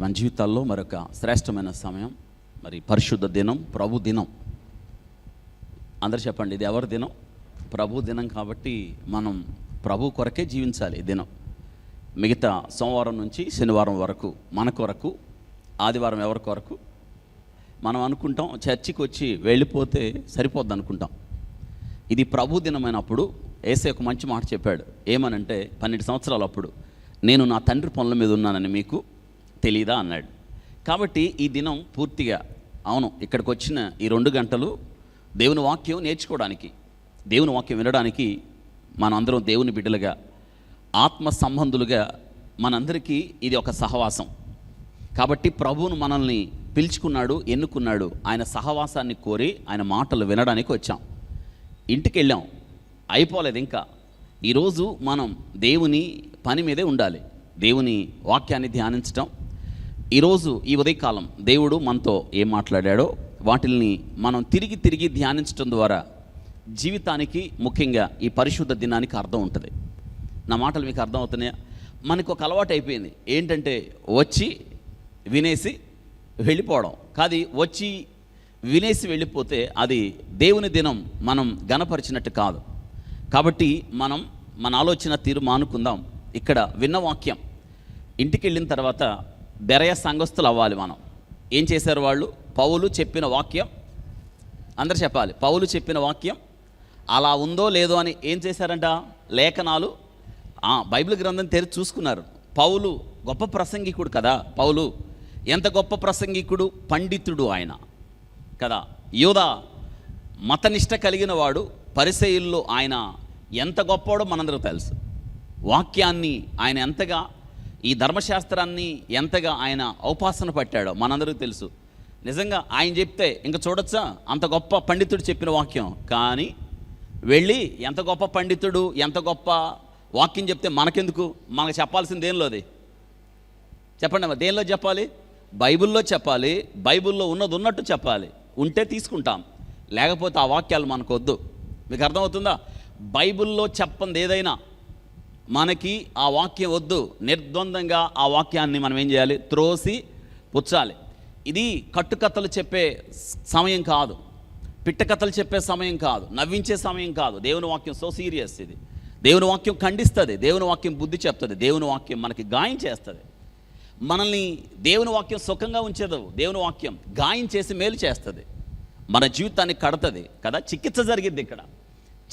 మన జీవితాల్లో మరొక శ్రేష్టమైన సమయం, మరి పరిశుద్ధ దినం, ప్రభు దినం. అందరు చెప్పండి, ఇది ఎవరి దినం? ప్రభు దినం. కాబట్టి మనం ప్రభు కొరకే జీవించాలి ఈ దినం. మిగతా సోమవారం నుంచి శనివారం వరకు మన కొరకు, ఆదివారం ఎవరి కొరకు? మనం అనుకుంటాం చర్చికి వచ్చి వెళ్ళిపోతే సరిపోద్ది అనుకుంటాం. ఇది ప్రభు దినమైనప్పుడు యేసయ్య ఒక మంచి మాట చెప్పాడు. ఏమనంటే 12 సంవత్సరాలు అప్పుడు, నేను నా తండ్రి పనుల మీద ఉన్నానని మీకు తెలీదా అన్నాడు. కాబట్టి ఈ దినం పూర్తిగా అవును, ఇక్కడికి వచ్చిన ఈ 2 గంటలు దేవుని వాక్యం నేర్చుకోవడానికి, దేవుని వాక్యం వినడానికి, మనందరం దేవుని బిడ్డలుగా, ఆత్మ సంబంధులుగా మనందరికీ ఇది ఒక సహవాసం. కాబట్టి ప్రభువును మనల్ని పిలుచుకున్నాడు, ఎన్నుకున్నాడు. ఆయన సహవాసాన్ని కోరి ఆయన మాటలు వినడానికి వచ్చాం. ఇంటికి వెళ్ళాం, అయిపోలేదు ఇంకా. ఈరోజు మనం దేవుని పని మీదే ఉండాలి, దేవుని వాక్యాన్ని ధ్యానించటం. ఈరోజు ఈ ఉదయకాలం దేవుడు మనతో ఏం మాట్లాడాడో వాటిల్ని మనం తిరిగి తిరిగి ధ్యానించడం ద్వారా జీవితానికి, ముఖ్యంగా ఈ పరిశుద్ధ దినానికి అర్థం ఉంటుంది. నా మాటలు మీకు అర్థం అవుతున్నాయా? మనకు ఒక అలవాటు అయిపోయింది ఏంటంటే, వచ్చి వినేసి వెళ్ళిపోవడం. కాదు, వచ్చి వినేసి వెళ్ళిపోతే అది దేవుని దినం మనం గణపరిచినట్టు కాదు. కాబట్టి మనం మన ఆలోచన తీరు మానుకుందాం. ఇక్కడ విన్న వాక్యం ఇంటికి వెళ్ళిన తర్వాత బెరయ సంఘస్థులు అవ్వాలి. మనం ఏం చేశారు వాళ్ళు? పౌలు చెప్పిన వాక్యం, అందరు చెప్పాలి, పౌలు చెప్పిన వాక్యం అలా ఉందో లేదో అని ఏం చేశారంట? లేఖనాలు, బైబిల్ గ్రంథం తెరిచి చూసుకున్నారు. పౌలు గొప్ప ప్రసంగికుడు కదా. పౌలు ఎంత గొప్ప ప్రసంగికుడు, పండితుడు ఆయన కదా. యూదా మతనిష్ట కలిగిన వాడు, పరిసయ్యుల్లో ఆయన ఎంత గొప్పవాడో మనందరూ తెలుసు. వాక్యాన్ని ఆయన ఎంతగా, ఈ ధర్మశాస్త్రాన్ని ఎంతగా ఆయన ఔపాసన పట్టాడో మనందరికీ తెలుసు. నిజంగా ఆయన చెప్తే ఇంకా చూడొచ్చా? అంత గొప్ప పండితుడు చెప్పిన వాక్యం. కానీ వెళ్ళి ఎంత గొప్ప పండితుడు, ఎంత గొప్ప వాక్యం చెప్తే మనకెందుకు? మనకు చెప్పాల్సింది దేనిలో? అది చెప్పండి అమ్మా, దేనిలో చెప్పాలి? బైబిల్లో చెప్పాలి. బైబిల్లో ఉన్నది ఉన్నట్టు చెప్పాలి. ఉంటే తీసుకుంటాం, లేకపోతే ఆ వాక్యాలు మనకు వద్దు. మీకు అర్థమవుతుందా? బైబిల్లో చెప్పంది ఏదైనా మనకి ఆ వాక్యం వద్దు. నిర్ద్వందంగా ఆ వాక్యాన్ని మనం ఏం చేయాలి? త్రోసి పుచ్చాలి. ఇది కట్టుకథలు చెప్పే సమయం కాదు, పిట్టకథలు చెప్పే సమయం కాదు, నవ్వించే సమయం కాదు. దేవుని వాక్యం సో సీరియస్. ఇది దేవుని వాక్యం ఖండిస్తుంది, దేవుని వాక్యం బుద్ధి చెప్తుంది, దేవుని వాక్యం మనకి గాయం చేస్తుంది. మనల్ని దేవుని వాక్యం సుఖంగా ఉంచేదు, దేవుని వాక్యం గాయం చేసి మేలు చేస్తుంది, మన జీవితాన్ని కడుతుంది కదా. చికిత్స జరిగిద్ది ఇక్కడ.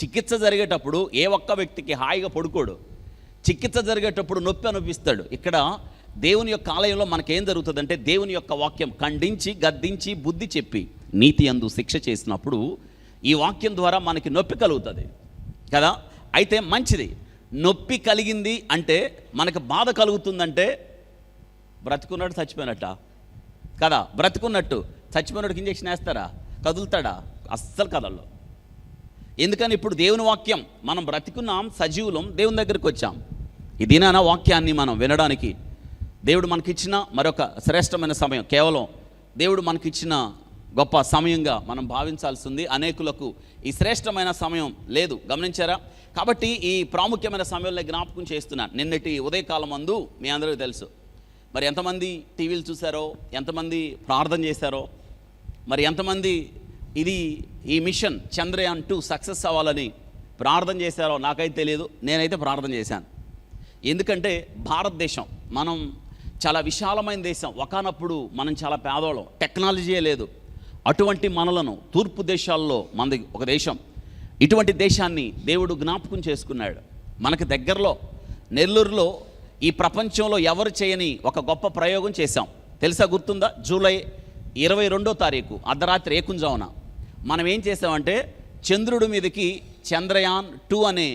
చికిత్స జరిగేటప్పుడు ఏ ఒక్క వ్యక్తికి హాయిగా పడుకోడు. చికిత్స జరిగేటప్పుడు నొప్పి అనిపిస్తాడు. ఇక్కడ దేవుని యొక్క ఆలయంలో మనకేం జరుగుతుందంటే, దేవుని యొక్క వాక్యం ఖండించి, గద్దించి, బుద్ధి చెప్పి, నీతి యందు శిక్ష చేసినప్పుడు ఈ వాక్యం ద్వారా మనకి నొప్పి కలుగుతుంది కదా. అయితే మంచిది. నొప్పి కలిగింది అంటే, మనకు బాధ కలుగుతుందంటే బ్రతుకున్నట్టు చచ్చిపోయినట్ట కదా. బ్రతుకున్నట్టు చచ్చిపోయినట్టుకి ఇంజక్షన్ వేస్తారా? కదులుతాడా? అస్సలు కదల్లో. ఎందుకని? ఇప్పుడు దేవుని వాక్యం, మనం బ్రతికున్నాం, సజీవులం, దేవుని దగ్గరికి వచ్చాం. ఈ దినాన వాక్యాన్ని మనం వినడానికి దేవుడు మనకిచ్చిన మరొక శ్రేష్టమైన సమయం. కేవలం దేవుడు మనకిచ్చిన గొప్ప సమయంగా మనం భావించాల్సింది. అనేకులకు ఈ శ్రేష్టమైన సమయం లేదు, గమనించారా? కాబట్టి ఈ ప్రాముఖ్యమైన సమయంలో జ్ఞాపకం చేస్తున్నాను. నిన్నటి ఉదయకాలం అందు మీ అందరికీ తెలుసు. మరి ఎంతమంది టీవీలు చూశారో, ఎంతమంది ప్రార్థన చేశారో, మరి ఎంతమంది ఈ మిషన్ చంద్రయాన్ 2 సక్సెస్ అవ్వాలని ప్రార్థన చేశారో నాకైతే తెలియదు. నేనైతే ప్రార్థన చేశాను. ఎందుకంటే భారతదేశం మనం చాలా విశాలమైన దేశం. ఒకనప్పుడు మనం చాలా పేదవాళ్ళం, టెక్నాలజీయే లేదు. అటువంటి మనలను తూర్పు దేశాల్లో మనది ఒక దేశం. ఇటువంటి దేశాన్ని దేవుడు జ్ఞాపకం చేసుకున్నాడు. మనకు దగ్గరలో నెల్లూరులో ఈ ప్రపంచంలో ఎవరు చేయని ఒక గొప్ప ప్రయోగం చేశాం. తెలుసా? గుర్తుందా? జూలై 22వ తారీఖు అర్ధరాత్రి ఏకుంజామున మనం ఏం చేసామంటే, చంద్రుడి మీదకి చంద్రయాన్ 2 అనే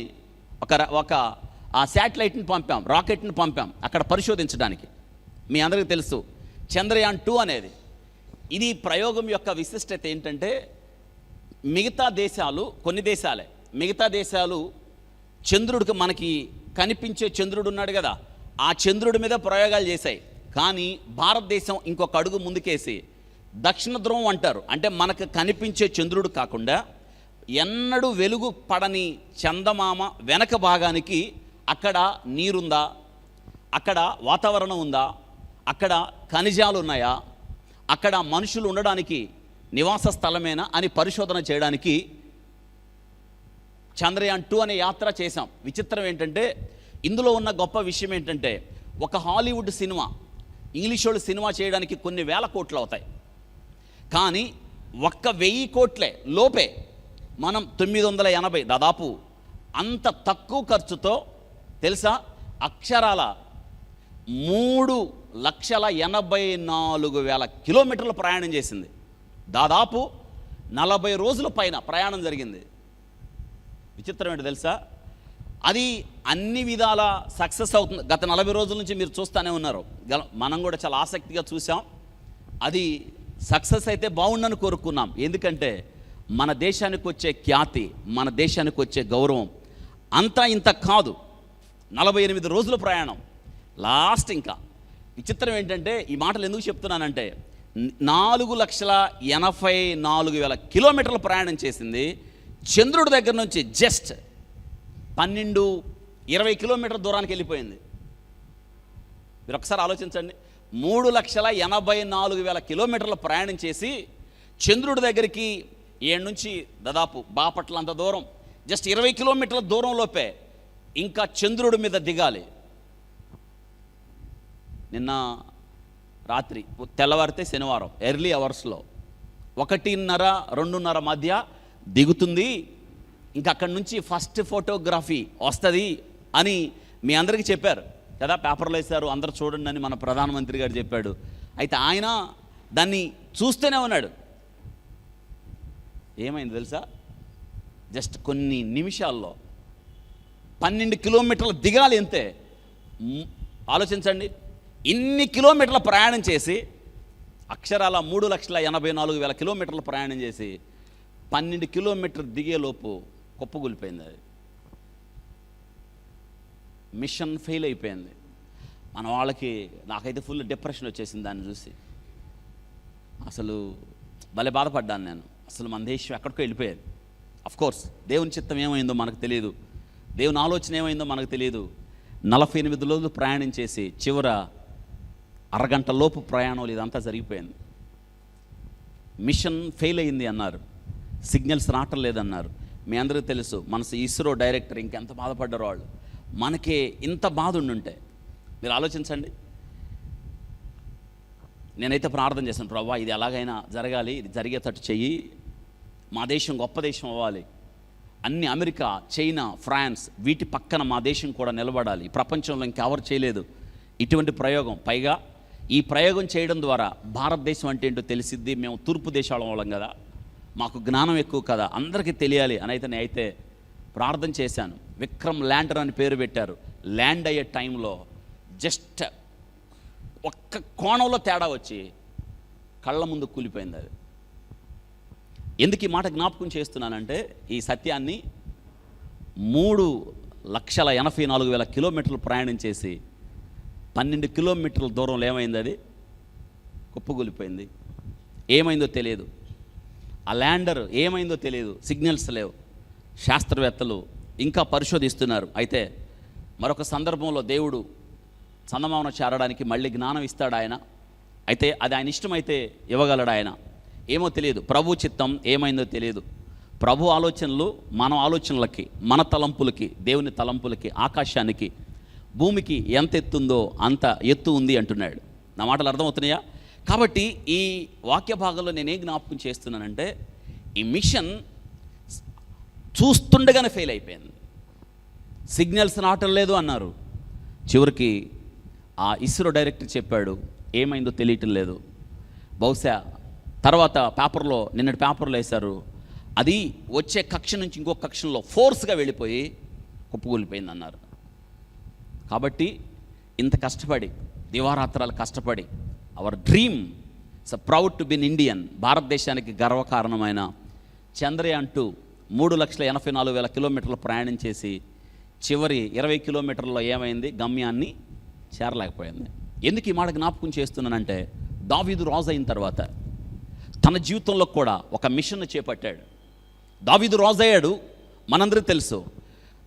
ఒక శాటిలైట్ని పంపాం, రాకెట్ని పంపాం అక్కడ పరిశోధించడానికి. మీ అందరికీ తెలుసు చంద్రయాన్ 2 అనేది. ఇది ప్రయోగం యొక్క విశిష్టత ఏంటంటే, మిగతా దేశాలు, కొన్ని దేశాలే, మిగతా దేశాలు చంద్రుడికి, మనకి కనిపించే చంద్రుడు ఉన్నాడు కదా, ఆ చంద్రుడి మీద ప్రయోగాలు చేశాయి. కానీ భారతదేశం ఇంకొక అడుగు ముందుకేసి దక్షిణ ధ్రువం అంటారు, అంటే మనకు కనిపించే చంద్రుడు కాకుండా ఎన్నడూ వెలుగు పడని చందమామ వెనక భాగానికి అక్కడ నీరుందా, అక్కడ వాతావరణం ఉందా, అక్కడ ఖనిజాలు ఉన్నాయా, అక్కడ మనుషులు ఉండడానికి నివాస స్థలమేనా అని పరిశోధన చేయడానికి చంద్రయాన్-2 అనే యాత్ర చేశాం. విచిత్రం ఏంటంటే, ఇందులో ఉన్న గొప్ప విషయం ఏంటంటే, ఒక హాలీవుడ్ సినిమా, ఇంగ్లీష్ వాళ్ళు సినిమా చేయడానికి కొన్ని వేల కోట్లు అవుతాయి. కానీ 1,000 కోట్లే లోపే మనం 980, దాదాపు అంత తక్కువ ఖర్చుతో తెలుసా, అక్షరాల 3,84,000 కిలోమీటర్లు ప్రయాణం చేసింది. దాదాపు 40 రోజుల పైన ప్రయాణం జరిగింది. విచిత్రం ఏంటో తెలుసా, అది అన్ని విధాల సక్సెస్ అవుతుంది. గత 40 రోజుల నుంచి మీరు చూస్తూనే ఉన్నారు, మనం కూడా చాలా ఆసక్తిగా చూసాం. అది సక్సెస్ అయితే బాగుండని కోరుకున్నాం. ఎందుకంటే మన దేశానికి వచ్చే ఖ్యాతి, మన దేశానికి వచ్చే గౌరవం అంతా ఇంత కాదు. 48 రోజుల ప్రయాణం లాస్ట్. ఇంకా విచిత్రం ఏంటంటే, ఈ మాటలు ఎందుకు చెప్తున్నానంటే, 4,84,000 కిలోమీటర్ల ప్రయాణం చేసింది. చంద్రుడి దగ్గర నుంచి జస్ట్ 12-20 కిలోమీటర్ల దూరానికి వెళ్ళిపోయింది. మీరు ఒకసారి ఆలోచించండి, 3,84,000 కిలోమీటర్ల ప్రయాణం చేసి చంద్రుడి దగ్గరికి 7 నుంచి దాదాపు బాపట్ల అంత దూరం, జస్ట్ 20 కిలోమీటర్ల దూరంలోపే ఇంకా చంద్రుడి మీద దిగాలి. నిన్న రాత్రి తెల్లవారితే శనివారం ఎర్లీ అవర్స్లో 1:30-2:30 మధ్య దిగుతుంది. ఇంకా అక్కడి నుంచి ఫస్ట్ ఫోటోగ్రఫీ వస్తుంది అని మీ అందరికీ చెప్పారు కదా, పేపర్లో వేశారు, అందరూ చూడండి అని మన ప్రధానమంత్రి గారు చెప్పాడు. అయితే ఆయన దాన్ని చూస్తూనే ఉన్నాడు. ఏమైంది తెలుసా, జస్ట్ కొన్ని నిమిషాల్లో 12 కిలోమీటర్లు దిగాలి అంతే. ఆలోచించండి, ఇన్ని కిలోమీటర్ల ప్రయాణం చేసి అక్షరాల 3,84,000 కిలోమీటర్ల ప్రయాణం చేసి 12 కిలోమీటర్లు దిగేలోపు కుప్పగూలిపోయింది. అది మిషన్ ఫెయిల్ అయిపోయింది. మన వాళ్ళకి, నాకైతే ఫుల్ డిప్రెషన్ వచ్చేసింది దాన్ని చూసి. అసలు భలే బాధపడ్డాను నేను. అసలు మన దేశం ఎక్కడికో వెళ్ళిపోయేది. అఫ్కోర్స్ దేవుని చిత్తం ఏమైందో మనకు తెలియదు, దేవుని ఆలోచన ఏమైందో మనకు తెలియదు. 48 రోజులు ప్రయాణం చేసి చివర అరగంట లోపు ప్రయాణంలో ఇదంతా జరిగిపోయింది. మిషన్ ఫెయిల్ అయింది అన్నారు, సిగ్నల్స్ రావటం లేదన్నారు. మీ అందరికీ తెలుసు, మన ఇస్రో డైరెక్టర్ ఇంకెంత బాధపడ్డారో వాళ్ళు. మనకే ఇంత బాధ ఉండుంటే మీరు ఆలోచించండి. నేనైతే ప్రార్థన చేశాను, ప్రభువా ఇది ఎలాగైనా జరగాలి, ఇది జరిగేటట్టు చెయ్యి, మా దేశం గొప్ప దేశం అవ్వాలి, అన్ని అమెరికా, చైనా, ఫ్రాన్స్ వీటి పక్కన మా దేశం కూడా నిలబడాలి. ప్రపంచంలో ఇంకెవరు చేయలేదు ఇటువంటి ప్రయోగం. పైగా ఈ ప్రయోగం చేయడం ద్వారా భారతదేశం అంటే ఏంటో తెలిసిద్ది. మేము తూర్పు దేశాల వాళ్ళం కదా, మాకు జ్ఞానం ఎక్కువ కదా, అందరికీ తెలియాలి అని అయితే నేనైతే ప్రార్థన చేశాను. విక్రమ్ ల్యాండర్ అని పేరు పెట్టారు. ల్యాండ్ అయ్యే టైంలో జస్ట్ ఒక్క కోణంలో తేడా వచ్చి కళ్ళ ముందు కూలిపోయింది. అది ఎందుకు ఈ మాట జ్ఞాపకం చేస్తున్నానంటే, ఈ సత్యాన్ని 3,84,000 కిలోమీటర్లు ప్రయాణం చేసి 12 కిలోమీటర్ల దూరంలో ఏమైంది, అది కుప్పగూలిపోయింది. ఏమైందో తెలియదు, ఆ ల్యాండర్ ఏమైందో తెలియదు, సిగ్నల్స్ లేవు. శాస్త్రవేత్తలు ఇంకా పరిశోధిస్తున్నారు. అయితే మరొక సందర్భంలో దేవుడు చందమామను చేరడానికి మళ్ళీ జ్ఞానం ఇస్తాడు ఆయన. అయితే అది ఆయన ఇష్టమైతే ఇవ్వగలడు ఆయన, ఏమో తెలియదు. ప్రభు చిత్తం ఏమైందో తెలియదు. ప్రభు ఆలోచనలు మన ఆలోచనలకి, మన తలంపులకి, దేవుని తలంపులకి, ఆకాశానికి, భూమికి ఎంత ఎత్తుందో అంత ఎత్తు ఉంది అంటున్నాడు. నా మాటలు అర్థమవుతున్నాయా? కాబట్టి ఈ వాక్య భాగంలో నేనేం జ్ఞాపకం చేస్తున్నానంటే, ఈ మిషన్ చూస్తుండగానే ఫెయిల్ అయిపోయింది. సిగ్నల్స్ రావటం లేదు అన్నారు. చివరికి ఆ ఇస్రో డైరెక్టర్ చెప్పాడు, ఏమైందో తెలియటం లేదు. బహుశా తర్వాత పేపర్లో, నిన్నటి పేపర్లో వేశారు, అది వచ్చే కక్ష నుంచి ఇంకో కక్షలో ఫోర్స్గా వెళ్ళిపోయి కుప్పకూలిపోయింది అన్నారు. కాబట్టి ఇంత కష్టపడి, దివారాత్రాలు కష్టపడి, our dream it's proud to be Indian, భారతదేశానికి గర్వకారణమైన చంద్రయాన్-2 3,84,000 కిలోమీటర్లు ప్రయాణం చేసి చివరి 20 కిలోమీటర్లలో ఏమైంది, గమ్యాన్ని చేరలేకపోయింది. ఎందుకు ఈ మాట జ్ఞాపకం చేస్తున్నానంటే, దావీదు రాజు అయిన తర్వాత తన జీవితంలో కూడా ఒక మిషన్ చేపట్టాడు. దావీదు రాజు అయ్యాడు, మనందరికీ తెలుసు.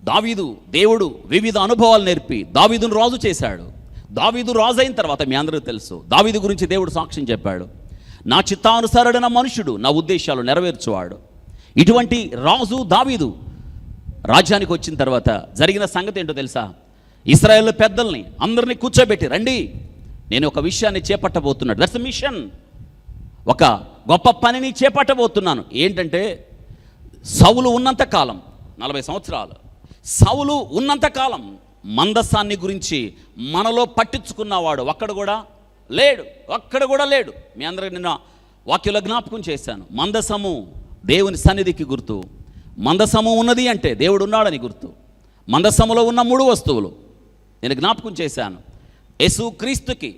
దావీదు, దేవుడు వివిధ అనుభవాలు నేర్పి దావీదును రాజు చేశాడు. దావీదు రాజు అయిన తర్వాత మీ అందరికీ తెలుసు, దావీదు గురించి దేవుడు సాక్ష్యం చెప్పాడు, నా చిత్తానుసారుడైన మనుషుడు, నా ఉద్దేశాలు నెరవేర్చువాడు. ఇటువంటి రాజు దావీదు రాజ్యానికి వచ్చిన తర్వాత జరిగిన సంగతి ఏంటో తెలుసా? ఇశ్రాయేలు పెద్దల్ని అందరినీ కూర్చోబెట్టి, రండి, నేను ఒక విషయాన్ని చేపట్టబోతున్నాడు. That's machine. ఒక గొప్ప పనిని చేపట్టబోతున్నాను. ఏంటంటే, సౌలు ఉన్నంతకాలం 40 సంవత్సరాలు సౌలు ఉన్నంతకాలం మందసాన్ని గురించి మనలో పట్టించుకున్నవాడు ఒక్కడు కూడా లేడు. మీ అందరికీ నిన్న వాక్యంలో జ్ఞాపకం చేశాను. మందసము దేవుని సన్నిధికి గుర్తు. మందసము ఉన్నది అంటే దేవుడు ఉన్నాడని గుర్తు. మందసములో ఉన్న 3 వస్తువులు నేను జ్ఞాపకం చేశాను. యేసుక్రీస్తుకి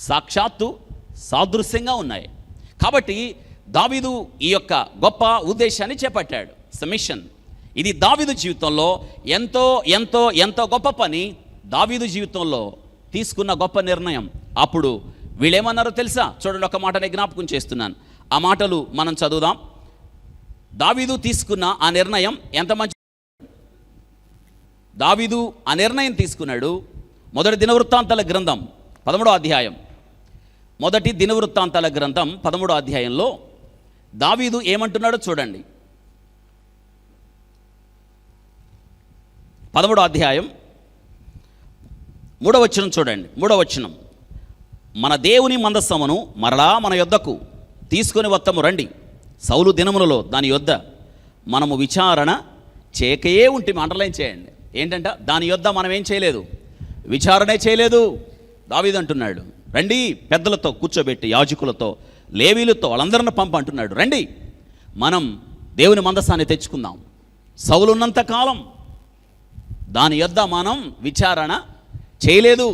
సాక్షాత్తు సాదృశ్యంగా ఉన్నాయి. కాబట్టి దావీదు ఈ యొక్క గొప్ప ఉద్దేశాన్ని చేపట్టాడు. మిషన్. ఇది దావీదు జీవితంలో ఎంతో ఎంతో ఎంతో గొప్ప పని. దావీదు జీవితంలో తీసుకున్న గొప్ప నిర్ణయం. అప్పుడు వీళ్ళేమన్నారో తెలుసా? చూడండి, ఒక మాట నేను జ్ఞాపకం చేస్తున్నాను. ఆ మాటలు మనం చదువుదాం. దావీదు తీసుకున్న ఆ నిర్ణయం ఎంత మంచి. దావీదు ఆ నిర్ణయం తీసుకున్నాడు. మొదటి దినవృత్తాంతాల గ్రంథం 13వ అధ్యాయం. మొదటి దినవృత్తాంతాల గ్రంథం 13వ అధ్యాయంలో దావీదు ఏమంటున్నాడో చూడండి. 13వ అధ్యాయం 3వ వచనం చూడండి. 3వ వచనం, మన దేవుని మందసమును మరలా మన యొద్దకు తీసుకొని వత్తము రండి. సౌలు దినములలో దాని యొద్ద మనము విచారణ చేయకయే ఉంటే అండర్లైన్ చేయండి. ఏంటంట? దాని యొద్ద మనం ఏం చేయలేదు, విచారణే చేయలేదు. దావీదు అంటున్నాడు, రండి, పెద్దలతో కూర్చోబెట్టి, యాజకులతో, లేవీలతో వాళ్ళందరిని అంటున్నాడు, రండి, మనం దేవుని మందసాన్ని తెచ్చుకుందాం. సౌలు ఉన్నంత కాలం దాని యొద్ద మనం విచారణ చేయలేదు.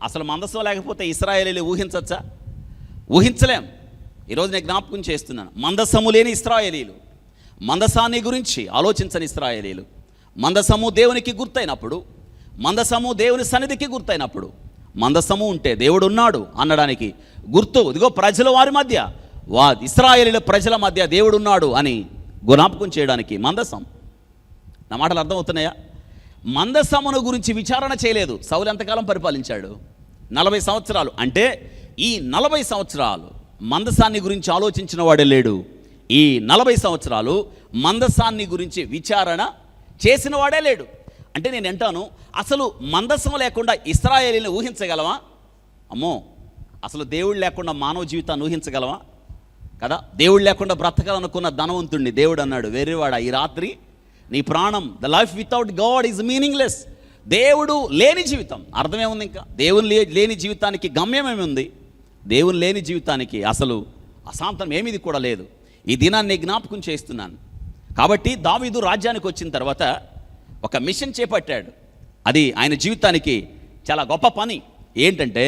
అసలు మందసం లేకపోతే ఇశ్రాయేలీలు ఊహించచ్చా? ఊహించలేం. ఈరోజు నేను జ్ఞాపకం చేస్తున్నాను, మందసము లేని ఇశ్రాయేలీలు, మందసాన్ని గురించి ఆలోచించని ఇశ్రాయేలీలు. మందసము దేవునికి గుర్తయినప్పుడు, మందసము దేవుని సన్నిధికి గుర్తయినప్పుడు, మందసము ఉంటే దేవుడు ఉన్నాడు అనడానికి గుర్తు ఇదిగో ప్రజల వారి మధ్య, ఇశ్రాయేలీల ప్రజల మధ్య దేవుడు ఉన్నాడు అని జ్ఞాపకం చేయడానికి మందసం. నా మాటలు అర్థమవుతున్నాయా? మందసమును గురించి విచారణ చేయలేదు. సౌలు ఎంతకాలం పరిపాలించాడు? 40 సంవత్సరాలు. అంటే ఈ 40 సంవత్సరాలు మందసాన్ని గురించి ఆలోచించిన వాడే లేడు. ఈ 40 సంవత్సరాలు మందసాన్ని గురించి విచారణ చేసిన వాడే లేడు. అంటే నేను అంటాను, అసలు మందసం లేకుండా ఇశ్రాయేలీని ఊహించగలవా? అమ్మో, అసలు దేవుడు లేకుండా మానవ జీవితాన్ని ఊహించగలవా? కదా. దేవుడు లేకుండా బ్రతకాలనుకున్న ధనవంతుడిని దేవుడు అన్నాడు, వెర్రివాడా, ఈ రాత్రి నీ ప్రాణం, the life without God is meaningless. దేవుడు లేని జీవితం అర్థమేముంది? ఇంకా దేవుని లేని జీవితానికి గమ్యమేముంది? దేవుని లేని జీవితానికి అసలు అశాంతం ఏమిది కూడా లేదు. ఈ దినాన్ని జ్ఞాపకం చేస్తున్నాను. కాబట్టి దావీదు రాజ్యానికి వచ్చిన తర్వాత ఒక మిషన్ చేపట్టాడు. అది ఆయన జీవితానికి చాలా గొప్ప పని. ఏంటంటే,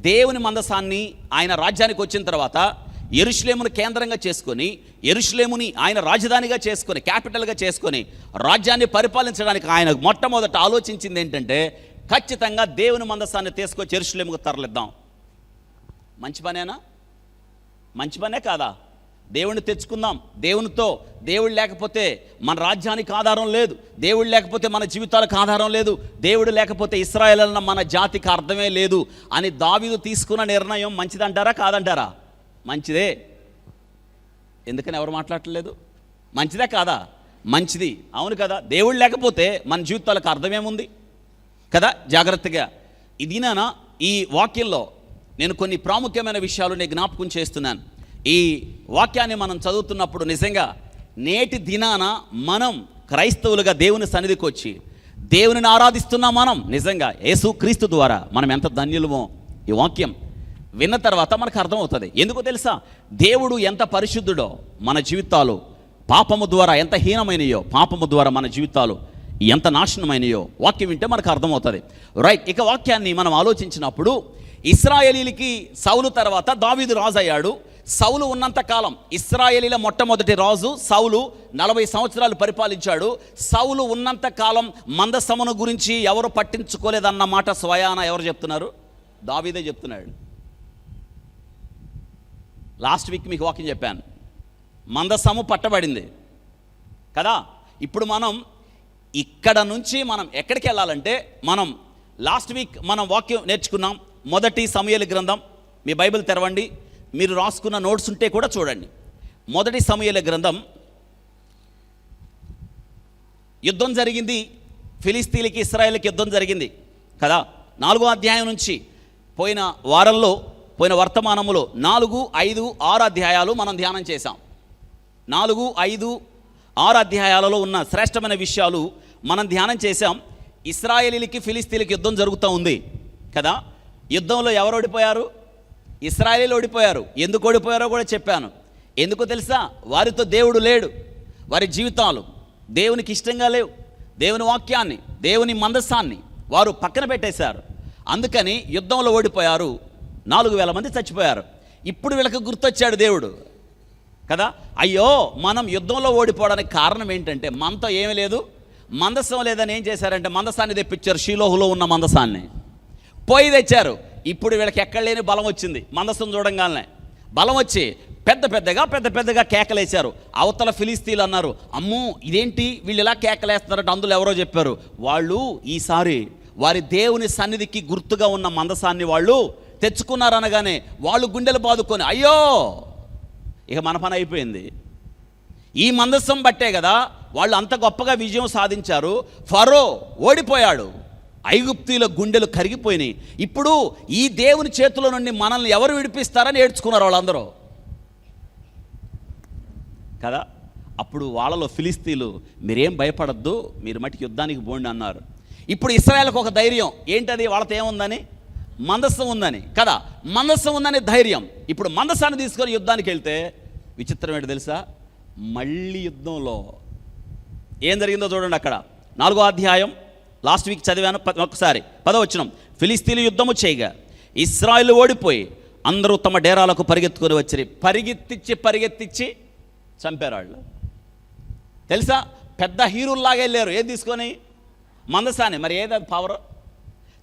దేవుని మందసాన్ని ఆయన రాజ్యానికి వచ్చిన తర్వాత యెరూషలేమును కేంద్రంగా చేసుకొని, యెరూషలేముని ఆయన రాజధానిగా చేసుకొని, క్యాపిటల్గా చేసుకొని రాజ్యాన్ని పరిపాలించడానికి ఆయన మొట్టమొదట ఆలోచించింది ఏంటంటే, ఖచ్చితంగా దేవుని మందసాన్ని తీసుకొచ్చి యెరూషలేముకు తరలిద్దాం. మంచి పనేనా? మంచి పనే కాదా? దేవుణ్ణి తెచ్చుకుందాం. దేవుడు లేకపోతే మన రాజ్యానికి ఆధారం లేదు. దేవుడు లేకపోతే మన జీవితాలకు ఆధారం లేదు. దేవుడు లేకపోతే ఇశ్రాయేలు అన్న మన జాతికి అర్థమే లేదు అని దావీదు తీసుకున్న నిర్ణయం మంచిదంటారా కాదంటారా? మంచిదే. ఎందుకని ఎవరు మాట్లాడట్లేదు? మంచిదే కాదా? మంచిది. అవును కదా. దేవుడు లేకపోతే మన జీవితాలకు అర్థమేముంది కదా. జాగ్రత్తగా ఇదినా ఈ వాక్యంలో నేను కొన్ని ప్రాముఖ్యమైన విషయాలు నేను జ్ఞాపకం చేస్తున్నాను. ఈ వాక్యాన్ని మనం చదువుతున్నప్పుడు నిజంగా నేటి దినాన మనం క్రైస్తవులుగా దేవుని సన్నిధికి వచ్చి దేవునిని ఆరాధిస్తున్నాం. మనం నిజంగా యేసుక్రీస్తు ద్వారా మనం ఎంత ధన్యులమో ఈ వాక్యం విన్న తర్వాత మనకు అర్థమవుతుంది. ఎందుకో తెలుసా? దేవుడు ఎంత పరిశుద్ధుడో, మన జీవితాలు పాపము ద్వారా ఎంత హీనమైనయో, పాపము ద్వారా మన జీవితాలు ఎంత నాశనమైనయో వాక్యం వింటే మనకు అర్థమవుతుంది. రైట్. ఇక వాక్యాన్ని మనం ఆలోచించినప్పుడు ఇశ్రాయేలీలకి సౌలు తర్వాత దావీదు రాజు అయ్యాడు. సౌలు ఉన్నంతకాలం ఇశ్రాయేలీల మొట్టమొదటి రాజు సౌలు 40 సంవత్సరాలు పరిపాలించాడు. సౌలు ఉన్నంతకాలం మందసమును గురించి ఎవరు పట్టించుకోలేదన్న మాట స్వయాన ఎవరు చెప్తున్నారు? దావీదే చెప్తున్నాడు. లాస్ట్ వీక్ మీకు వాక్యం చెప్పాను, మందసము పట్టబడింది కదా. ఇప్పుడు మనం ఇక్కడ నుంచి మనం ఎక్కడికి వెళ్ళాలంటే, మనం లాస్ట్ వీక్ మనం వాక్యం నేర్చుకున్నాం. మొదటి సమూయేలు గ్రంథం, మీ బైబిల్ తెరవండి, మీరు రాసుకున్న నోట్స్ ఉంటే కూడా చూడండి. మొదటి సమూయేలు గ్రంథం, యుద్ధం జరిగింది, ఫిలిస్తీన్లకి ఇశ్రాయేలుకి యుద్ధం జరిగింది కదా. 4వ అధ్యాయం నుంచి పోయిన వారంలో, పోయిన వర్తమానములో 4, 5, 6 అధ్యాయాలు మనం ధ్యానం చేశాం. 4, 5, 6 అధ్యాయాలలో ఉన్న శ్రేష్టమైన విషయాలు మనం ధ్యానం చేశాం. ఇశ్రాయేలీలకి ఫిలిస్తీన్లకి యుద్ధం జరుగుతూ ఉంది కదా. యుద్ధంలో ఎవరు ఓడిపోయారు? ఇశ్రాయేలీలు ఓడిపోయారు. ఎందుకు ఓడిపోయారో కూడా చెప్పాను. ఎందుకో తెలుసా? వారితో దేవుడు లేడు. వారి జీవితాలు దేవునికి ఇష్టంగా లేవు. దేవుని వాక్యాన్ని, దేవుని మందసాన్ని వారు పక్కన పెట్టేశారు. అందుకని యుద్ధంలో ఓడిపోయారు. 4,000 మంది చచ్చిపోయారు. ఇప్పుడు వీళ్ళకి గుర్తొచ్చాడు దేవుడు కదా. అయ్యో, మనం యుద్ధంలో ఓడిపోవడానికి కారణం ఏంటంటే మనతో ఏమీ లేదు, మందసం లేదని ఏం చేశారంటే మందసాన్ని తెప్పించారు. షీలోహులో ఉన్న మందసాన్ని పోయి తెచ్చారు. ఇప్పుడు వీళ్ళకి ఎక్కడ లేని బలం వచ్చింది. మందసం చూడంగానే బలం వచ్చి పెద్ద పెద్దగా కేకలేశారు. అవతల ఫిలిస్తీన్లు అన్నారు, అమ్మో ఇదేంటి వీళ్ళు ఇలా కేకలేస్తున్నారంటే అందులో ఎవరో చెప్పారు, వాళ్ళు ఈసారి వారి దేవుని సన్నిధికి గుర్తుగా ఉన్న మందసాన్ని వాళ్ళు తెచ్చుకున్నారనగానే వాళ్ళు గుండెలు బాదుకొని, అయ్యో ఇక మన పని అయిపోయింది. ఈ మందసం బట్టే కదా వాళ్ళు అంత గొప్పగా విజయం సాధించారు. ఫరో ఓడిపోయాడు. ఐగుప్తీల గుండెలు కరిగిపోయినాయి. ఇప్పుడు ఈ దేవుని చేతిలో నుండి మనల్ని ఎవరు విడిపిస్తారని ఏడ్చుకున్నారు వాళ్ళందరూ కదా. అప్పుడు వాళ్ళలో ఫిలిస్తీన్లు, మీరేం భయపడద్దు, మీరు మటుకు యుద్ధానికి పోండి అన్నారు. ఇప్పుడు ఇశ్రాయేలుకు ఒక ధైర్యం ఏంటది? వాళ్ళతో ఏముందని? మందసం ఉందని కదా. మందసం ఉందని ధైర్యం. ఇప్పుడు మందసాన్ని తీసుకొని యుద్ధానికి వెళ్తే విచిత్రం ఏంటో తెలుసా? మళ్ళీ యుద్ధంలో ఏం జరిగిందో చూడండి. అక్కడ 4వ అధ్యాయం, లాస్ట్ వీక్ చదివాను, ఒకసారి 10వ వచనం. ఫిలిస్తీన్లు యుద్ధము చేయగా ఇశ్రాయేలు ఓడిపోయి అందరూ తమ డేరాలకు పరిగెత్తుకొని వచ్చి పరిగెత్తిచ్చి చంపారు. వాళ్ళు తెలుసా, పెద్ద హీరోల్లాగా వెళ్ళారు. ఏం తీసుకొని? మందసాన్ని. మరి ఏది పవర్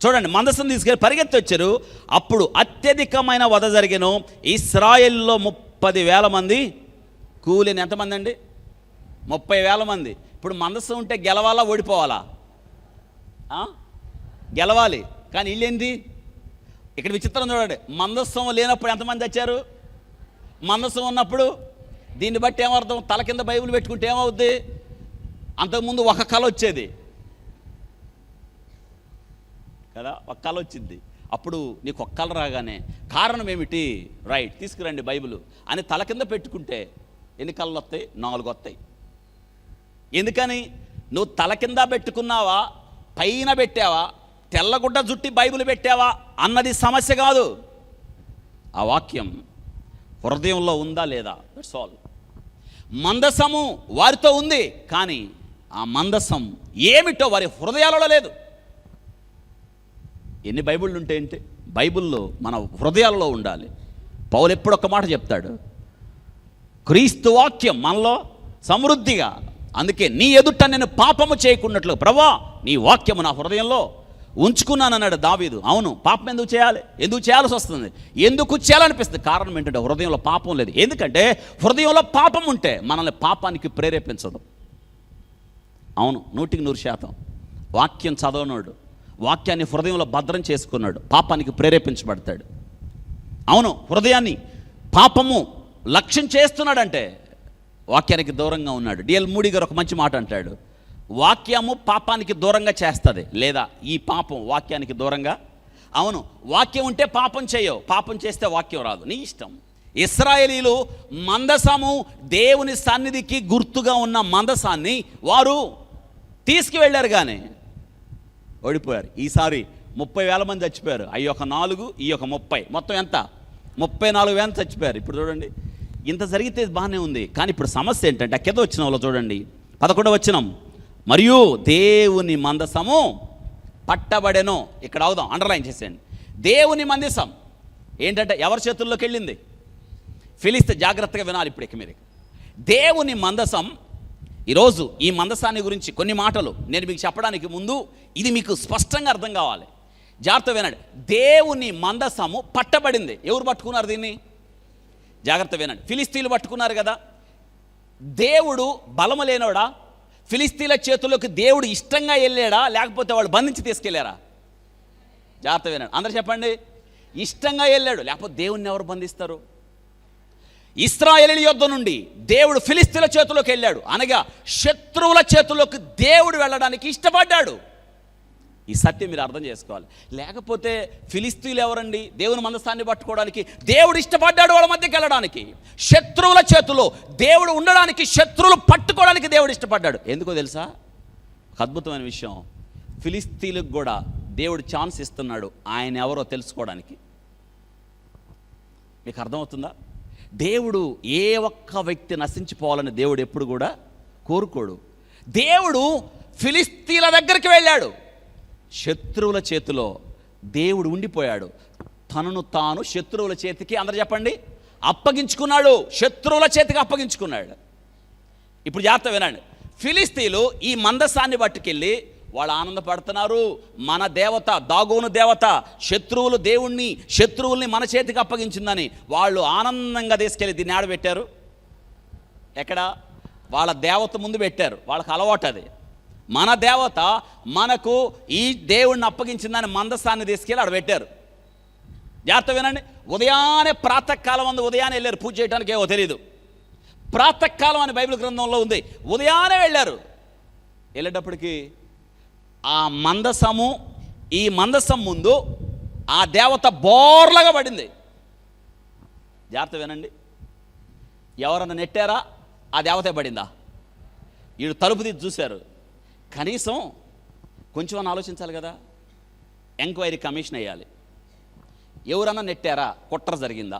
చూడండి. మందసం తీసుకొని పరిగెత్తి వచ్చారు. అప్పుడు అత్యధికమైన వధ జరిగెను. ఇశ్రాయేల్లో 30,000 మంది కూలిని. ఎంతమంది అండి? 30,000 మంది. ఇప్పుడు మందసం ఉంటే గెలవాలా ఓడిపోవాలా? గెలవాలి. కానీ వీళ్ళేంటి? ఇక్కడ విచిత్రం చూడండి. మందసం లేనప్పుడు ఎంతమంది వచ్చారు? మందసం ఉన్నప్పుడు. దీన్ని బట్టి ఏమర్థం? తల కింద బైబిల్ పెట్టుకుంటే ఏమవుద్ది? అంతకుముందు ఒక కళ వచ్చేది కదా, ఒక కళ వచ్చింది. అప్పుడు నీకు ఒక కళ రాగానే కారణం ఏమిటి? రైట్, తీసుకురండి బైబిల్ అని తల కింద పెట్టుకుంటే ఎన్ని కళలు వస్తాయి? 4 వస్తాయి. ఎందుకని? నువ్వు తల కింద పెట్టుకున్నావా, పైన పెట్టావా, తెల్లగుడ్డ జుట్టి బైబిల్ పెట్టావా అన్నది సమస్య కాదు. ఆ వాక్యం హృదయంలో ఉందా లేదా, దట్స్ ఆల్. మందసము వారితో ఉంది, కానీ ఆ మందసం ఏమిటో వారి హృదయాలలో లేదు. ఎన్ని బైబిళ్ళు ఉంటే ఏంటి? బైబిల్లో మన హృదయాలలో ఉండాలి. పౌలు ఎప్పుడు ఒక్క మాట చెప్తాడు, క్రీస్తు వాక్యం మనలో సమృద్ధిగా. అందుకే నీ ఎదుట నేను పాపము చేయకున్నట్లు ప్రభువా నీ వాక్యము నా హృదయంలో ఉంచుకున్నానన్నాడు దావీదు. అవును, పాపం ఎందుకు చేయాలి? ఎందుకు చేయాల్సి వస్తుంది? ఎందుకు చేయాలనిపిస్తుంది? కారణం ఏంటంటే హృదయంలో పాపం లేదు. ఎందుకంటే హృదయంలో పాపం ఉంటే మనల్ని పాపానికి ప్రేరేపించదు. అవును, 100% వాక్యం చదవనోడు, వాక్యాన్ని హృదయంలో భద్రం చేసుకున్నాడు, పాపానికి ప్రేరేపించబడతాడు. అవును, హృదయాన్ని పాపము లక్ష్యం చేస్తున్నాడంటే వాక్యానికి దూరంగా ఉన్నాడు. డిఎల్ మూడీ గారు ఒక మంచి మాట అంటాడు, వాక్యము పాపానికి దూరంగా చేస్తుంది, లేదా ఈ పాపం వాక్యానికి దూరంగా. అవును, వాక్యం ఉంటే పాపం చేయవు, పాపం చేస్తే వాక్యం రాదు, నీ ఇష్టం. ఇశ్రాయేలీలు మందసము, దేవుని సన్నిధికి గుర్తుగా ఉన్న మందసాన్ని వారు తీసుకువెళ్ళారు, కానీ ఓడిపోయారు. ఈసారి 30,000 మంది చచ్చిపోయారు. అవి ఒక 4, ఈ ఒక 30, మొత్తం ఎంత? 34,000 చచ్చిపోయారు. ఇప్పుడు చూడండి, ఇంత జరిగితే బాగానే ఉంది, కానీ ఇప్పుడు సమస్య ఏంటంటే కింద వచనంలో చూడండి, 11వ వచనం, మరియు దేవుని మందసము పట్టబడెను. ఇక్కడ అవుదాం, అండర్లైన్ చేసేయండి. దేవుని మందసం ఏంటంటే ఎవరి చేతుల్లోకి వెళ్ళింది? ఫిలిస్తీన్. జాగ్రత్తగా వినాలి ఇప్పుడు ఇక మీరు. దేవుని మందసం. ఈరోజు ఈ మందసాన్ని గురించి కొన్ని మాటలు నేను మీకు చెప్పడానికి ముందు ఇది మీకు స్పష్టంగా అర్థం కావాలి. జాగ్రత్త వినండి. దేవుని మందసము పట్టబడింది. ఎవరు పట్టుకున్నారు దీన్ని? జాగ్రత్త వినండి. ఫిలిస్తీన్లు పట్టుకున్నారు కదా. దేవుడు బలము లేనోడా? ఫిలిస్తీన్ల చేతుల్లోకి దేవుడు ఇష్టంగా వెళ్ళాడా, లేకపోతే వాళ్ళు బంధించి తీసుకెళ్ళారా? జాగ్రత్త వినండి, అందరూ చెప్పండి. ఇష్టంగా వెళ్ళాడు, లేకపోతే దేవుణ్ణి ఎవరు బంధిస్తారు? ఇశ్రాయేలీయుల యుద్ధం నుండి దేవుడు ఫిలిస్తీన్ల చేతిలోకి వెళ్ళాడు, అనగా శత్రువుల చేతిలోకి దేవుడు వెళ్ళడానికి ఇష్టపడ్డాడు. ఈ సత్యం మీరు అర్థం చేసుకోవాలి. లేకపోతే ఫిలిస్తీన్లు ఎవరండి దేవుని మందసాన్ని పట్టుకోవడానికి? దేవుడు ఇష్టపడ్డాడు వాళ్ళ మధ్యకి వెళ్ళడానికి. శత్రువుల చేతిలో దేవుడు ఉండడానికి, శత్రువులు పట్టుకోవడానికి దేవుడు ఇష్టపడ్డాడు. ఎందుకో తెలుసా? ఒక అద్భుతమైన విషయం, ఫిలిస్తీన్లకు కూడా దేవుడు ఛాన్స్ ఇస్తున్నాడు ఆయన ఎవరో తెలుసుకోవడానికి. మీకు అర్థమవుతుందా? దేవుడు ఏ ఒక్క వ్యక్తి నశించిపోవాలని దేవుడు ఎప్పుడు కూడా కోరుకోడు. దేవుడు ఫిలిస్తీన్ల దగ్గరికి వెళ్ళాడు, శత్రువుల చేతిలో దేవుడు ఉండిపోయాడు. తనను తాను శత్రువుల చేతికి, అందరూ చెప్పండి, అప్పగించుకున్నాడు. శత్రువుల చేతికి అప్పగించుకున్నాడు. ఇప్పుడు జాగ్రత్త వినండి. ఫిలిస్తీన్లు ఈ మందసాన్ని పట్టుకెళ్ళి వాళ్ళు ఆనందపడుతున్నారు. మన దేవత, దాగోను దేవత, శత్రువుల్ని మన చేతికి అప్పగించిందని వాళ్ళు ఆనందంగా తీసుకెళ్ళి దీన్ని ఆడబెట్టారు. ఎక్కడ? వాళ్ళ దేవత ముందు పెట్టారు. వాళ్ళకి అలవాటు అది. మన దేవత మనకు ఈ దేవుణ్ణి అప్పగించిందని మందసాన్ని తీసుకెళ్ళి ఆడ పెట్టారు. జాగ్రత్త వినండి. ఉదయాన్నే ప్రాతకాలం అందు ఉదయాన్నే వెళ్ళారు పూజ చేయడానికి. ఏవో తెలియదు, ప్రాతకాలం అని బైబిల్ గ్రంథంలో ఉంది. ఉదయాన్నే వెళ్ళారు. వెళ్ళేటప్పటికి ఆ మందసము, ఈ మందసం ముందు ఆ దేవత బోర్లగా పడింది. జాగ్రత్త వినండి. ఎవరన్నా నెట్టారా? ఆ దేవతే పడిందా? వీడు తలుపు తీసి చూశారు. కనీసం కొంచెం అని ఆలోచించాలి కదా. ఎంక్వైరీ కమిషన్ వేయాలి. ఎవరన్నా నెట్టారా? కుట్ర జరిగిందా?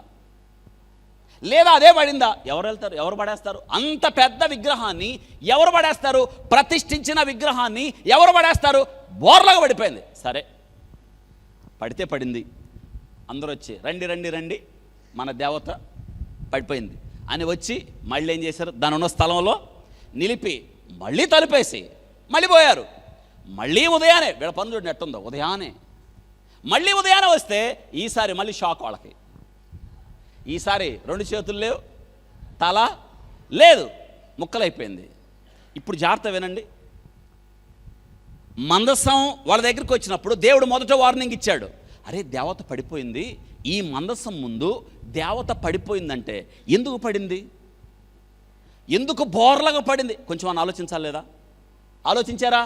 లేదా అదే పడిందా? ఎవరు వెళ్తారు? ఎవరు పడేస్తారు? అంత పెద్ద విగ్రహాన్ని ఎవరు పడేస్తారు? ప్రతిష్ఠించిన విగ్రహాన్ని ఎవరు పడేస్తారు? బోర్లాగా పడిపోయింది. సరే, పడితే పడింది. అందరూ వచ్చి రండి రండి రండి, మన దేవత పడిపోయింది అని వచ్చి మళ్ళీ ఏం చేశారు? దాని ఉన్న స్థలంలో నిలిపి మళ్ళీ తలుపేసి మళ్ళీ పోయారు. మళ్ళీ ఉదయానే, వీళ్ళ పని చూడండి ఎట్టుందో, ఉదయానే మళ్ళీ ఉదయానే వస్తే ఈసారి మళ్ళీ షాక్ వాళ్ళకి. ఈసారి 2 చేతులు లేవు, తల లేదు, ముక్కలైపోయింది. ఇప్పుడు జాగ్రత్త వినండి. మందసం వాళ్ళ దగ్గరికి వచ్చినప్పుడు దేవుడు మొదట వార్నింగ్ ఇచ్చాడు. అరే, దేవత పడిపోయింది. ఈ మందసం ముందు దేవత పడిపోయిందంటే ఎందుకు పడింది? ఎందుకు బోర్లగా పడింది? కొంచెం అని ఆలోచించాలి లేదా? ఆలోచించారా?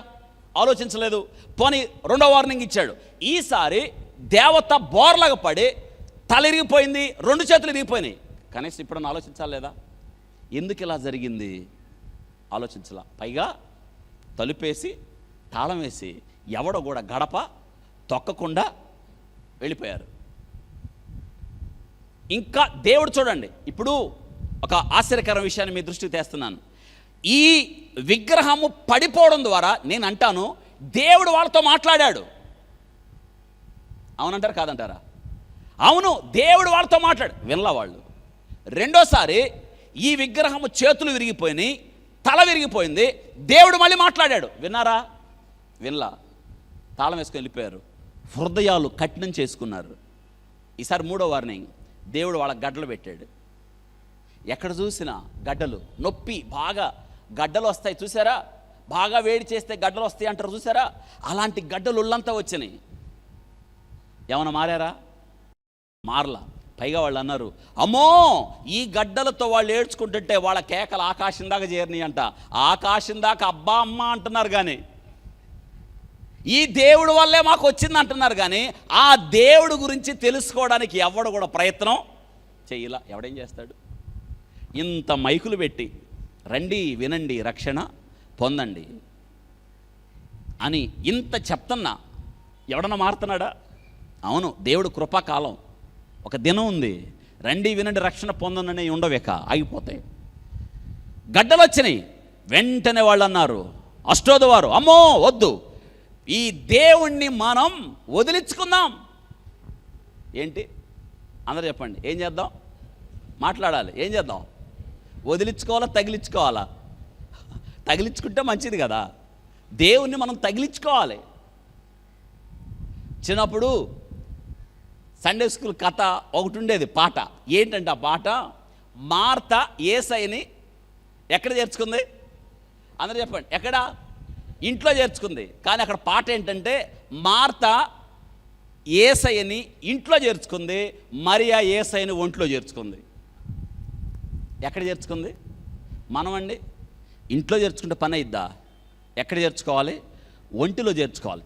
ఆలోచించలేదు. పోనీ రెండో వార్నింగ్ ఇచ్చాడు. ఈసారి దేవత బోర్లగా పడి తల ఇరిగిపోయింది, 2 చేతులు ఇరిగిపోయినాయి. కనీసం ఇప్పుడన్నా ఆలోచించాలి లేదా? ఎందుకు ఇలా జరిగింది? ఆలోచించాల. పైగా తలుపేసి తాళం వేసి ఎవడో కూడా గడప తొక్కకుండా వెళ్ళిపోయారు. ఇంకా దేవుడు చూడండి, ఇప్పుడు ఒక ఆశ్చర్యకర విషయాన్ని మీ దృష్టికి తెస్తున్నాను. ఈ విగ్రహము పడిపోవడం ద్వారా నేను అంటాను దేవుడు వాళ్ళతో మాట్లాడాడు. అవునంటారా కాదంటారా? అవును, దేవుడు వాళ్ళతో మాట్లాడు. వినలా వాళ్ళు. రెండోసారి ఈ విగ్రహము చేతులు విరిగిపోయినాయి, తల విరిగిపోయింది. దేవుడు మళ్ళీ మాట్లాడాడు. విన్నారా? వినలా. తాళం వేసుకొని వెళ్ళిపోయారు. హృదయాలు కఠినం చేసుకున్నారు. ఈసారి 3వ వార్నింగ్, దేవుడు వాళ్ళ గడ్డలు పెట్టాడు. ఎక్కడ చూసినా గడ్డలు, నొప్పి, బాగా గడ్డలు వస్తాయి చూసారా? బాగా వేడి చేస్తే గడ్డలు వస్తాయి అంటారు చూసారా? అలాంటి గడ్డలు ఒళ్ళంతా వచ్చినాయి. ఏమైనా మారారా? మారలా. పైగా వాళ్ళు అన్నారు, అమ్మో, ఈ గడ్డలతో వాళ్ళు ఏడ్చుకుంటుంటే వాళ్ళ కేకలు ఆకాశం దాకా చేరినాయి అంట. ఆకాశం దాకా అబ్బా అమ్మ అంటున్నారు, కానీ ఈ దేవుడు వల్లే మాకు వచ్చింది అంటున్నారు. కానీ ఆ దేవుడు గురించి తెలుసుకోవడానికి ఎవడు కూడా ప్రయత్నం చెయ్యలా. ఎవడేం చేస్తాడు? ఇంత మైకులు పెట్టి రండి, వినండి, రక్షణ పొందండి అని ఇంత చెప్తున్నా ఎవడన్నా మారుతున్నాడా? అవును, దేవుడు కృపాకాలం, ఒక దినం ఉంది. రండి, వినండి, రక్షణ పొందండి ఉండవేక ఆగిపోతాయి. గడ్డలు వచ్చినాయి. వెంటనే వాళ్ళు అన్నారు, అష్టోదవారు, అమ్మో వద్దు, ఈ దేవుణ్ణి మనం వదిలించుకుందాం. ఏంటి? అందరూ చెప్పండి. ఏం చేద్దాం? మాట్లాడాలి. ఏం చేద్దాం? వదిలించుకోవాలా, తగిలించుకోవాలా? తగిలించుకుంటే మంచిది కదా. దేవుణ్ణి మనం తగిలించుకోవాలి. చిన్నప్పుడు సండే స్కూల్ కథ ఒకటి ఉండేది, పాట. ఏంటంటే ఆ పాట, మార్త యేసయ్యని ఎక్కడ చేర్చుకుంది? అందరూ చెప్పండి. ఎక్కడ? ఇంట్లో చేర్చుకుంది. కానీ అక్కడ పాట ఏంటంటే, మార్త యేసయ్యని ఇంట్లో చేర్చుకుంది, మరియా యేసయ్యని ఒంట్లో చేర్చుకుంది. ఎక్కడ చేర్చుకుంది? మనమండి ఇంట్లో చేర్చుకుంటే పని అయిద్దా? ఎక్కడ చేర్చుకోవాలి? ఒంటిలో చేర్చుకోవాలి.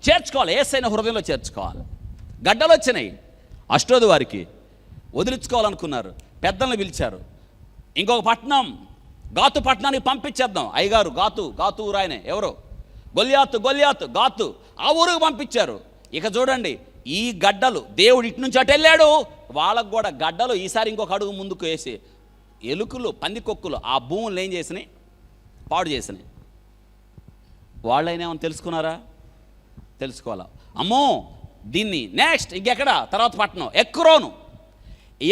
యేసయ్యని హృదయంలో చేర్చుకోవాలి. గడ్డలు వచ్చినాయి అష్టోది వారికి, వదిలించుకోవాలనుకున్నారు, పెద్దలను పిలిచారు. ఇంకొక పట్టణం గాతు పట్టణానికి పంపించేద్దాం. అయ్యగారు గాతు ఊరు ఆయన ఎవరు? గొల్యాతు గాతు, ఆ ఊరికి పంపించారు. ఇక చూడండి, ఈ గడ్డలు దేవుడు ఇటు నుంచి అటు వెళ్ళాడు, వాళ్ళకు కూడా గడ్డలు ఈసారి ఇంకొక అడుగు ముందుకు వేసి ఎలుకలు పందికొక్కులు ఆ భూములు ఏం చేసినాయి? పాడు చేసినాయి. వాళ్ళైనా ఏమని తెలుసుకున్నారా? తెలుసుకోవాలా? అమ్మో దీన్ని నెక్స్ట్ ఇంకెక్కడ తర్వాత పట్టణం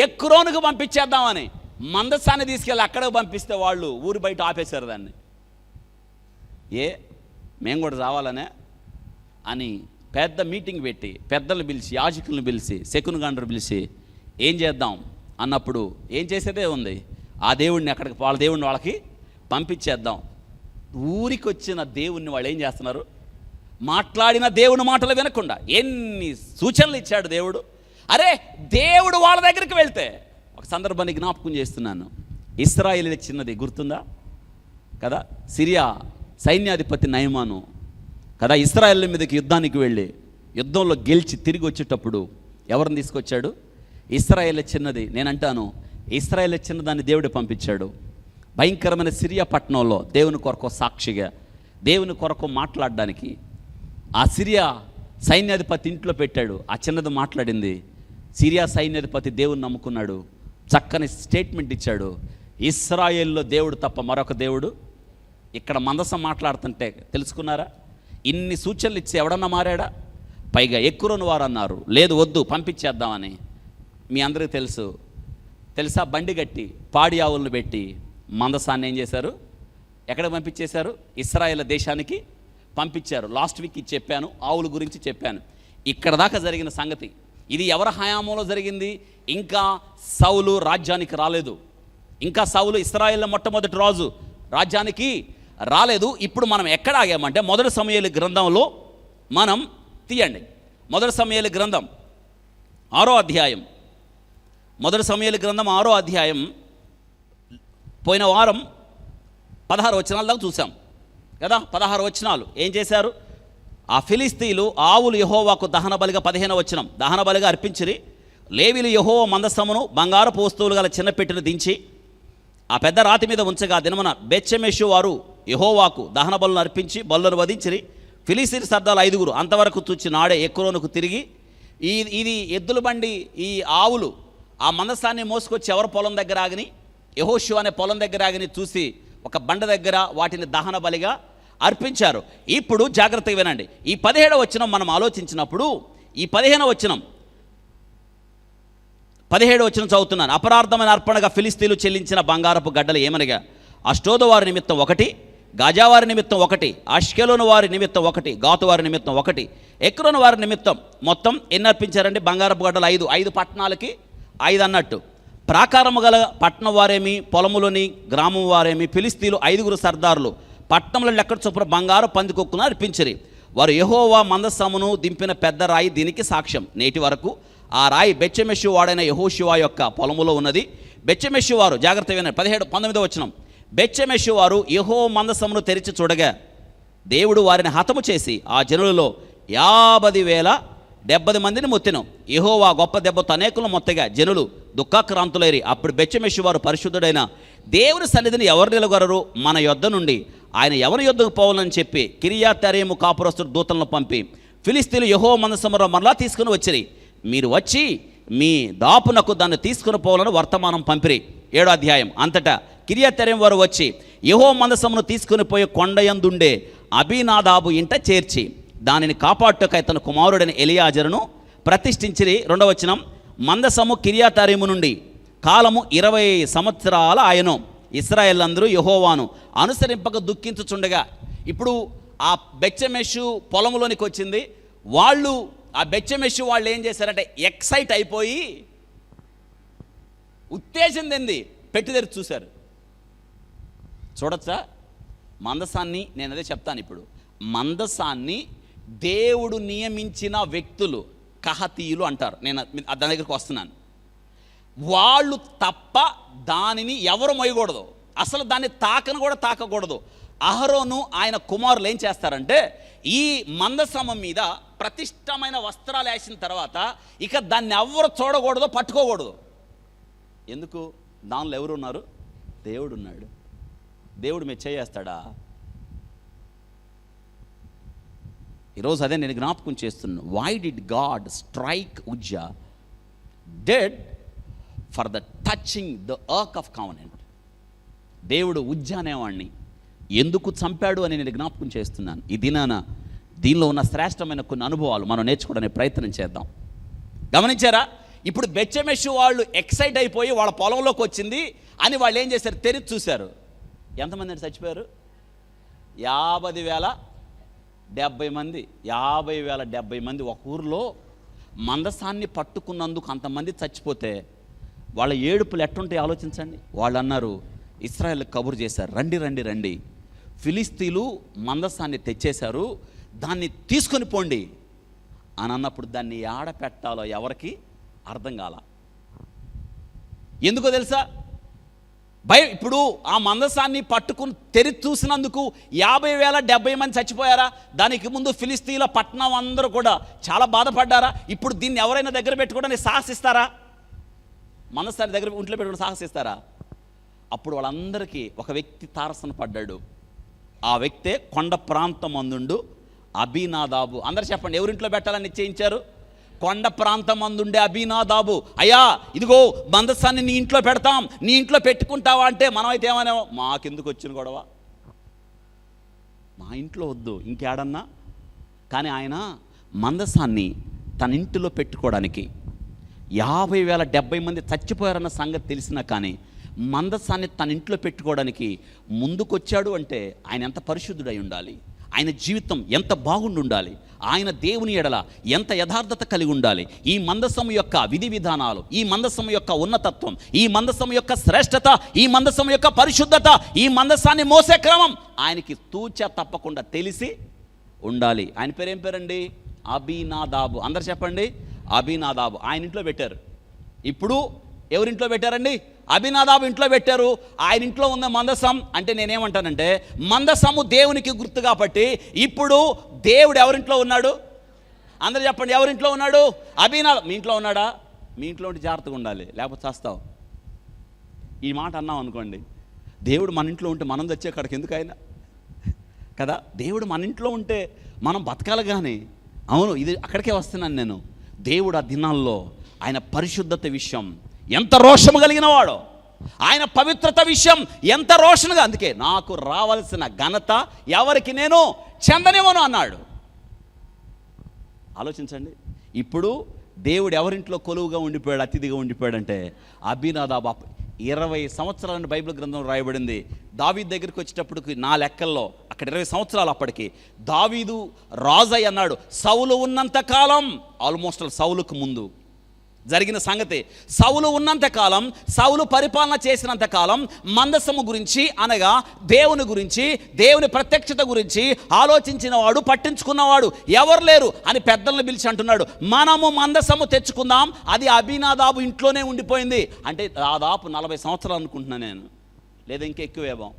ఎక్రోనుకు పంపించేద్దామని మందసాన్ని తీసుకెళ్ళి అక్కడికి పంపిస్తే వాళ్ళు ఊరి బయట ఆపేశారు దాన్ని. మేము కూడా రావాలనే అని పెద్ద మీటింగ్ పెట్టి పెద్దలు పిలిచి, యాజకులను పిలిచి, శకునగాండ్రు పిలిచి ఏం చేద్దాం అన్నప్పుడు ఏం చేసేదే ఉంది, ఆ దేవుడిని అక్కడికి వాళ్ళ దేవుడిని వాళ్ళకి పంపించేద్దాం. ఊరికి వచ్చిన దేవుణ్ణి వాళ్ళు ఏం చేస్తున్నారు? మాట్లాడిన దేవుని మాటలు వినకుండా ఎన్ని సూచనలు ఇచ్చాడు దేవుడు. అరే దేవుడు వాళ్ళ దగ్గరికి వెళ్తే, ఒక సందర్భాన్ని జ్ఞాపకం చేస్తున్నాను. ఇశ్రాయేలు చిన్నది గుర్తుందా కదా? సిరియా సైన్యాధిపతి నయమాను కదా ఇశ్రాయేలు మీదకి యుద్ధానికి వెళ్ళి యుద్ధంలో గెలిచి తిరిగి వచ్చేటప్పుడు ఎవరిని తీసుకొచ్చాడు? ఇశ్రాయేలు చిన్నది. నేనంటాను ఇశ్రాయేలు చిన్నదాన్ని దేవుడు పంపించాడు. భయంకరమైన సిరియా పట్టణంలో దేవుని కొరకు సాక్షిగా, దేవుని కొరకు మాట్లాడడానికి ఆ సిరియా సైన్యాధిపతి ఇంట్లో పెట్టాడు. ఆ చిన్నది మాట్లాడింది. సిరియా సైన్యాధిపతి దేవుని నమ్ముకున్నాడు. చక్కని స్టేట్మెంట్ ఇచ్చాడు, ఇశ్రాయేల్లో దేవుడు తప్ప మరొక దేవుడు. ఇక్కడ మందసం మాట్లాడుతుంటే తెలుసుకున్నారా? ఇన్ని సూచనలు ఇచ్చి ఎవడన్నా మారాడా? పైగా ఎక్కురోని వారు అన్నారు, లేదు వద్దు పంపించేద్దామని. మీ అందరికీ తెలుసా? బండి కట్టి పాడి ఆవులను పెట్టి మందసాన్ని ఏం చేశారు? ఎక్కడ పంపించేశారు? ఇశ్రాయేల్ దేశానికి పంపించారు. లాస్ట్ వీక్ ఇది చెప్పాను, ఆవుల గురించి చెప్పాను. ఇక్కడ దాకా జరిగిన సంగతి ఇది. ఎవరి హయాంలో జరిగింది? ఇంకా సౌలు రాజ్యానికి రాలేదు. ఇంకా సౌలు ఇశ్రాయేల్ మొట్టమొదటి రాజు రాజ్యానికి రాలేదు. ఇప్పుడు మనం ఎక్కడ ఆగామంటే మొదటి సమూయేలు గ్రంథంలో మనం తీయండి. మొదటి సమూయేలు గ్రంథం 6వ అధ్యాయం. మొదటి సమూయేలు గ్రంథం 6వ అధ్యాయం. పోయిన వారం 16 వచనాల దాకా చూసాం కదా. 16 వచనాలు ఏం చేశారు? ఆ ఫిలిస్తీయులు ఆవులు యెహోవాకు దహన బలిగా 15వ వచనం దహన బలిగా అర్పించిరి. లేవీలు యెహోవా మందసమును బంగారపు వస్తువులు గల చిన్న పెట్టెను దించి ఆ పెద్ద రాతి మీద ఉంచగా దినమున బెత్షెమెషు వారు యెహోవాకు దహన బలులను అర్పించి బలులను వధించిరి. ఫిలిస్తీయుల సర్దాలు 5 అంతవరకు చూచి నాడే ఎక్రోనుకు తిరిగి ఇది ఎద్దుల బండి ఈ ఆవులు ఆ మందసాన్ని మోసుకొచ్చి ఎవరి పొలం దగ్గర ఆగిని? యెహోషువ అనే పొలం దగ్గర ఆగిని చూసి ఒక బండ దగ్గర వాటిని దహన బలిగా అర్పించారు. ఇప్పుడు జాగ్రత్తగా వినండి. ఈ 17వ వచనం మనం ఆలోచించినప్పుడు ఈ 15వ వచనం 17వ వచనం చదువుతున్నాను. అపరార్థమైన అర్పణగా ఫిలిస్తీయులు చెల్లించిన బంగారపు గడ్డలు ఏమనగా అష్టోదు వారి నిమిత్తం 1, గాజా వారి నిమిత్తం 1, అష్కెలోను వారి నిమిత్తం 1, గాతు వారి నిమిత్తం 1, ఎక్రోను వారి నిమిత్తం మొత్తం ఎన్ని అర్పించారండి? బంగారపు గడ్డలు 5 పట్టణాలకి 5 అన్నట్టు. ప్రాకారము గల పట్టణం వారేమి, పొలములోని గ్రామం వారేమి, ఫిలిస్తీయులు 5 సర్దారులు పట్టణంలో లెక్క చొప్పున బంగారు పందికొక్కును అర్పించిరి. వారు యెహోవా మందసమును దింపిన పెద్ద రాయి దీనికి సాక్ష్యం. నేటి వరకు ఆ రాయి బెత్షెమెషు వాడైన యెహోషువ యొక్క పొలములో ఉన్నది. బెత్షెమెషు వారు జాగ్రత్త వినండి. 19వ వచనం. బెత్షెమెషు వారు యెహోవా మందసమును తెరిచి చూడగా దేవుడు వారిని హతము చేసి ఆ జనులలో 50,070 మందిని మొత్తెను. యెహోవా గొప్ప దెబ్బతో అనేకులు మొత్తగా జనులు దుఃఖాక్రాంతులైరి. అప్పుడు బెత్షెమెషు వారు పరిశుద్ధుడైన దేవుని సన్నిధిని ఎవరు నిలగొరరు? మన యొద్ద నుండి ఆయన ఎవరి యొద్దకు పోవాలని చెప్పి కిర్యతరీము కాపురస్తుడు దూతలను పంపి ఫిలిస్తీయులు యెహోవా మందసమును మరలా తీసుకుని వచ్చిరి. మీరు వచ్చి మీ దాపునకు దాన్ని తీసుకుని పోవాలని వర్తమానం పంపిరి. 7వ అధ్యాయం. అంతటా కిర్యతరీము వారు వచ్చి యెహోవా మందసమును తీసుకుని పోయి కొండయందుండే అబీనాదాబు ఇంట చేర్చి దానిని కాపాడుటకై తన కుమారుడైన ఎలియాజరును ప్రతిష్ఠించిరి. 2వ వచనం. మందసము కిర్యతరీము నుండి కాలము 20 సంవత్సరాల ఆయను. ఇశ్రాయేల్ అందరూ యెహోవాను అనుసరింపక దుఃఖించుచుండగా ఇప్పుడు ఆ బెత్షెమెషు పొలంలోనికి వచ్చింది. వాళ్ళు ఆ బెత్షెమెషు వాళ్ళు ఏం చేశారంటే ఎక్సైట్ అయిపోయి ఉత్తేజం చెంది పెట్టి తెరిచి చూశారు. చూడొచ్చా మందసాన్ని? నేను అదే చెప్తాను ఇప్పుడు. మందసాన్ని దేవుడు నియమించిన వ్యక్తులు కహతీయులు అంటారు. నేను దాని దగ్గరికి వస్తున్నాను. వాళ్ళు తప్ప దానిని ఎవరు మోయకూడదు, అసలు దాన్ని కూడా తాకకూడదు. అహరోను ఆయన కుమారులు ఏం చేస్తారంటే ఈ మందసము మీద ప్రతిష్టమైన వస్త్రాలు వేసిన తర్వాత ఇక దాన్ని ఎవరు చూడకూడదు, పట్టుకోకూడదు. ఎందుకు? దానిలో ఎవరు ఉన్నారు? దేవుడు ఉన్నాడు. దేవుడు మీరు చేస్తాడా? ఈరోజు అదే నేను జ్ఞాపకం చేస్తున్నాను. Why did God strike Uzzah dead for the touching the ark of covenant? దేవుడు ఉజ్జా అనేవాడిని ఎందుకు చంపాడు అని నేను జ్ఞాపకం చేస్తున్నాను. ఈ దినాన దీనిలో ఉన్న శ్రేష్టమైన కొన్ని అనుభవాలు మనం నేర్చుకోవడానికి ప్రయత్నం చేద్దాం. గమనించారా? ఇప్పుడు బెత్షెమెషు వాళ్ళు ఎక్సైట్ అయిపోయి వాళ్ళ పొలంలోకి వచ్చింది అని వాళ్ళు ఏం చేశారు? తెరిచి చూశారు. ఎంతమంది అంటే చచ్చిపోయారు? 50,070 మంది. 50,070 మంది ఒక ఊరిలో మందసాన్ని పట్టుకున్నందుకు అంతమంది చచ్చిపోతే వాళ్ళ ఏడుపులు ఎట్టుంటాయి ఆలోచించండి. వాళ్ళు అన్నారు, ఇశ్రాయేల్ కబురు చేశారు, రండి రండి రండి, ఫిలిస్తీన్లు మందసాన్ని తెచ్చేశారు, దాన్ని తీసుకొని పోండి అని అన్నప్పుడు దాన్ని ఏడ పెట్టాలో ఎవరికి అర్థం కాల. ఎందుకో తెలుసా? ఇప్పుడు ఆ మందసాన్ని పట్టుకుని తెరి చూసినందుకు 50,070 మంది చచ్చిపోయారా? దానికి ముందు ఫిలిస్తీన్ల పట్టణం అందరూ కూడా చాలా బాధపడ్డారా? ఇప్పుడు దీన్ని ఎవరైనా దగ్గర పెట్టుకోవడానికి సాహసిస్తారా? మందసాన్ని దగ్గర ఇంట్లో పెట్టుకుని సాహసిస్తారా? అప్పుడు వాళ్ళందరికీ ఒక వ్యక్తి తారసన పడ్డాడు. ఆ వ్యక్తే కొండ ప్రాంతం అందుండు అబీనాదాబు. అందరు చెప్పండి, ఎవరింట్లో పెట్టాలని నిశ్చయించారు? కొండ ప్రాంతం అందుండే అబీనాదాబు. అయ్యా ఇదిగో మందసాన్ని నీ ఇంట్లో పెడతాం, నీ ఇంట్లో పెట్టుకుంటావా అంటే మనం అయితే ఏమనేమో, మాకెందుకు వచ్చిన గొడవ, మా ఇంట్లో వద్దు ఇంకేడన్నా. కానీ ఆయన మందసాన్ని తన ఇంటిలో పెట్టుకోవడానికి 50,070 మంది చచ్చిపోయారన్న సంగతి తెలిసినా కానీ మందసాన్ని తన ఇంట్లో పెట్టుకోవడానికి ముందుకొచ్చాడు. అంటే ఆయన ఎంత పరిశుద్ధుడై ఉండాలి, ఆయన జీవితం ఎంత బాగుండి ఉండాలి, ఆయన దేవుని ఎడల ఎంత యథార్థత కలిగి ఉండాలి. ఈ మందసం యొక్క విధి విధానాలు, ఈ మందసం యొక్క ఉన్నతత్వం, ఈ మందసం యొక్క శ్రేష్టత, ఈ మందసం యొక్క పరిశుద్ధత, ఈ మందసాన్ని మోసే క్రమం ఆయనకి తూచా తప్పకుండా తెలిసి ఉండాలి. ఆయన పేరు ఏం పేరండి? అబీనాదాబు. అందరు చెప్పండి, అబీనాదాబు. ఆయన ఇంట్లో పెట్టారు. ఇప్పుడు ఎవరింట్లో పెట్టారండి? అబీనాదాబు ఇంట్లో పెట్టారు. ఆయన ఇంట్లో ఉన్న మందసం అంటే నేనేమంటానంటే, మందసము దేవునికి గుర్తు కాబట్టి ఇప్పుడు దేవుడు ఎవరింట్లో ఉన్నాడు? అందరూ చెప్పండి, ఎవరింట్లో ఉన్నాడు? అబీనాదాబు. మీ ఇంట్లో ఉన్నాడా? మీ ఇంట్లో ఉంటే జాగ్రత్తగా ఉండాలి, లేకపోతే చేస్తావు. ఈ మాట అన్నాం అనుకోండి, దేవుడు మన ఇంట్లో ఉంటే మనం తెచ్చే అక్కడికి ఎందుకు ఆయన కదా? దేవుడు మన ఇంట్లో ఉంటే మనం బతకాలి. కానీ అవును, ఇది అక్కడికే వస్తున్నాను నేను. దేవుడు ఆ దినాల్లో ఆయన పరిశుద్ధత విషయం ఎంత రోషము కలిగిన వాడో, ఆయన పవిత్రత విషయం ఎంత రోషంగా, అందుకే నాకు రావాల్సిన ఘనత ఎవరికి నేను చెందనివ్వను అన్నాడు. ఆలోచించండి, ఇప్పుడు దేవుడు ఎవరింట్లో కొలువుగా ఉండిపోయాడు, అతిథిగా ఉండిపోయాడంటే అబీనాదాబు. 20 సంవత్సరాలను బైబిల్ గ్రంథంలో రాయబడింది. దావీదు దగ్గరికి వచ్చేటప్పటికి నా లెక్కల్లో అక్కడ 20 సంవత్సరాలు. అప్పటికి దావీదు రాజై అన్నాడు. సౌలు ఉన్నంత కాలం, ఆల్మోస్ట్ సౌలుకు ముందు జరిగిన సంగతి, సౌలు ఉన్నంతకాలం, సౌలు పరిపాలన చేసినంత కాలం మందసము గురించి అనగా దేవుని గురించి, దేవుని ప్రత్యక్షత గురించి ఆలోచించిన వాడు, పట్టించుకున్నవాడు ఎవరు లేరు అని పెద్దలను పిలిచి అంటున్నాడు, మనము మందసము తెచ్చుకుందాం. అది అబీనాదాబు ఇంట్లోనే ఉండిపోయింది. అంటే దాదాపు 40 సంవత్సరాలు అనుకుంటున్నాను నేను, లేదా ఇంకా ఎక్కువేమో.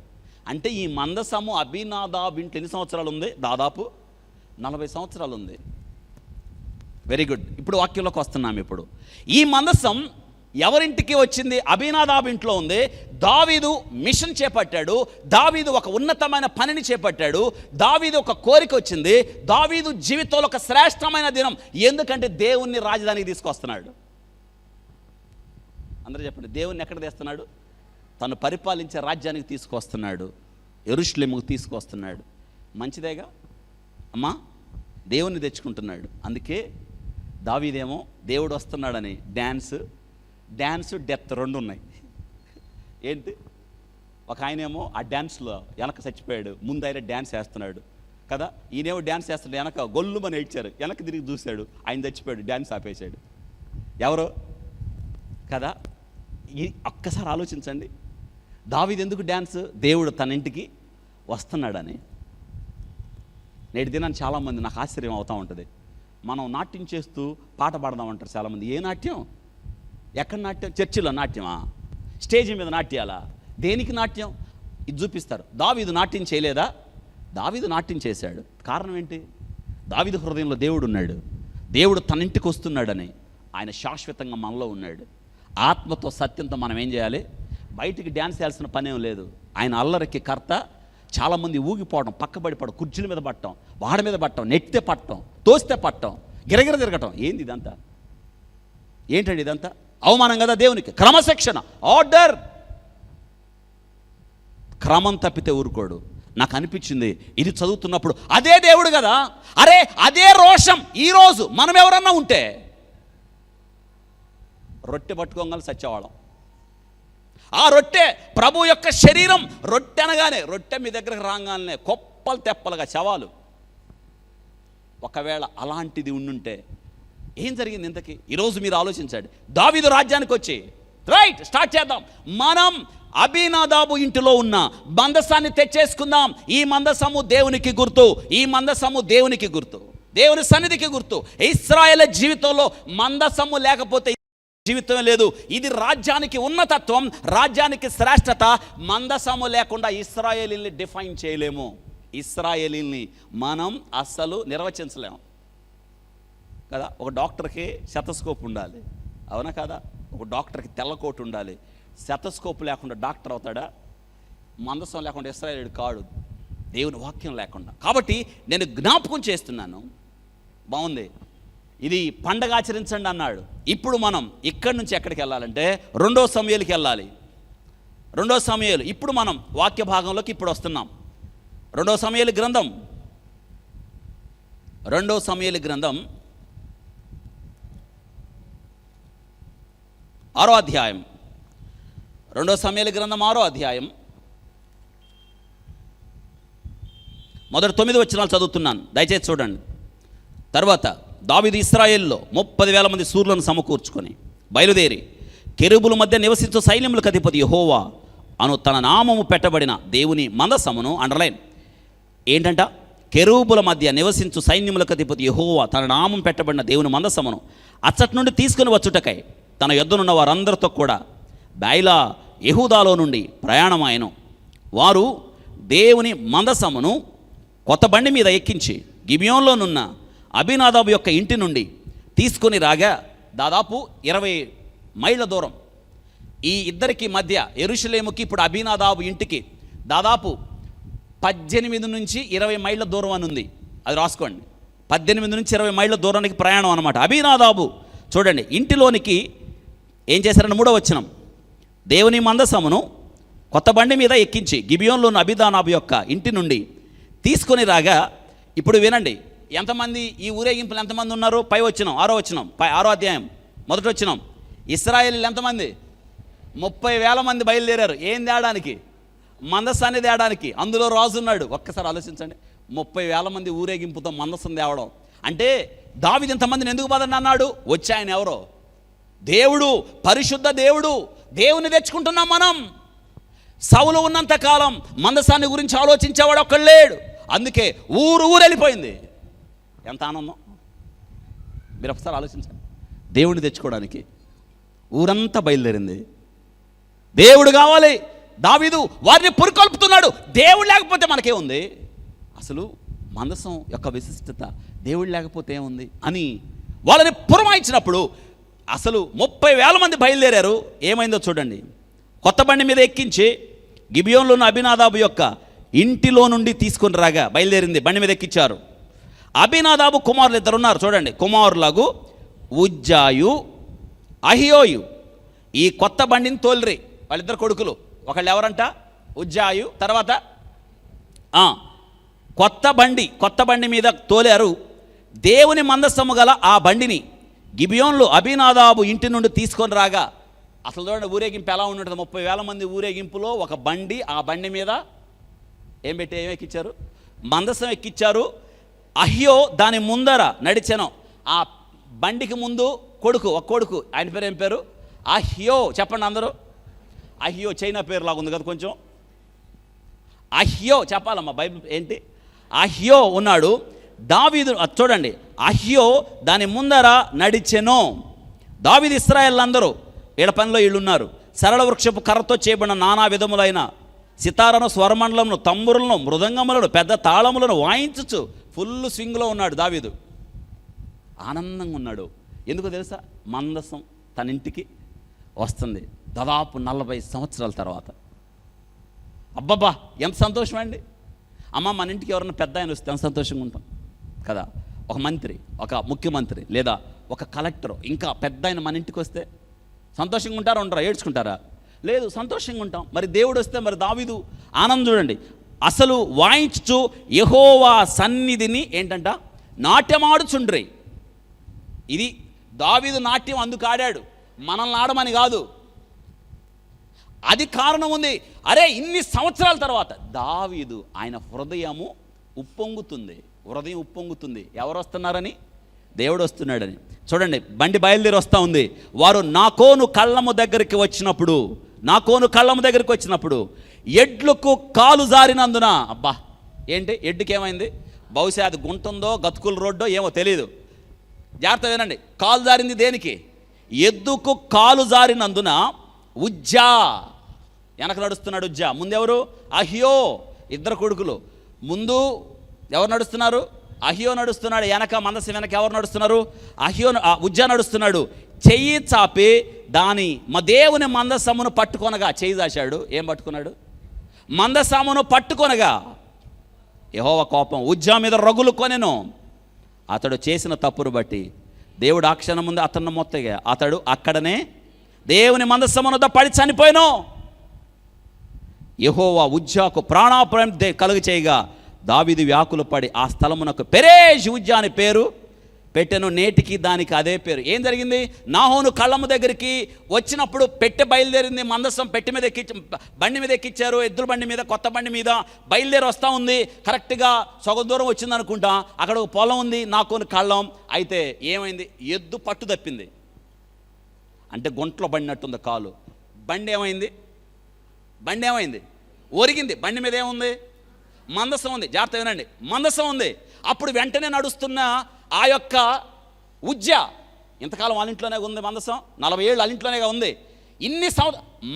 అంటే ఈ మందసము అబీనాదాబు ఇంట్లో ఎన్ని సంవత్సరాలు ఉంది? దాదాపు 40 సంవత్సరాలు ఉంది. Very good. ఇప్పుడు వాక్యంలోకి వస్తున్నాం. ఇప్పుడు ఈ మందసం ఎవరింటికి వచ్చింది? అబీనాదాబు ఇంట్లో ఉంది. దావీదు మిషన్ చేపట్టాడు. దావీదు ఒక ఉన్నతమైన పనిని చేపట్టాడు. దావీదు ఒక కోరిక వచ్చింది. దావీదు జీవితంలో ఒక శ్రేష్టమైన దినం. ఎందుకంటే దేవుణ్ణి రాజధానికి తీసుకొస్తున్నాడు. అందరూ చెప్పండి, దేవుణ్ణి ఎక్కడ తెస్తున్నాడు? తను పరిపాలించే రాజ్యానికి తీసుకొస్తున్నాడు. యెరూషలేముకు తీసుకొస్తున్నాడు. మంచిదేగా అమ్మా, దేవుణ్ణి తెచ్చుకుంటున్నాడు. అందుకే దావీదేమో దేవుడు వస్తున్నాడని డ్యాన్స్ డెత్ రెండు ఉన్నాయి. ఏంటి? ఒక ఆయనేమో ఆ డ్యాన్స్లో వెనక చచ్చిపోయాడు, ముందు ఆయన డ్యాన్స్ వేస్తున్నాడు కదా. ఈయనేమో డ్యాన్స్ వేస్తున్నాడు, వెనక గొల్లుమని ఏడ్చారు, వెనక తిరిగి చూశాడు, ఆయన చచ్చిపోయాడు, డ్యాన్స్ ఆపేశాడు. ఎవరో కదా. ఒక్కసారి ఆలోచించండి, దావీదు ఎందుకు డ్యాన్స్? దేవుడు తన ఇంటికి వస్తున్నాడని. నేటి దినాన్ని చాలామంది నాకు ఆశ్చర్యం అవుతూ ఉంటుంది. మనం నాట్యం చేస్తూ పాట పాడదామంటారు చాలామంది. ఏ నాట్యం? ఎక్కడ నాట్యం? చర్చిలో నాట్యమా? స్టేజ్ మీద నాట్యాలా? దేనికి నాట్యం? ఇది చూపిస్తారు. దావీదు నాట్యం చేయలేదా? దావీదు నాట్యం చేశాడు. కారణం ఏంటి? దావీదు హృదయంలో దేవుడు ఉన్నాడు. దేవుడు తన ఇంటికి వస్తున్నాడని. ఆయన శాశ్వతంగా మనలో ఉన్నాడు. ఆత్మతో సత్యంతో మనం ఏం చేయాలి? బయటికి డ్యాన్స్ చేయాల్సిన పనేం లేదు. ఆయన అల్లరికి కర్త. చాలామంది ఊగిపోవడం, పక్కబడిపోవడం, కుర్చీల మీద పట్టడం, వాడి మీద పట్టడం, నెట్టితే పట్టడం, తోస్తే పట్టడం, గిరగిర తిరగటం. ఏంది ఇదంతా? ఏంటండి ఇదంతా? అవమానం కదా దేవునికి. క్రమశిక్షణ, ఆర్డర్. క్రమం తప్పితే ఊరుకోడు. నాకు అనిపించింది ఇది చదువుతున్నప్పుడు, అదే దేవుడు కదా, అరే అదే రోషం ఈరోజు మనం ఎవరన్నా ఉంటే రొట్టె పట్టుకోగల సచ్చేవాళ్ళం. ఆ రొట్టె ప్రభు యొక్క శరీరం. రొట్టె అనగానే, రొట్టె మీ దగ్గరకు రాగానే కొప్పలు తెప్పలుగా శవాలు. ఒకవేళ అలాంటిది ఉండుంటే ఏం జరిగింది ఇంతకీ? ఈరోజు మీరు ఆలోచించండి. దావీదు రాజ్యానికి వచ్చి రైట్ స్టార్ట్ చేద్దాం. మనం అబీనాదాబు ఇంటిలో ఉన్న మందసాన్ని తెచ్చేసుకుందాం. ఈ మందసము దేవునికి గుర్తు. ఈ మందసము దేవునికి గుర్తు, దేవుని సన్నిధికి గుర్తు. ఇశ్రాయేలు జీవితంలో మందసము లేకపోతే జీవితం లేదు. ఇది రాజ్యానికి ఉన్నతత్వం, రాజ్యానికి శ్రేష్టత. మందసము లేకుండా ఇశ్రాయేలీని డిఫైన్ చేయలేము. ఇశ్రాయేలీని మనం అస్సలు నిర్వచించలేము కదా. ఒక డాక్టర్కి శతస్కోప్ ఉండాలి, అవునా కదా? ఒక డాక్టర్కి తెల్లకోటు ఉండాలి. శతస్కోప్ లేకుండా డాక్టర్ అవుతాడా? మందసం లేకుండా ఇశ్రాయేలీయుడు కాడు, దేవుని వాక్యం లేకుండా. కాబట్టి నేను జ్ఞాపకం చేస్తున్నాను. బాగుంది. ఇది పండగ ఆచరించండి అన్నాడు. ఇప్పుడు మనం ఇక్కడి నుంచి ఎక్కడికి వెళ్ళాలంటే 2 సమూయేలుకి వెళ్ళాలి. 2 సమూయేలు. ఇప్పుడు మనం వాక్య భాగంలోకి ఇప్పుడు వస్తున్నాం. 2 సమూయేలు గ్రంథం 2 సమూయేలు గ్రంథం 6వ అధ్యాయం. 2 సమూయేలు గ్రంథం 6వ అధ్యాయం మొదటి 9 వచనాలు చదువుతున్నాను, దయచేసి చూడండి. తర్వాత దావీదు ఇశ్రాయేలులో 30,000 మంది శూరులను సమకూర్చుకొని బయలుదేరి కెరూబుల మధ్య నివసించు సైన్యములకు అధిపతి యెహోవా అను తన నామము పెట్టబడిన దేవుని మందసమును, అండర్లైన్ ఏంటంట, కెరూబుల మధ్య నివసించు సైన్యములకు అధిపతి యెహోవా తన నామం పెట్టబడిన దేవుని మందసమును అచ్చటి నుండి తీసుకుని వచ్చుటకై తన యొద్దనున్న వారందరితో కూడా బయలా యెహూదాలో నుండి ప్రయాణమాయను. వారు దేవుని మందసమును కొత్త బండి మీద ఎక్కించి గిబియోన్లోనున్న అబీనాదాబు యొక్క ఇంటి నుండి తీసుకొని రాగా దాదాపు 20 మైళ్ళ దూరం. ఈ ఇద్దరికి మధ్య యెరూషలేముకి ఇప్పుడు అబీనాదాబు ఇంటికి దాదాపు 18 నుంచి 20 మైళ్ళ దూరం అని ఉంది. అది రాసుకోండి. 18 నుంచి 20 మైళ్ళ దూరానికి ప్రయాణం అనమాట. అబీనాదాబు చూడండి ఇంటిలోనికి ఏం చేశారని 3వ వచనం, దేవుని మందసమును కొత్త బండి మీద ఎక్కించి గిబియోన్లోని అబీనాదాబు యొక్క ఇంటి నుండి తీసుకొని రాగా. ఇప్పుడు వినండి, ఎంతమంది ఈ ఊరేగింపులు ఎంతమంది ఉన్నారు? పై వచనం 6వ వచనం 6వ అధ్యాయం మొదటి వచనం. ఇశ్రాయేలీయులు ఎంతమంది? 30,000 మంది బయలుదేరారు. ఏం తేడానికి? మందసాన్ని తేడానికి. అందులో రాజు ఉన్నాడు. ఒక్కసారి ఆలోచించండి, 30,000 మంది ఊరేగింపుతో మందసం తేవడం అంటే దావీదు ఇంతమందిని ఎందుకు బదరని అన్నాడు? వచ్చి ఆయన ఎవరో దేవుడు, పరిశుద్ధ దేవుడు. దేవుని తెచ్చుకుంటున్నాం మనం. సౌలు ఉన్నంత కాలం మందసాన్ని గురించి ఆలోచించేవాడు ఒక్కడు లేడు. అందుకే ఊరు వెళ్ళిపోయింది. ఎంత ఆనందం! మీరు ఒకసారి ఆలోచించండి. దేవుడిని తెచ్చుకోవడానికి ఊరంతా బయలుదేరింది. దేవుడు కావాలి. దావీదు వారిని పురికొల్పుతున్నాడు. దేవుడు లేకపోతే మనకేముంది? అసలు మందసం యొక్క విశిష్టత దేవుడు లేకపోతే ఏముంది అని వాళ్ళని పురమాయించినప్పుడు అసలు 30,000 మంది బయలుదేరారు. ఏమైందో చూడండి. కొత్త బండి మీద ఎక్కించి గిబియోన్లో ఉన్న అబీనాదాబు యొక్క ఇంటిలో నుండి తీసుకొని రాగా బయలుదేరింది. బండి మీద ఎక్కించారు. అబీనాదాబు కుమారులు 2 ఉన్నారు చూడండి. కుమారులకు ఉజ్జాయు, అహియోయు. ఈ కొత్త బండిని తోలిరి. వాళ్ళిద్దరు కొడుకులు. ఒకళ్ళు ఎవరంట? ఉజ్జాయు. తర్వాత కొత్త బండి మీద తోలారు. దేవుని మందసము గల ఆ బండిని గిబియోన్లో అబీనాదాబు ఇంటి నుండి తీసుకొని రాగా అసలు చూడండి ఊరేగింపు ఎలా ఉంటుంది. 30,000 మంది ఊరేగింపులో ఒక బండి, ఆ బండి మీద ఏం ఎక్కించారు? మందసం ఎక్కించారు. అహ్యో దాని ముందర నడిచెను. ఆ బండికి ముందు ఒక కొడుకు, ఆయన పేరు ఏం పేరు? అహ్యో. చెప్పండి అందరూ. అహ్యో చైనా పేరు లాగా ఉంది కదా కొంచెం. అహ్యో చెప్పాలమ్మా, బైబిల్ ఏంటి? అహ్యో ఉన్నాడు. దావీదు చూడండి, అహ్యో దాని ముందర నడిచెను. దావీదు ఇశ్రాయేలందరూ వీళ్ళ పనిలో వీళ్ళున్నారు. సరళ వృక్షపు కర్రతో చేయబడిన నానా విధములైన సితారను, స్వరమండలమును, తంబురులను, మృదంగములను, పెద్ద తాళములను వాయించుచు ఫుల్ స్వింగ్లో ఉన్నాడు దావీదు. ఆనందంగా ఉన్నాడు. ఎందుకో తెలుసా? మందసం తన ఇంటికి వస్తుంది దాదాపు 40 సంవత్సరాల తర్వాత. అబ్బబ్బా ఎంత సంతోషం అండి. అమ్మ మన ఇంటికి ఎవరన్నా పెద్ద ఆయన వస్తే ఎంత సంతోషంగా ఉంటాం కదా. ఒక మంత్రి, ఒక ముఖ్యమంత్రి లేదా ఒక కలెక్టర్, ఇంకా పెద్ద ఆయన మన ఇంటికి వస్తే సంతోషంగా ఉంటారా? ఉండరా? ఏడ్చుకుంటారా? లేదు, సంతోషంగా ఉంటాం. మరి దేవుడు వస్తే మరి దావీదు ఆనందం చూడండి. అసలు వాయించు యెహోవా సన్నిధిని ఏంటంట నాట్యమాడుచుండ్రి. ఇది దావీదు నాట్యం అందుకు ఆడాడు, మనల్ని ఆడమని కాదు. అది కారణం ఉంది. అరే ఇన్ని సంవత్సరాల తర్వాత దావీదు ఆయన హృదయం ఉప్పొంగుతుంది. ఎవరు వస్తున్నారని? దేవుడు వస్తున్నాడని. చూడండి, బండి బయలుదేరి వస్తూ ఉంది. వారు నాకోను కళ్ళము దగ్గరికి వచ్చినప్పుడు ఎడ్లకు కాలు జారినందున, అబ్బా ఏంటి ఎడ్డుకి ఏమైంది? బహుశా అది గుంటుందో గతుకుల రోడ్డో ఏమో తెలియదు. జాగ్రత్త వినండి, కాలు జారింది దేనికి? ఎద్దుకు కాలు జారినందున ఉజ్జా వెనక నడుస్తున్నాడు. ఉజ్జా ముందెవరు? అహ్యో. ఇద్దరు కొడుకులు. ముందు ఎవరు నడుస్తున్నారు? అహ్యో నడుస్తున్నాడు. వెనక మందసం వెనక ఎవరు నడుస్తున్నారు? ఉజ్జా నడుస్తున్నాడు. చెయ్యి చాపి దాని దేవుని మందసమును పట్టుకొనగా, చెయ్యి దాశాడు. ఏం పట్టుకున్నాడు? మందసమును పట్టుకొనగా యెహోవా కోపం ఉజ్జా మీద రగులు కొనెను. అతడు చేసిన తప్పును బట్టి దేవుడు ఆ క్షణం ముందు అతన్ని మొత్తగా అతడు అక్కడనే దేవుని మందసమునొద్ద పడి చనిపోయాను. యెహోవా ఉజ్జాకు ప్రాణాపాయం కలుగ చేయగా దావీదు వ్యాకులు పడి ఆ స్థలమునకు పెరేష్ ఉజ్జా అని పేరు పెట్టెను. నేటికి దానికి అదే పేరు. ఏం జరిగింది? నాహోను కళ్ళము దగ్గరికి వచ్చినప్పుడు పెట్టె బయలుదేరింది. మందసం బండి మీద ఎక్కించారు. ఎద్దుల బండి మీద, కొత్త బండి మీద బయలుదేరి వస్తూ ఉంది. కరెక్ట్గా సగం దూరం వచ్చింది అనుకుంటా. అక్కడ ఒక పొలం ఉంది, నాకోను కళ్ళం. అయితే ఏమైంది? ఎద్దు పట్టు తప్పింది. అంటే గుంట్లో పడినట్టుంది కాలు. బండి ఏమైంది? ఒరిగింది. బండి మీద ఏముంది? మందసం ఉంది. జాగ్రత్త వినండి, మందసం ఉంది. అప్పుడు వెంటనే నడుస్తున్న ఆ యొక్క ఉజ్జా, ఇంతకాలం వాళ్ళ ఇంట్లోనే ఉంది మందసం, 40 ఏళ్ళు వాళ్ళ ఇంట్లోనే ఉంది. ఇన్ని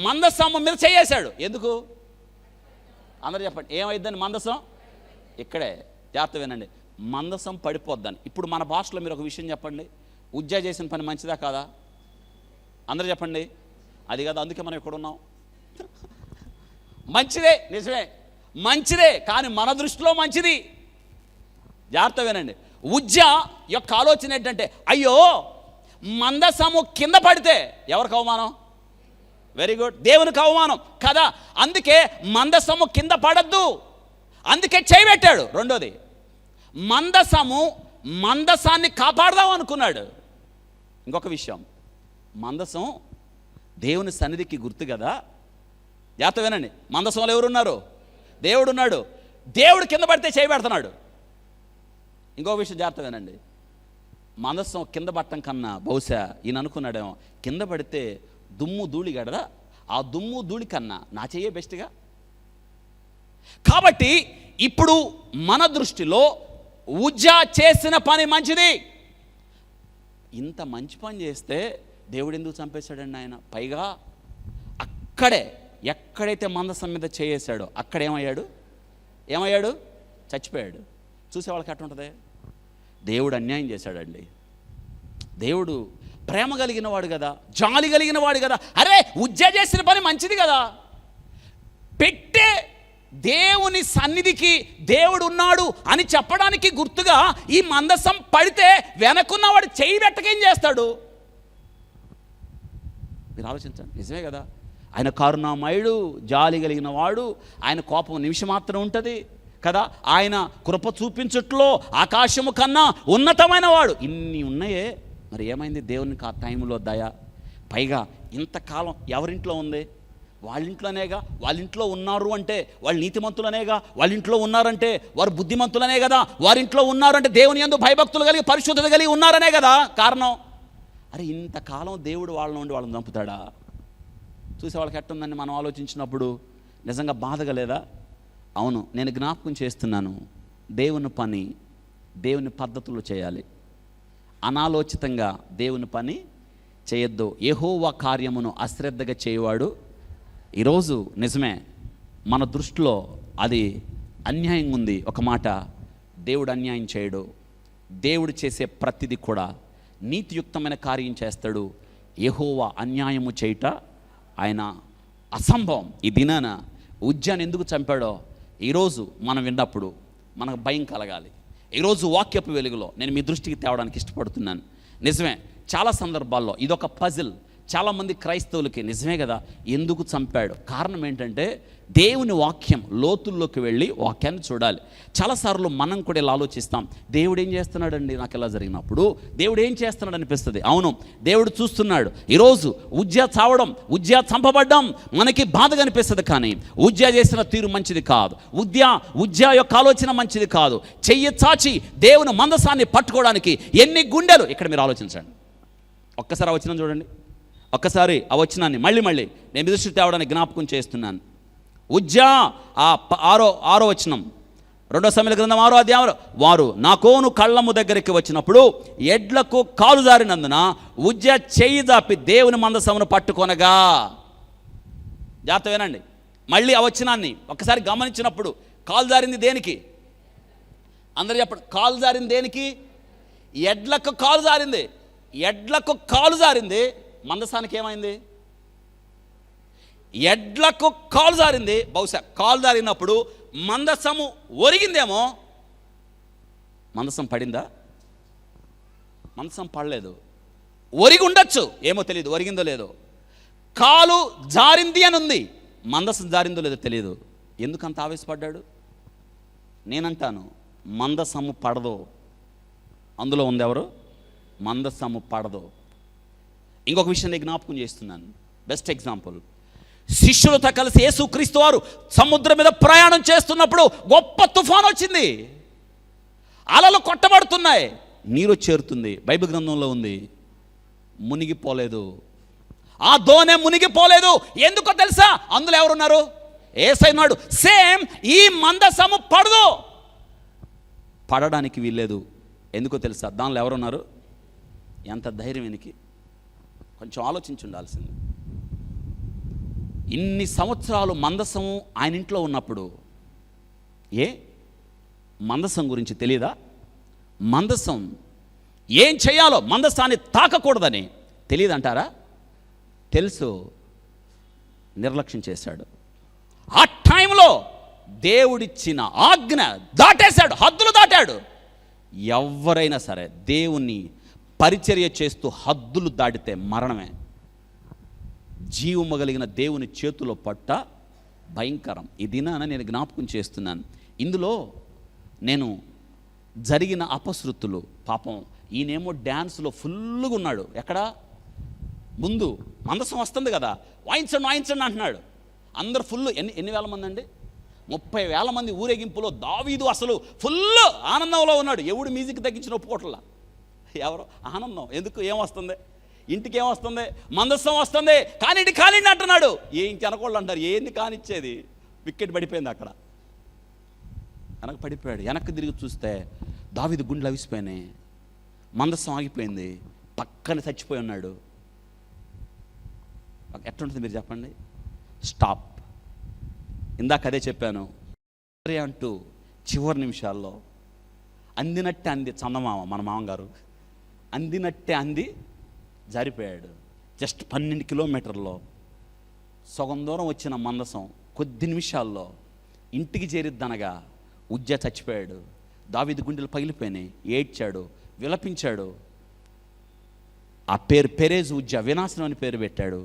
మందసం మీద చేయేశాడు. ఎందుకు? అందరూ చెప్పండి, ఏమైందని? మందసం ఇక్కడే. జాగ్రత్త వినండి, మందసం పడిపోద్దని. ఇప్పుడు మన భాషలో మీరు ఒక విషయం చెప్పండి, ఉజ్జా చేసిన పని మంచిదా కాదా? అందరూ చెప్పండి. అది కాదు, అందుకే మనం ఇక్కడ ఉన్నాం. మంచిదే, నిజమే, మంచిదే. కానీ మన దృష్టిలో మంచిది. జాగ్రత్త వినండి, ఉజ్జా యొక్క ఆలోచన ఏంటంటే, అయ్యో మందసము కింద పడితే ఎవరికి అవమానం? వెరీ గుడ్, దేవునికి అవమానం కదా. అందుకే మందసము కింద పడద్దు, అందుకే చేయబెట్టాడు. రెండోది, మందసాన్ని కాపాడదాం అనుకున్నాడు. ఇంకొక విషయం, మందసం దేవుని సన్నిధికి గుర్తు కదా. జాగ్రత్త వినండి, మందసంలో ఎవరున్నారు? దేవుడు ఉన్నాడు. దేవుడు కింద పడితే చేయబెడుతున్నాడు. ఇంకో విషయం జాగ్రత్త వినండి, మందసం కింద పట్టడం కన్నా బహుశా ఈయన అనుకున్నాడేమో, కింద పడితే దుమ్ము ధూళి గడదా, ఆ దుమ్ము ధూళి కన్నా నా చెయ్యే బెస్ట్గా. కాబట్టి ఇప్పుడు మన దృష్టిలో ఉజ్జా చేసిన పని మంచిది. ఇంత మంచి పని చేస్తే దేవుడు ఎందుకు చంపేశాడండి ఆయన? పైగా అక్కడే ఎక్కడైతే మందసం మీద చేయేశాడో అక్కడ ఏమయ్యాడు? చచ్చిపోయాడు. చూసేవాళ్ళకి ఎట్లా ఉంటుంది? దేవుడు అన్యాయం చేశాడండి. దేవుడు ప్రేమ కలిగిన వాడు కదా, జాలి కలిగిన వాడు కదా. అరే ఉజ్జా చేసిన పని మంచిది కదా. పెట్టే దేవుని సన్నిధికి దేవుడు ఉన్నాడు అని చెప్పడానికి గుర్తుగా ఈ మందసం పడితే వెనకున్నవాడు చెయ్యి పెట్టకేం చేస్తాడు? మీరు ఆలోచించండి, నిజమే కదా. ఆయన కరుణామయుడు, జాలి కలిగిన వాడు. ఆయన కోపం నిమిషం మాత్రం ఉంటుంది కదా. ఆయన కృప చూపించుట్లో ఆకాశము కన్నా ఉన్నతమైన వాడు. ఇన్ని ఉన్నాయే, మరి ఏమైంది దేవునికి ఆ టైంలో దయ? పైగా ఇంతకాలం ఎవరింట్లో ఉంది? వాళ్ళింట్లోనేగా. వాళ్ళింట్లో ఉన్నారు అంటే వాళ్ళు నీతిమంతులనేగా. వాళ్ళింట్లో ఉన్నారంటే వారు బుద్ధిమంతులనే కదా. వారింట్లో ఉన్నారంటే దేవుని యందు భయభక్తులు కలిగి పరిశుద్ధత కలిగి ఉన్నారనే కదా కారణం. అరే ఇంతకాలం దేవుడు వాళ్ళని చంపుతాడా? చూసే వాళ్ళకి ఎట్టుందని మనం ఆలోచించినప్పుడు నిజంగా బాధగా లేదా? అవును, నేను జ్ఞాపకం చేస్తున్నాను, దేవుని పని దేవుని పద్ధతులు చేయాలి. అనాలోచితంగా దేవుని పని చేయొద్దు. యెహోవా కార్యమును అశ్రద్ధగా చేయవాడు. ఈరోజు నిజమే, మన దృష్టిలో అది అన్యాయంగా ఉంది. ఒక మాట, దేవుడు అన్యాయం చేయడు. దేవుడు చేసే ప్రతిదీ కూడా నీతియుక్తమైన కార్యం చేస్తాడు. యెహోవా అన్యాయము చేయుట ఆయన అసంభవం. ఈ దినాన ఉజ్జాని ఎందుకు చంపాడో ఈరోజు మనం విన్నప్పుడు మనకు భయం కలగాలి. ఈరోజు వాక్యపు వెలుగులో నేను మీ దృష్టికి తేవడానికి ఇష్టపడుతున్నాను. నిజమే, చాలా సందర్భాల్లో ఇదొక పజిల్ చాలామంది క్రైస్తవులకి. నిజమే కదా, ఎందుకు చంపాడు? కారణం ఏంటంటే దేవుని వాక్యం లోతుల్లోకి వెళ్ళి వాక్యాన్ని చూడాలి. చాలాసార్లు మనం కూడా ఇలా ఆలోచిస్తాం, దేవుడు ఏం చేస్తున్నాడండి నాకు ఇలా జరిగినప్పుడు, దేవుడు ఏం చేస్తున్నాడు అనిపిస్తుంది. అవును, దేవుడు చూస్తున్నాడు. ఈరోజు ఉజ్జా చావడం, ఉజ్జా చంపబడ్డం మనకి బాధగా అనిపిస్తుంది. కానీ ఉజ్జా చేసిన తీరు మంచిది కాదు. ఉజ్జా యొక్క ఆలోచన మంచిది కాదు. చెయ్యి చాచి దేవుని మందసాన్ని పట్టుకోవడానికి ఎన్ని గుండెలు! ఇక్కడ మీరు ఆలోచించండి. ఒక్కసారి ఆ వచనం చూడండి. ఒక్కసారి ఆ వచనాన్ని మళ్ళీ నేను దృష్టి తేవడానికి జ్ఞాపకం చేస్తున్నాను. ఉజ్జా ఆరో వచనం, 2 సమూయేలు గ్రంథం 6వ అధ్యాయం. వారు నాకోను కళ్ళము దగ్గరికి వచ్చినప్పుడు ఎడ్లకు కాలు జారినందున ఉజ్జా చెయ్యి జాపి దేవుని మందసమును పట్టుకొనగా. జాగ్రత్త వినండి. మళ్ళీ ఆ వచనాన్ని ఒక్కసారి గమనించినప్పుడు, కాలు జారింది దేనికి? అందరూ చెప్పండి. కాలు జారింది దేనికి? ఎడ్లకు కాలు జారింది. ఎడ్లకు కాలు జారింది. మందసానికి ఏమైంది? ఎడ్లకు కాలు జారింది. బహుశా కాలు జారినప్పుడు మందసము ఒరిగిందేమో. మందసం పడిందా? మందసం పడలేదు. ఒరిగి ఉండొచ్చు, ఏమో తెలియదు. ఒరిగిందో లేదో. కాలు జారింది అని ఉంది, మందసం జారిందో లేదో తెలియదు. ఎందుకంత ఆవేశపడ్డాడు? నేనంటాను, మందసము పడదు. అందులో ఉంది ఎవరు? మందసము పడదు. ఇంకొక విషయం నేను జ్ఞాపకం చేస్తున్నాను. బెస్ట్ ఎగ్జాంపుల్, శిష్యులతో కలిసి యేసుక్రీస్తు వారు సముద్రం మీద ప్రయాణం చేస్తున్నప్పుడు గొప్ప తుఫాను వచ్చింది. అలలు కొట్టబడుతున్నాయి, నీరు చేరుతుంది. బైబిల్ గ్రంథంలో ఉంది, మునిగిపోలేదు. ఆ దోణి మునిగిపోలేదు. ఎందుకో తెలుసా? అందులో ఎవరున్నారు? యేసయ్య ఉన్నాడు. సేమ్ ఈ మందసము పడదు, పడడానికి వీల్లేదు. ఎందుకో తెలుసా? దానిలో ఎవరున్నారు? ఎంత ధైర్యం వెనికి! కొంచెం ఆలోచించి ఉండాల్సింది. ఇన్ని సంవత్సరాలు మందసము ఆయన ఇంట్లో ఉన్నప్పుడు మందసం గురించి తెలియదా? మందసం ఏం చేయాలో, మందసాన్ని తాకకూడదని తెలియదంటారా? తెలుసు, నిర్లక్ష్యం చేశాడు. ఆ టైంలో దేవుడిచ్చిన ఆజ్ఞ దాటేశాడు, హద్దులు దాటాడు. ఎవరైనా సరే దేవుణ్ణి పరిచర్య చేస్తూ హద్దులు దాటితే మరణమే. జీవము కలిగిన దేవుని చేతిలో పట్ట భయంకరం. ఈ దినాన నేను జ్ఞాపకం చేస్తున్నాను. ఇందులో నేను జరిగిన అపశృతులు, పాపం ఈయనేమో డ్యాన్స్లో ఫుల్గా ఉన్నాడు. ఎక్కడ? ముందు మందసం వస్తుంది కదా, వాయించండి అంటున్నాడు. అందరు ఫుల్. ఎన్ని వేల మంది అండి? 30,000 మంది ఊరేగింపులో దావీదు అసలు ఫుల్ ఆనందంలో ఉన్నాడు. ఎవడు మ్యూజిక్ తగ్గించిన ఒప్పుకోవట్లా. ఎవరు? ఆనందం. ఎందుకు? ఏమొస్తుంది? ఇంటికి ఏమొస్తుంది? మందసం వస్తుంది. కానిండి అంటున్నాడు. ఇంటి అనకోళ్ళు అంటారు, ఏంది కానిచ్చేది? వికెట్ పడిపోయింది అక్కడ. వెనక పడిపోయాడు. వెనక్కి తిరిగి చూస్తే దావీదు గుండెలు అవిసిపోయినాయి. మందసం ఆగిపోయింది. పక్కన చచ్చిపోయి ఉన్నాడు. ఎట్లుంటుంది మీరు చెప్పండి? స్టాప్. ఇందాక అదే చెప్పాను అంటూ చివరి నిమిషాల్లో అందినట్టే అంది చందమామ, మన మామగారు అందినట్టే అంది జారిపోయాడు. జస్ట్ 12 కిలోమీటర్లో సగం దూరం వచ్చిన మందసం కొద్ది నిమిషాల్లో ఇంటికి చేరిద్దనగా ఉజ్జా చచ్చిపోయాడు. దావీదు గుండెలు పగిలిపోయినాయి. ఏడ్చాడు, విలపించాడు. ఆ పేరు పెరేజ్ ఉజ్జా, వినాశనం అని పేరు పెట్టాడు.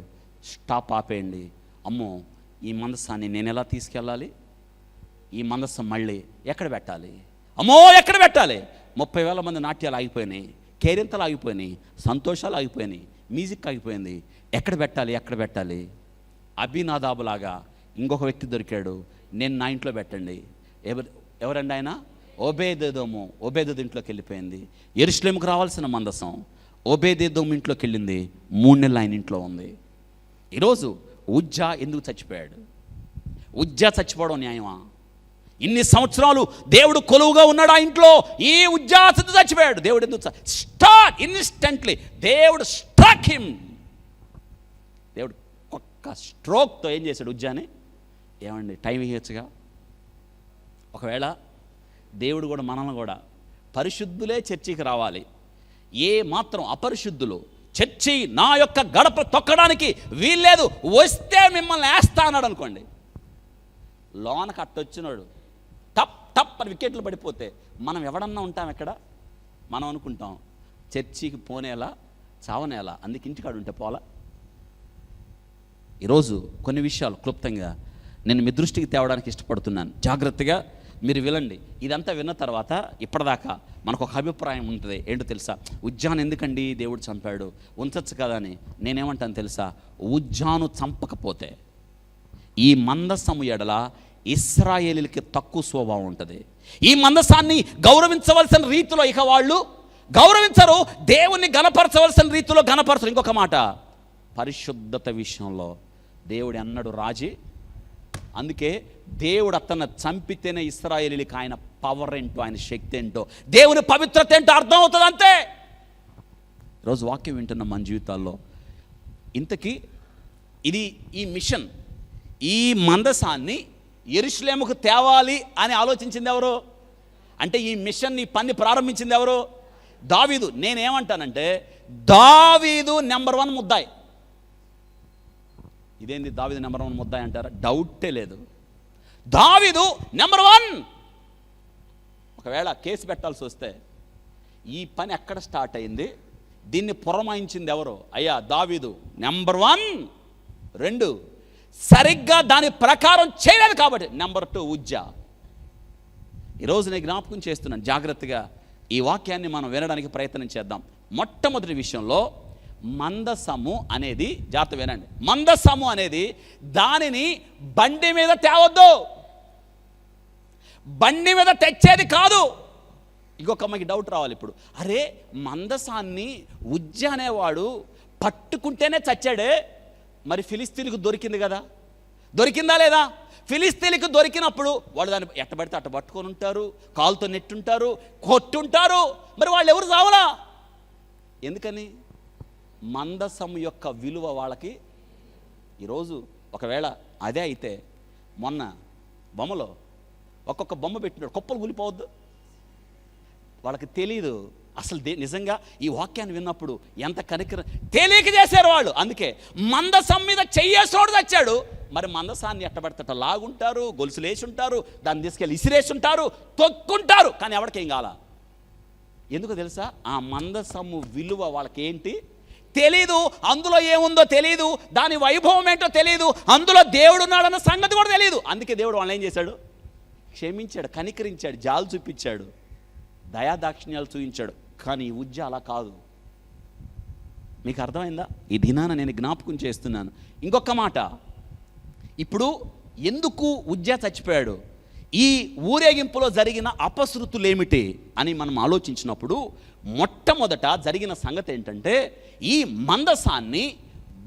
స్టాప్, ఆపేయండి. అమ్మో, ఈ మందసాన్ని నేను ఎలా తీసుకెళ్ళాలి? ఈ మందసం మళ్ళీ ఎక్కడ పెట్టాలి? అమ్మో, ఎక్కడ పెట్టాలి? 30,000 మంది నాట్యాలు ఆగిపోయినాయి, కేరింతలు ఆగిపోయినాయి, సంతోషాలు ఆగిపోయినాయి, మ్యూజిక్ ఆగిపోయింది. ఎక్కడ పెట్టాలి? అభినాదాబులాగా ఇంకొక వ్యక్తి దొరికాడు. నేను నా ఇంట్లో పెట్టండి. ఎవరండి ఆయన? ఓబేదేదోము. ఓబేదేదోము ఇంట్లోకి వెళ్ళిపోయింది. యెరూషలేముకు రావాల్సిన మందసం ఓబేదేదోము ఇంట్లోకి వెళ్ళింది. 3 నెలలు ఆయన ఇంట్లో ఉంది. ఈరోజు ఉజ్జా ఎందుకు చచ్చిపోయాడు? ఉజ్జా చచ్చిపోవడం న్యాయమా? ఇన్ని సంవత్సరాలు దేవుడు కొలువుగా ఉన్నాడు ఆ ఇంట్లో. ఈ ఉజ్జాసుడు చచ్చిపోయాడు. దేవుడు ఎందుకు స్టార్ట్ ఇన్స్టెంట్లీ దేవుడు స్ట్రక్ హిమ్. దేవుడు ఒక్క స్ట్రోక్తో ఏం చేశాడు? ఉజ్జాని ఏమండి టైం ఇవ్వచ్చుగా. ఒకవేళ దేవుడు కూడా మనల్ని కూడా పరిశుద్ధులే చర్చికి రావాలి, ఏ మాత్రం అపరిశుద్ధులు చర్చి నా యొక్క గడప తొక్కడానికి వీల్లేదు, వస్తే మిమ్మల్ని వేస్తా అన్నాడు అనుకోండి, లోనకు అట్టొచ్చినాడు టప్ టప్ అని వికెట్లు పడిపోతే మనం ఎవడన్నా ఉంటాం ఎక్కడ? మనం అనుకుంటాం చర్చికి పోనేలా చావనేలా, అందుకు ఇంటికాడు ఉంటే పోలా. ఈరోజు కొన్ని విషయాలు క్లుప్తంగా నేను మీ దృష్టికి తేవడానికి ఇష్టపడుతున్నాను. జాగ్రత్తగా మీరు వినండి. ఇదంతా విన్న తర్వాత ఇప్పటిదాకా మనకు ఒక అభిప్రాయం ఉంటుంది. ఏంటో తెలుసా? ఉజ్జాను ఎందుకండి దేవుడు చంపాడు, ఉంచచ్చు కదా అని. నేనేమంటాను తెలుసా? ఉజ్జాను చంపకపోతే ఈ మందసము ఎడల ఇశ్రాయేలీలకి తక్కువ స్వభావం ఉంటుంది. ఈ మందసాన్ని గౌరవించవలసిన రీతిలో ఇక వాళ్ళు గౌరవించరు, దేవుణ్ణి గణపరచవలసిన రీతిలో గణపరచరు. ఇంకొక మాట, పరిశుద్ధత విషయంలో దేవుడు అన్నడు రాజీ. అందుకే దేవుడు అతన్ని చంపితేనే ఇశ్రాయేలీలకి ఆయన పవర్ ఏంటో, ఆయన శక్తి ఏంటో, దేవుని పవిత్రత ఏంటో అర్థం అవుతుంది. అంతే. ఈరోజు వాక్యం వింటున్న మన జీవితాల్లో ఇంతకీ ఇది ఈ మిషన్, ఈ మందసాన్ని యెరూషలేముకు తేవాలి అని ఆలోచించింది ఎవరు? అంటే ఈ మిషన్, ఈ పని ప్రారంభించింది ఎవరు? దావీదు. నేనేమంటానంటే దావీదు నెంబర్ 1 ముద్దాయి. ఇదేంది దావీదు నెంబర్ 1 ముద్దాయి అంటారా? డౌటే లేదు. దావీదు నెంబర్ 1. ఒకవేళ కేసు పెట్టాల్సి వస్తే ఈ పని ఎక్కడ స్టార్ట్ అయింది, దీన్ని పురమాయించింది ఎవరు? అయ్యా దావీదు నెంబర్ 1. 2, సరిగ్గా దాని ప్రకారం చేయలేదు కాబట్టి నెంబర్ 2 ఉజ్జా. ఈరోజు నేను జ్ఞాపకం చేస్తున్నాను, జాగ్రత్తగా ఈ వాక్యాన్ని మనం వినడానికి ప్రయత్నం చేద్దాం. మొట్టమొదటి విషయంలో మందసము అనేది, జాగ్రత్త వినండి, మందసము అనేది దానిని బండి మీద తేవద్దు, బండి మీద తెచ్చేది కాదు. ఇంకొక అమ్మకి డౌట్ రావాలి ఇప్పుడు, అరే మందసాన్ని ఉజ్జ అనేవాడు పట్టుకుంటేనే చచ్చాడే, మరి ఫిలిస్తీన్లకు దొరికింది కదా, దొరికిందా లేదా? ఫిలిస్తీన్లకు దొరికినప్పుడు వాళ్ళు దాన్ని ఎట్టబడితే అట్ట పట్టుకొని ఉంటారు, కాలుతో నెట్టుంటారు, కొట్టుంటారు, మరి వాళ్ళు ఎవరు చావలా? ఎందుకని? మందసం యొక్క విలువ వాళ్ళకి. ఈరోజు ఒకవేళ అదే అయితే, మొన్న బొమ్మలో ఒక్కొక్క బొమ్మ పెట్టినాడు, కుప్పలు కూలిపోవద్దు. వాళ్ళకి తెలీదు అసలు నిజంగా ఈ వాక్యాన్ని విన్నప్పుడు ఎంత కనికరం, తెలియక చేశారు వాళ్ళు. అందుకే మందసం మీద చెయ్యేసోడు తెచ్చాడు. మరి మందసాన్ని ఎట్టబెడతట లాగుంటారు, గొలుసులు వేసి ఉంటారు, దాన్ని తీసుకెళ్ళి ఇసిరేసి ఉంటారు, తొక్కుంటారు, కానీ ఎవరికేం కాల. ఎందుకు తెలుసా? ఆ మందసము విలువ వాళ్ళకి ఏంటి తెలీదు, అందులో ఏముందో తెలీదు, దాని వైభవం ఏంటో తెలీదు, అందులో దేవుడు ఉన్నాడన్న సంగతి కూడా తెలియదు. అందుకే దేవుడు వాళ్ళని ఏం చేశాడు? క్షమించాడు, కనికరించాడు, జాలు చూపించాడు, దయాదాక్షిణ్యాలు చూపించాడు. కానీ ఉజ్జ అలా కాదు. మీకు అర్థమైందా? ఈ దినాన నేను జ్ఞాపకం చేస్తున్నాను. ఇంకొక మాట, ఇప్పుడు ఎందుకు ఉజ్జ చచ్చిపోయాడు, ఈ ఊరేగింపులో జరిగిన అపశృతులేమిటి అని మనం ఆలోచించినప్పుడు మొట్టమొదట జరిగిన సంగతి ఏంటంటే, ఈ మందసాన్ని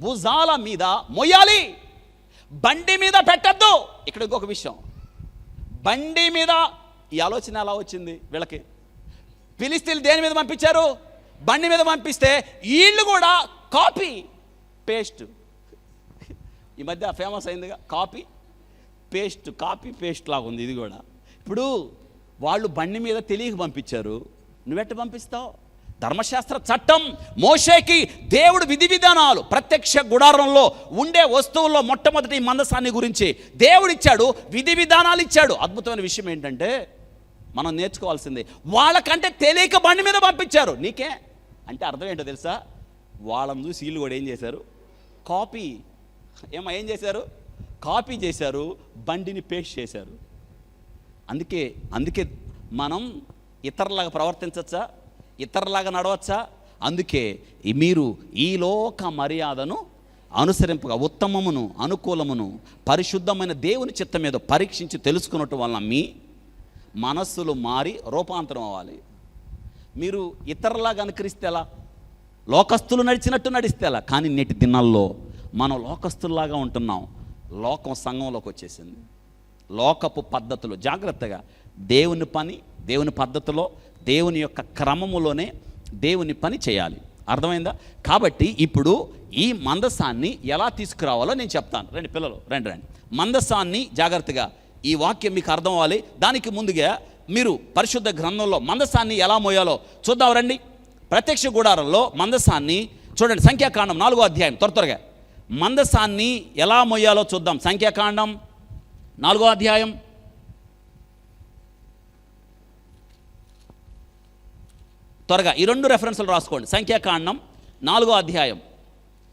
భుజాల మీద మోయాలి, బండి మీద పెట్టద్దు. ఇక్కడ ఇంకొక విషయం, బండి మీద ఈ ఆలోచన ఎలా వచ్చింది వీళ్ళకి? ఫిలిస్తీన్లు దేని మీద పంపించారు? బండి మీద పంపిస్తే వీళ్ళు కూడా కాపీ పేస్ట్, ఈ మధ్య ఫేమస్ అయిందిగా కాపీ పేస్ట్ లాగా ఉంది ఇది కూడా. ఇప్పుడు వాళ్ళు బండి మీద తెలియక పంపించారు, నువ్వెట్ట పంపిస్తావు? ధర్మశాస్త్ర చట్టం, మోషేకి దేవుడు విధి విధానాలు, ప్రత్యక్ష గుడారంలో ఉండే వస్తువుల్లో మొట్టమొదటి మందసాన్ని గురించి దేవుడు ఇచ్చాడు, విధి విధానాలు ఇచ్చాడు. అద్భుతమైన విషయం ఏంటంటే మనం నేర్చుకోవాల్సింది, వాళ్ళకంటే తెలియక బండి మీద పంపించారు. నీకే అంటే అర్థం ఏంటో తెలుసా? వాళ్ళని చూసి వీళ్ళు కూడా ఏం చేశారు? కాపీ ఏం చేశారు? కాపీ చేశారు, బండిని పేస్ట్ చేశారు. అందుకే మనం ఇతరులాగా ప్రవర్తించచ్చా? ఇతరులాగా నడవచ్చా? అందుకే మీరు ఈ లోక మర్యాదను అనుసరింపగా ఉత్తమమును అనుకూలమును పరిశుద్ధమైన దేవుని చిత్తం మీద పరీక్షించి తెలుసుకున్నట్టు వలన మీ మనస్సులు మారి రూపాంతరం అవ్వాలి. మీరు ఇతరులాగా అనుకరిస్తే ఎలా? లోకస్తులు నడిచినట్టు నడిస్తే ఎలా? కానీ నేటి దినాల్లో మనం లోకస్తుల్లాగా ఉంటున్నాం. లోకం సంఘంలోకి వచ్చేసింది. లోకపు పద్ధతులు జాగ్రత్తగా దేవుని పని దేవుని పద్ధతిలో దేవుని యొక్క క్రమములోనే దేవుని పని చేయాలి. అర్థమైందా? కాబట్టి ఇప్పుడు ఈ మందసాన్ని ఎలా తీసుకురావాలో నేను చెప్తాను. రండి పిల్లలు, రండి రండి. మందసాన్ని జాగ్రత్తగా, ఈ వాక్యం మీకు అర్థం అవ్వాలి. దానికి ముందుగా మీరు పరిశుద్ధ గ్రంథంలో మందసాన్ని ఎలా మోయాలో చూద్దాం రండి. ప్రత్యక్ష గుడారంలో మందసాన్ని చూడండి, సంఖ్యాకాండం 4వ అధ్యాయం. త్వరగా మందసాన్ని ఎలా మోయాలో చూద్దాం. సంఖ్యాకాండం 4వ అధ్యాయం. త్వరగా ఈ 2 రెఫరెన్స్లు రాసుకోండి. సంఖ్యాకాండం 4వ అధ్యాయం.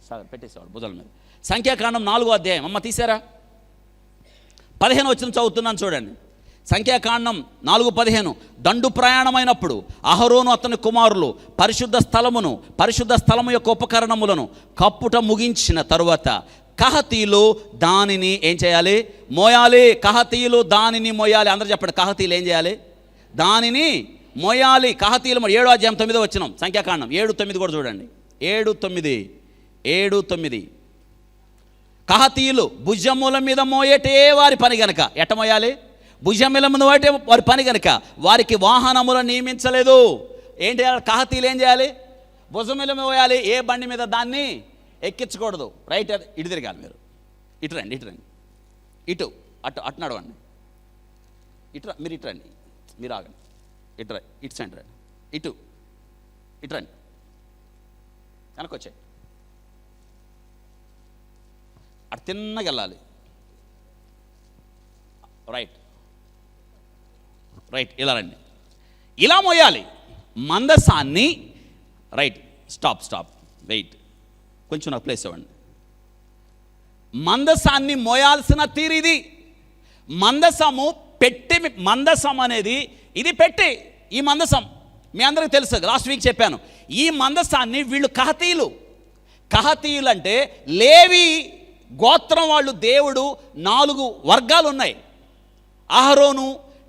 సార్ పెట్టేసేవాడు భుజాల మీద. సంఖ్యాకాండం 4వ అధ్యాయం. అమ్మ తీసారా? 15 వచనం చదువుతున్నాను చూడండి. సంఖ్యాకాండం 4:15. దండు ప్రయాణమైనప్పుడు అహరోను అతని కుమారులు పరిశుద్ధ స్థలము యొక్క ఉపకరణములను కప్పుట ముగించిన తరువాత కహతీలు దానిని ఏం చేయాలి? మోయాలి. కహతీలు దానిని మోయాలి. అందరూ చెప్పండి, కహతీలు ఏం చేయాలి? దానిని మోయాలి. కహతీలు 7వ అధ్యాయం 9వ వచనం. సంఖ్యాకాండం 7:9 కూడా చూడండి. 7:9 కహతీయులు భుజముల మీద మోయటే వారి పని గనక. ఎట్ట మోయాలి? భుజముల మీద మోయటే వారి పని గనక వారికి వాహనములను నియమించలేదు. ఏంటి చేయాలి? కహతీలు ఏం చేయాలి? భుజముల మీద మోయాలి. ఏ బండి మీద దాన్ని ఎక్కించకూడదు. రైట్, ఇటు తిరగాలి. మీరు ఇటు రండి, ఇటు అటు నడవండి. మీరు ఇటు రండి, మీరు ఆగండి. ఇటు సెంటర్ రండి, ఇటు రండి, వెనకొచ్చాయి. అటు తిన్నగా వెళ్ళాలి. రైట్, ఇలా రండి. ఇలా మోయాలి మందసాన్ని. రైట్, స్టాప్, వెయిట్, కొంచెం నాకు ప్లేస్ ఇవ్వండి. మందసాన్ని మోయాల్సిన తీరు ఇది. మందసం అనేది ఇది పెట్టి, ఈ మందసం మీ అందరికీ తెలుసు, లాస్ట్ వీక్ చెప్పాను. ఈ మందసాన్ని వీళ్ళు కహతీయులు అంటే లేవి గోత్రం వాళ్ళు. దేవుడు 4 వర్గాలు ఉన్నాయి. అహరోను,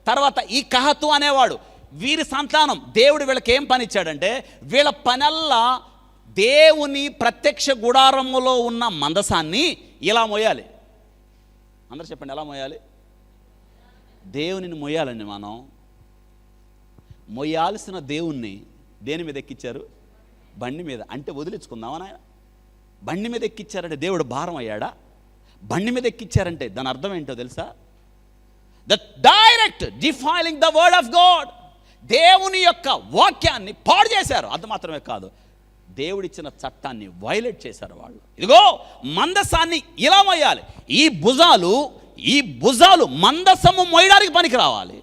తర్వాత ఈ కహతు అనేవాడు, వీరి సంతానం. దేవుడు వీళ్ళకి ఏం పని ఇచ్చాడంటే, వీళ్ళ పనల్లా దేవుని ప్రత్యక్ష గుడారములో ఉన్న మందసాన్ని ఇలా మోయాలి. అందరూ చెప్పండి, ఎలా మోయాలి? దేవునిని మోయాలండి. మనం మోయాల్సిన దేవుణ్ణి దేని మీద ఎక్కించారు? బండి మీద. అంటే వదిలించుకుందామా నాయన? బండి మీద ఎక్కించారంటే దేవుడు భారం అయ్యాడా? బండి మీద ఎక్కించారంటే దాని అర్థం ఏంటో తెలుసా? The direct defiling the word of God. దేవుని యొక్క వాక్యాన్ని పాడు చేశారు. అది మాత్రమే కాదు, దేవుడిచ్చిన చట్టాన్ని వైలేట్ చేశారు వాళ్ళు. ఇదిగో మందసాన్ని ఇలా మోయాలి. ఈ భుజాలు మందసము మోయడానికి పనికి రావాలి.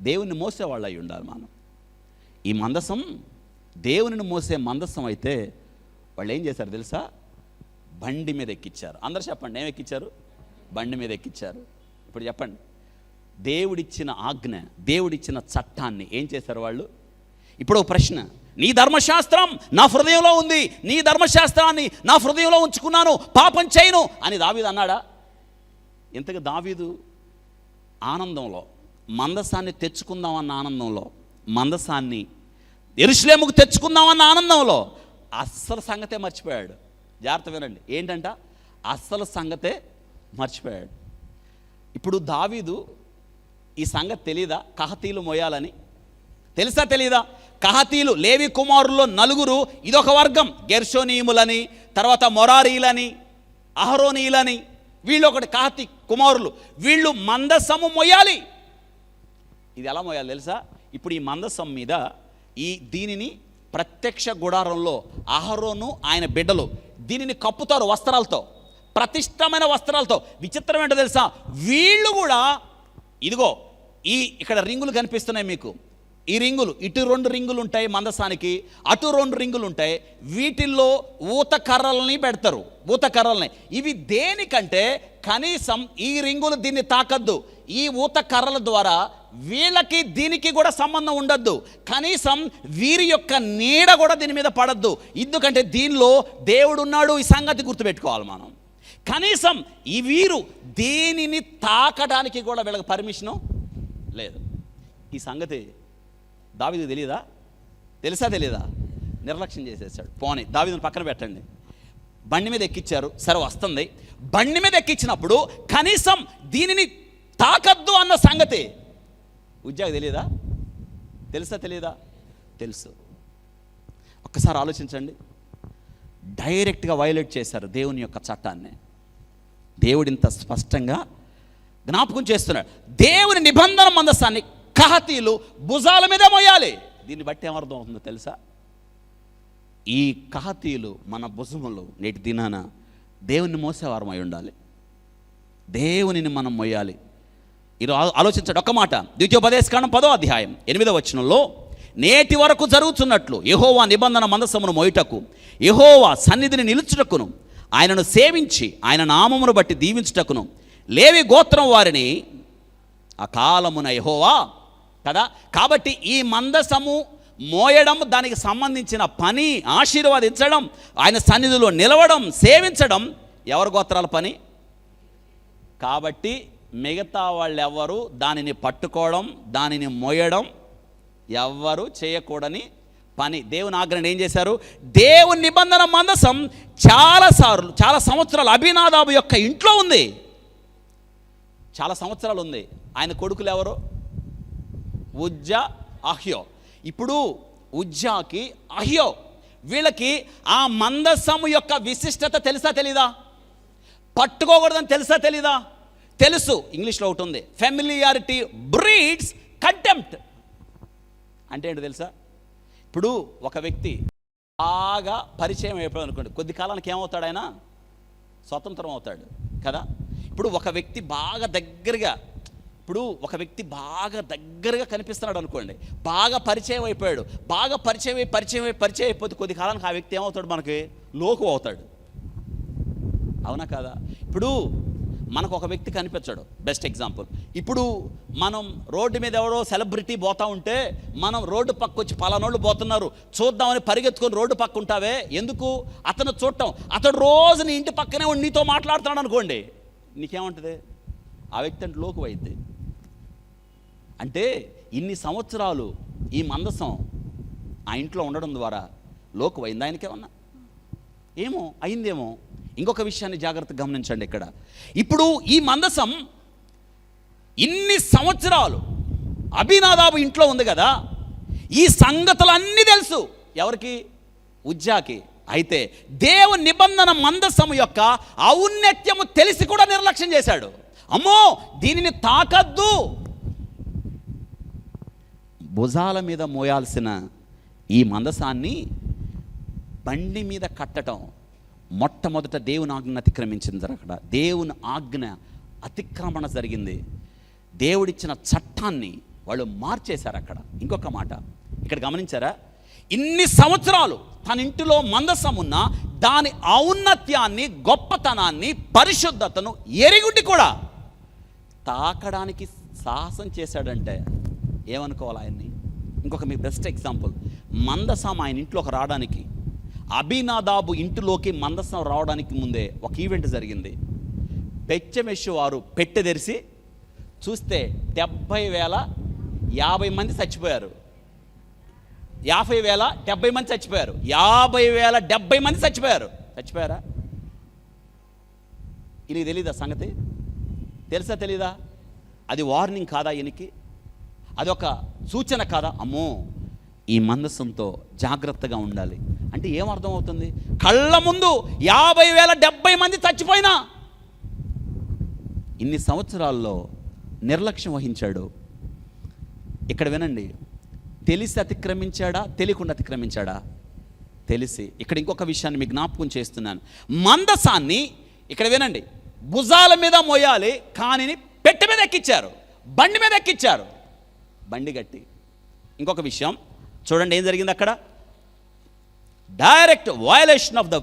దేవుని మోసేవాళ్ళు అయి ఉండాలి మనం. ఈ మందసం దేవునిని మోసే మందసం అయితే వాళ్ళు ఏం చేశారు తెలుసా? బండి మీద ఎక్కించారు. అందరూ చెప్పండి, ఏం ఎక్కించారు? బండి మీద ఎక్కించారు. ఇప్పుడు చెప్పండి, దేవుడిచ్చిన ఆజ్ఞ, దేవుడిచ్చిన చట్టాన్ని ఏం చేశారు వాళ్ళు? ఇప్పుడు ఒక ప్రశ్న, నీ ధర్మశాస్త్రం నా హృదయంలో ఉంది, నీ ధర్మశాస్త్రాన్ని నా హృదయంలో ఉంచుకున్నాను, పాపం చేయను అని దావీదు అన్నాడా? ఇంతగా దావీదు ఆనందంలో, మందసాన్ని తెచ్చుకుందామన్న ఆనందంలో, మందసాన్ని యెరూషలేముకు తెచ్చుకుందామన్న ఆనందంలో అస్సలు సంగతే మర్చిపోయాడు. జాగ్రత్త వినండి, ఏంటంట? అస్సలు సంగతే మర్చిపోయాడు. ఇప్పుడు దావీదు ఈ సంగతి తెలీదా? కహతీలు మోయాలని తెలుసా తెలీదా? కహతీలు లేవి కుమారుల్లో 4, ఇదొక వర్గం. గెర్షోనీయులని, తర్వాత మొరారీలని, అహరోనీయులని, వీళ్ళు ఒకటి కహతీ కుమారులు. వీళ్ళు మందసము మోయాలి. ఇది ఎలా మోయాలి తెలుసా? ఇప్పుడు ఈ మందసం మీద దీనిని ప్రత్యక్ష గుడారంలో అహరోను ఆయన బిడ్డలు దీనిని కప్పుతారు వస్త్రాలతో, ప్రతిష్టమైన వస్త్రాలతో. విచిత్రం ఏంటో తెలుసా? వీళ్ళు కూడా ఇదిగో ఇక్కడ రింగులు కనిపిస్తున్నాయి మీకు. ఈ రింగులు, ఇటు 2 రింగులు ఉంటాయి మందసానికి, అటు 2 రింగులు ఉంటాయి. వీటిల్లో ఊత కర్రల్ని పెడతారు, ఊత కర్రల్ని. ఇవి దేనికంటే కనీసం ఈ రింగులు దీన్ని తాకద్దు. ఈ ఊత కర్రల ద్వారా వీళ్ళకి దీనికి కూడా సంబంధం ఉండద్దు. కనీసం వీరి యొక్క నీడ కూడా దీని మీద పడద్దు. ఎందుకంటే దీనిలో దేవుడు ఉన్నాడు. ఈ సంగతి గుర్తుపెట్టుకోవాలి మనం. కనీసం ఈ వీరు దీనిని తాకడానికి కూడా వీళ్ళకి పర్మిషను లేదు. ఈ సంగతి దావీదుకు తెలియదా? తెలుసా తెలీదా? నిర్లక్ష్యం చేసేసాడు. పోనీ దావీదుని పక్కన పెట్టండి. బండి మీద ఎక్కించారు, సరే వస్తుంది. బండి మీద ఎక్కించినప్పుడు కనీసం దీనిని తాకద్దు అన్న సంగతి ఉజ్జాకి తెలియదా? తెలుసా తెలియదా? తెలుసు. ఒక్కసారి ఆలోచించండి. డైరెక్ట్గా వైలేట్ చేశారు దేవుని యొక్క చట్టాన్ని. దేవుడు ఇంత స్పష్టంగా జ్ఞాపకం చేస్తున్నాడు. దేవుని నిబంధన మందసాన్ని కహతీలు భుజాల మీదే మోయాలి. దీన్ని బట్టి ఏమర్థం అవుతుందో తెలుసా? ఈ కహతీలు మన భుజములు నేటి దినాన దేవుని మోసేవారం అయి ఉండాలి. దేవునిని మనం మోయాలి. ఈరోజు ఆలోచించండి ఒక్క మాట. ద్వితీయోపదేశకాండం 10వ అధ్యాయం 8వ వచనంలో, నేటి వరకు జరుగుతున్నట్లు యెహోవా నిబంధన మందసమును మోయుటకు, యెహోవా సన్నిధిని నిలుచుటకును, ఆయనను సేవించి ఆయన నామమును బట్టి దీవించుటకును లేవి గోత్రం వారిని ఆ కాలమున యెహోవా కదా. కాబట్టి ఈ మందసము మోయడం, దానికి సంబంధించిన పని, ఆశీర్వదించడం, ఆయన సన్నిధిలో నిలవడం, సేవించడం ఎవరి గోత్రాల పని? కాబట్టి మిగతా వాళ్ళు ఎవరు దానిని పట్టుకోవడం, దానిని మోయడం ఎవ్వరు చేయకూడని పని. దేవుని ఆజ్ఞను ఏం చేశారు? దేవుని నిబంధన మందసం చాలా సంవత్సరాలు అబీనాదాబు యొక్క ఇంట్లో ఉంది. చాలా సంవత్సరాలు ఉంది. ఆయన కొడుకులు ఎవరు? ఉజ్జా, అహ్యో. ఇప్పుడు ఉజ్జాకి, అహ్యో వీళ్ళకి ఆ మందసము యొక్క విశిష్టత తెలుసా తెలీదా? పట్టుకోకూడదని తెలుసా తెలీదా? తెలుసు. ఇంగ్లీష్లో ఒకటి ఉంది, ఫెమిలియారిటీ బ్రీడ్స్ కంటెంప్ట్. అంటే ఏంటో తెలుసా? ఇప్పుడు ఒక వ్యక్తి బాగా పరిచయం అయిపోయాడు అనుకోండి, కొద్ది కాలానికి ఏమవుతాడు? ఆయన స్వతంత్రం అవుతాడు కదా. ఇప్పుడు ఒక వ్యక్తి బాగా దగ్గరగా కనిపిస్తున్నాడు అనుకోండి, బాగా పరిచయం అయిపోయాడు. బాగా పరిచయం అయిపోతే కొద్ది కాలానికి ఆ వ్యక్తి ఏమవుతాడు? మనకి లోకు అవుతాడు. అవునా కాదా? ఇప్పుడు మనకు ఒక వ్యక్తి కనిపించాడు. బెస్ట్ ఎగ్జాంపుల్, ఇప్పుడు మనం రోడ్డు మీద ఎవరో సెలబ్రిటీ పోతా ఉంటే, మనం రోడ్డు పక్క వచ్చి పలానోళ్ళు పోతున్నారు చూద్దామని పరిగెత్తుకొని రోడ్డు పక్క ఉంటావే, ఎందుకు? అతను చూడటం. అతడు రోజు నీ ఇంటి పక్కనే ఉండి నీతో మాట్లాడుతున్నాడు అనుకోండి, నీకేమంటుంది? ఆ వ్యక్తి అంటే లోకు అయింది. అంటే ఇన్ని సంవత్సరాలు ఈ మందసం ఆ ఇంట్లో ఉండడం ద్వారా లోకు అయింది. ఆయనకేమన్నా ఏమో అయిందేమో. ఇంకొక విషయాన్ని జాగ్రత్తగా గమనించండి. ఇక్కడ ఇప్పుడు ఈ మందసం ఇన్ని సంవత్సరాలు అబీనాదాబు ఇంట్లో ఉంది కదా, ఈ సంగతులన్నీ తెలుసు. ఎవరికి? ఉజ్జాకి. అయితే దేవుని నిబంధన మందసము యొక్క ఔన్నత్యము తెలిసి కూడా నిర్లక్ష్యం చేశాడు. అమ్మో దీనిని తాకద్దు. భుజాల మీద మోయాల్సిన ఈ మందసాన్ని బండి మీద కట్టడం మొట్టమొదట దేవుని ఆజ్ఞను అతిక్రమించింది. అక్కడ దేవుని ఆజ్ఞ అతిక్రమణ జరిగింది. దేవుడిచ్చిన చట్టాన్ని వాళ్ళు మార్చేశారు అక్కడ. ఇంకొక మాట ఇక్కడ గమనించారా? ఇన్ని సంవత్సరాలు తన ఇంటిలో మందసం ఉన్న దాని ఔన్నత్యాన్ని, గొప్పతనాన్ని, పరిశుద్ధతను ఎరిగుండి కూడా తాకడానికి సాహసం చేశాడంటే ఏమనుకోవాలి ఆయన్ని? ఇంకొక మీ బెస్ట్ ఎగ్జాంపుల్, మందసం ఆయన ఇంట్లోకి రావడానికి, అబీనాదాబు ఇంటిలోకి మందసం రావడానికి ముందే ఒక ఈవెంట్ జరిగింది. బెత్షెమెషు వారు పెట్టె తెరిచి చూస్తే 70,050 మంది చచ్చిపోయారు. 50,070 మంది చచ్చిపోయారు. 50,070 మంది చచ్చిపోయారా? ఈయనకి తెలీదా సంగతి? తెలుసా తెలీదా? అది వార్నింగ్ కాదా ఈయనకి? అదొక సూచన కాదా? అమ్మో ఈ మందసంతో జాగ్రత్తగా ఉండాలి అంటే ఏమర్థం అవుతుంది? కళ్ళ ముందు 50,070 మంది చచ్చిపోయినా ఇన్ని సంవత్సరాల్లో నిర్లక్ష్యం వహించాడు. ఇక్కడ వినండి, తెలిసి అతిక్రమించాడా, తెలియకుండా అతిక్రమించాడా? తెలిసి. ఇక్కడ ఇంకొక విషయాన్ని మీకు జ్ఞాపకం చేస్తున్నాను. మందసాన్ని ఇక్కడ వినండి, భుజాల మీద మోయాలి, కానీ పెట్టె మీద ఎక్కించారు, బండి మీద ఎక్కించారు, బండి గట్టి. ఇంకొక విషయం చూడండి ఏం జరిగింది అక్కడ. Direct violation of the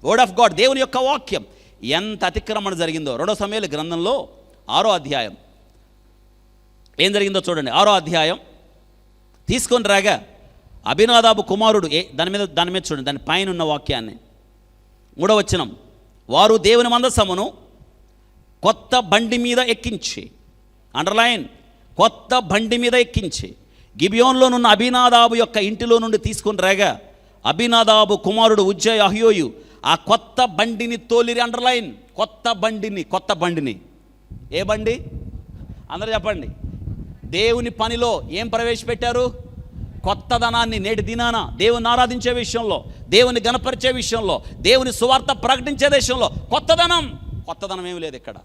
word of God, దేవుని యొక్క వాక్యం ఎంత అతిక్రమణ జరిగిందో. 2 సమూయేలు గ్రంథంలో 6వ అధ్యాయం ఏం జరిగిందో చూడండి. 6వ అధ్యాయం తీసుకొని రాగా అబీనాదాబు కుమారుడు దాని మీద చూడండి, దాని పైన ఉన్న వాక్యాన్ని. 3వ వచనం, వారు దేవుని మందసమును కొత్త బండి మీద ఎక్కించి, అండర్లైన్, కొత్త బండి మీద ఎక్కించి గిబియోన్లోనున్న అబీనాదాబు యొక్క ఇంటిలో నుండి తీసుకొని రాగా అబీనాదాబు కుమారుడు ఉజ్జా, అహ్యోయు ఆ కొత్త బండిని తోలిరి. అండర్లైన్, కొత్త బండిని. ఏ బండి? అందరూ చెప్పండి. దేవుని పనిలో ఏం ప్రవేశపెట్టారు? కొత్తదనాన్ని. నేటి దినాన దేవుని ఆరాధించే విషయంలో, దేవుని గణపరిచే విషయంలో, దేవుని సువార్త ప్రకటించే విషయంలో కొత్తదనం ఏమి లేదు ఇక్కడ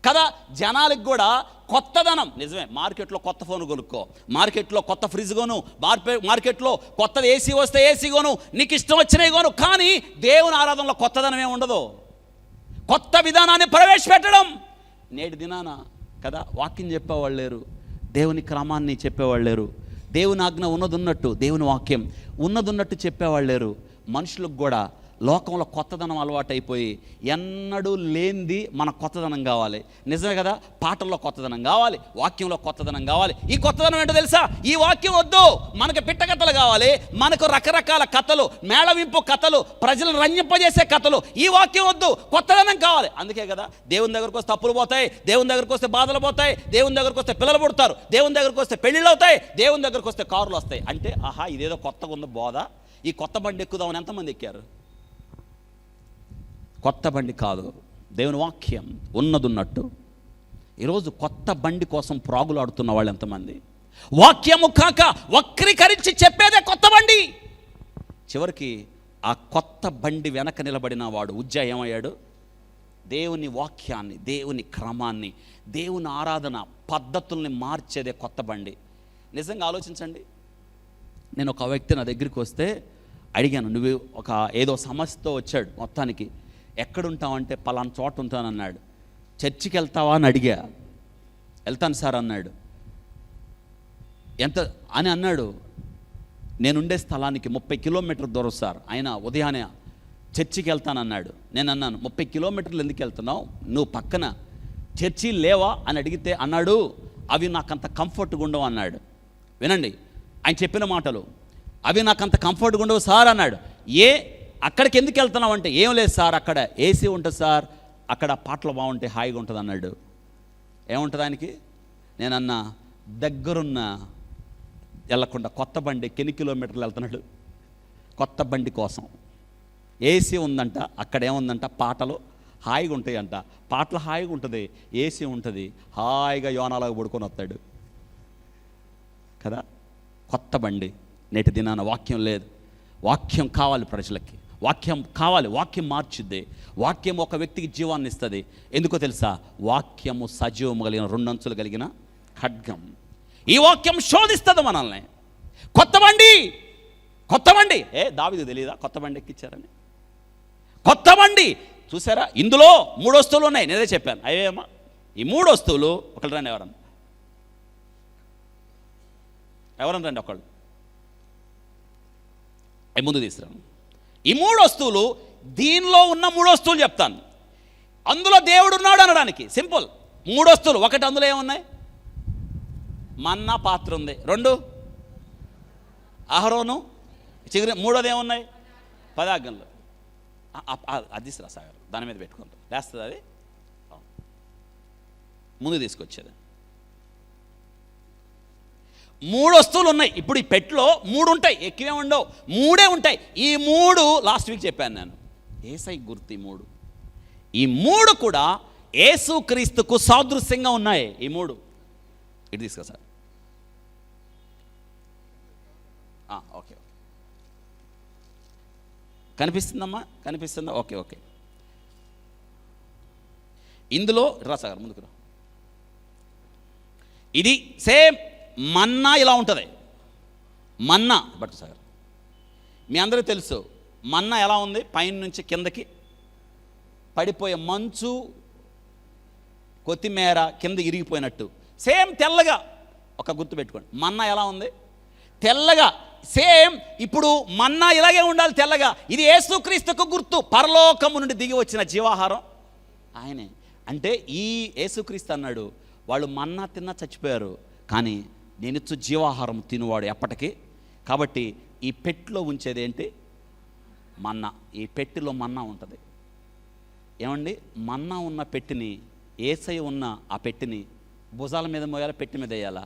కదా. జనాలకు కూడా కొత్తదనం నిజమే. మార్కెట్లో కొత్త ఫోన్ కొనుక్కో, మార్కెట్లో కొత్త ఫ్రిడ్జ్ కొను, మార్కెట్లో కొత్తది ఏసీ వస్తే ఏసీ కొను, నీకు ఇష్టం వచ్చినవి కొను. కానీ దేవుని ఆరాధనలో కొత్తదనం ఏమి ఉండదు. కొత్త విధానాన్ని ప్రవేశపెట్టడం. నేటి దినాన కదా వాక్యం చెప్పేవాళ్ళు లేరు, దేవుని క్రమాన్ని చెప్పేవాళ్ళు లేరు, దేవుని ఆజ్ఞ ఉన్నదున్నట్టు, దేవుని వాక్యం ఉన్నదున్నట్టు చెప్పేవాళ్ళు లేరు. మనుషులకు కూడా లోకంలో కొత్తదనం అలవాటైపోయి ఎన్నడూ లేనిది మన కొత్తదనం కావాలి. నిజమే కదా. పాటల్లో కొత్తదనం కావాలి, వాక్యంలో కొత్తదనం కావాలి. ఈ కొత్తదనం ఏంటో తెలుసా? ఈ వాక్యం వద్దు, మనకు పిట్టకథలు కావాలి, మనకు రకరకాల కథలు, మేళవింపు కథలు, ప్రజలను రంజింపజేసే కథలు. ఈ వాక్యం వద్దు, కొత్తదనం కావాలి. అందుకే కదా దేవుని దగ్గరకు వస్తే తప్పులు పోతాయి, దేవుని దగ్గరకు వస్తే బాధలు పోతాయి, దేవుని దగ్గరకు వస్తే పిల్లలు పుడతారు, దేవుని దగ్గరకు వస్తే పెళ్ళిళ్ళు అవుతాయి, దేవుని దగ్గరకు వస్తే కారులు వస్తాయి. అంటే ఆహా ఇదేదో కొత్తగా ఉంది బోధ, ఈ కొత్త బండి ఎక్కుదామని ఎంతమంది ఎక్కారు? కొత్త బండి కాదు, దేవుని వాక్యం ఉన్నదున్నట్టు. ఈరోజు కొత్త బండి కోసం ప్రాగులాడుతున్న వాళ్ళు ఎంతమంది? వాక్యము కాక వక్రీకరించి చెప్పేదే కొత్త బండి. చివరికి ఆ కొత్త బండి వెనక నిలబడిన వాడు ఉజ్జా ఏమయ్యాడు? దేవుని వాక్యాన్ని, దేవుని క్రమాన్ని, దేవుని ఆరాధన పద్ధతుల్ని మార్చేదే కొత్త బండి. నిజంగా ఆలోచించండి. నేను ఒక వ్యక్తి నా దగ్గరికి వస్తే అడిగాను, నువ్వు ఒక ఏదో సమస్యతో వచ్చాడు. మొత్తానికి ఎక్కడుంటావంటే పలానా చోట ఉంటానన్నాడు. చర్చికి వెళ్తావా అని అడిగా. వెళ్తాను సార్ అన్నాడు. ఎంత అని అన్నాడు. నేనుండే స్థలానికి 30 కిలోమీటర్ దూరం సార్. ఆయన ఉదయాన్నే చర్చికి వెళ్తానన్నాడు. నేను అన్నాను, 30 కిలోమీటర్లు ఎందుకు వెళ్తున్నావు? నువ్వు పక్కన చర్చి లేవా అని అడిగితే అన్నాడు, అవి నాకంత కంఫర్ట్గా ఉండవు అన్నాడు. వినండి ఆయన చెప్పిన మాటలు. అవి నాకంత కంఫర్ట్గా ఉండవు సార్ అన్నాడు. అక్కడికి ఎందుకు వెళ్తున్నావు అంటే, ఏం లేదు సార్ అక్కడ ఏసీ ఉంటుంది సార్, అక్కడ పాటలు బాగుంటాయి, హాయిగా ఉంటుంది అన్నాడు. ఏముంటుంది ఆయనకి? నేనన్నా దగ్గరున్న వెళ్ళకుండా కొత్త బండి ఎన్ని కిలోమీటర్లు వెళ్తున్నాడు కొత్త బండి కోసం. ఏసీ ఉందంట, అక్కడ ఏముందంట, పాటలు హాయిగా ఉంటాయి అంట. పాటలు హాయిగా ఉంటుంది, ఏసీ ఉంటుంది, హాయిగా యోనాలాగా పడుకొని వస్తాడు కదా. కొత్త బండి. నేటి దినాన వాక్యం లేదు. వాక్యం కావాలి ప్రజలకి, వాక్యం కావాలి. వాక్యం మార్చుద్ది. వాక్యం ఒక వ్యక్తికి జీవాన్ని ఇస్తుంది. ఎందుకో తెలుసా? వాక్యము సజీవము కలిగిన 2 అంచులు కలిగిన ఖడ్గం. ఈ వాక్యం శోధిస్తుంది మనల్ని. కొత్త బండి దావీదు తెలియదా కొత్త బండి ఎక్కించారని? కొత్త బండి చూసారా? ఇందులో 3 వస్తువులు ఉన్నాయి. నేనే చెప్పాను అవేమా. ఈ 3 వస్తువులు ఒకళ్ళు రండి, ఎవరన్నా రండి ఒకళ్ళు ముందు తీసుకురాను. ఈ 3 వస్తువులు, దీనిలో ఉన్న 3 వస్తువులు చెప్తాను. అందులో దేవుడు ఉన్నాడు అనడానికి సింపుల్. 3 వస్తువులు. ఒకటి, అందులో ఏమున్నాయి? మన్నా పాత్ర ఉంది. 2 అహరోను చిగురు. 3వది ఏమున్నాయి? 10 ఆజ్ఞలు. అది తీసుకురా సాగర్, దాని మీద పెట్టుకుంటాం, లేస్తుంది అది ముందు తీసుకొచ్చేది. 3 వస్తువులు ఉన్నాయి. ఇప్పుడు ఈ పెట్టెలో 3 ఉంటాయి, ఎక్కువే ఉండవు, 3 ఉంటాయి. ఈ 3 లాస్ట్ వీక్ చెప్పాను నేను. యేసయ్య గుర్తు ఈ 3 కూడా యేసుక్రీస్తుకు సాదృశ్యంగా ఉన్నాయి. ఈ 3 ఇటు తీసుకో సార్. ఓకే, కనిపిస్తుందమ్మా? కనిపిస్తుందా? ఓకే. ఇందులో రా సార్, ముందుకు రా. ఇది సేమ్ మన్నా ఇలా ఉంటుంది. మన్నా బట్ సార్ మీ అందరికీ తెలుసు మన్నా ఎలా ఉంది? పైన నుంచి కిందకి పడిపోయే మంచు, కొత్తిమీర కింద ఇరిగిపోయినట్టు సేమ్ తెల్లగా. ఒక గుర్తు పెట్టుకోండి, మన్నా ఎలా ఉంది? తెల్లగా. సేమ్ ఇప్పుడు మన్నా ఇలాగే ఉండాలి, తెల్లగా. ఇది యేసుక్రీస్తుకు గుర్తు. పరలోకము నుండి దిగి వచ్చిన జీవాహారం ఆయనే. అంటే ఈ యేసుక్రీస్తు అన్నాడు, వాళ్ళు మన్నా తిన్నా చచ్చిపోయారు, కానీ నేనిచ్చు జీవాహారం తినువాడు ఎప్పటికీ. కాబట్టి ఈ పెట్టెలో ఉంచేది ఏంటి? మన్నా. ఈ పెట్టెలో మన్నా ఉంటుంది. ఏమండి, మన్నా ఉన్న పెట్టెని, యేసయ్య ఉన్న ఆ పెట్టెని భుజాల మీద మోయాలా, పెట్టె మీద వేయాలా?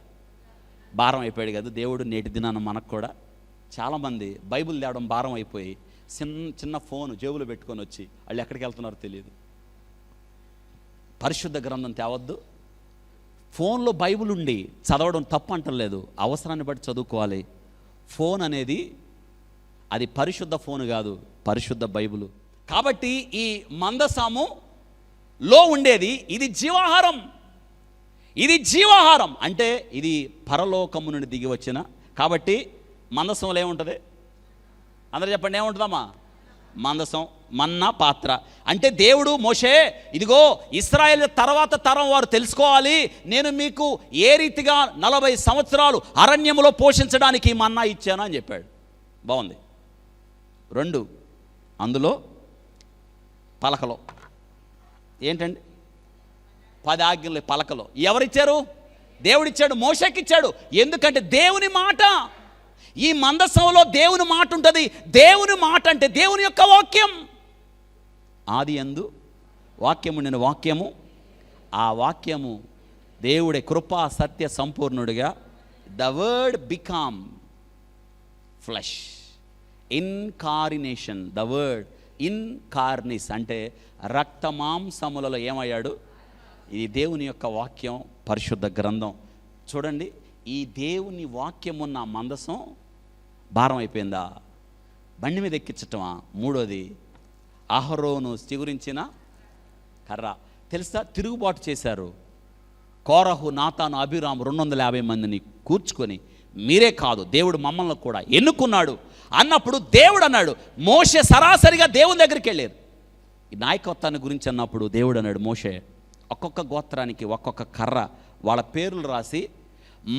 భారం అయిపోయాడు కదా దేవుడు. నేటి దినాన మనకు కూడా చాలామంది బైబిల్ తేవడం భారం అయిపోయి చిన్న ఫోను జేబులో పెట్టుకొని వచ్చి వాళ్ళు ఎక్కడికి వెళ్తున్నారో తెలియదు. పరిశుద్ధ గ్రంథం తేవద్దు, ఫోన్లో బైబిల్ ఉండి చదవడం తప్పు అంటలేదు, అవసరాన్ని బట్టి చదువుకోవాలి. ఫోన్ అనేది అది పరిశుద్ధ ఫోన్ కాదు, పరిశుద్ధ బైబిల్. కాబట్టి ఈ మందసములో ఉండేది ఇది జీవాహారం. ఇది జీవాహారం అంటే ఇది పరలోకము నుండి దిగి వచ్చిన. కాబట్టి మందసంలో ఏముంటుంది? అందరూ చెప్పండి, ఏముంటుందమ్మా? మందసం, మన్నా పాత్ర. అంటే దేవుడు మోషే, ఇదిగో ఇశ్రాయేలు తర్వాత తరం వారు తెలుసుకోవాలి, నేను మీకు ఏ రీతిగా 40 సంవత్సరాలు అరణ్యములో పోషించడానికి మన్నా ఇచ్చాను అని చెప్పాడు. బాగుంది. 2 అందులో పలకలో ఏంటండి? 10 ఆజ్ఞలు పలకలో. ఎవరిచ్చారు? దేవుడిచ్చాడు, మోషేకి ఇచ్చాడు. ఎందుకంటే దేవుని మాట, ఈ మందసంలో దేవుని మాట ఉంటుంది. దేవుని మాట అంటే దేవుని యొక్క వాక్యం. ఆది యందు వాక్యము, నేను వాక్యము, ఆ వాక్యము దేవుడే కృపా సత్య సంపూర్ణుడిగా. The word become flesh, incarnation. The word ఇన్కార్నిస్ అంటే రక్త మాంసములలో ఏమయ్యాడు? ఇది దేవుని యొక్క వాక్యం, పరిశుద్ధ గ్రంథం. చూడండి, ఈ దేవుని వాక్యం ఉన్న మందసం భారం అయిపోయిందా? బండి మీద ఎక్కించటమా? 3వది అహరోను చిగురించిన కర్ర. తెలుసా, తిరుగుబాటు చేశారు. కోరహు, నాతాను, అభిరాము 250 మందిని కూర్చుకొని, మీరే కాదు దేవుడు మమ్మల్ని కూడా ఎన్నుకున్నాడు అన్నప్పుడు దేవుడు అన్నాడు, మోషే సరాసరిగా దేవుని దగ్గరికి వెళ్ళారు. ఈ నాయకత్వాన్ని గురించి అన్నప్పుడు దేవుడు అన్నాడు, మోషే ఒక్కొక్క గోత్రానికి ఒక్కొక్క కర్ర వాళ్ళ పేర్లు రాసి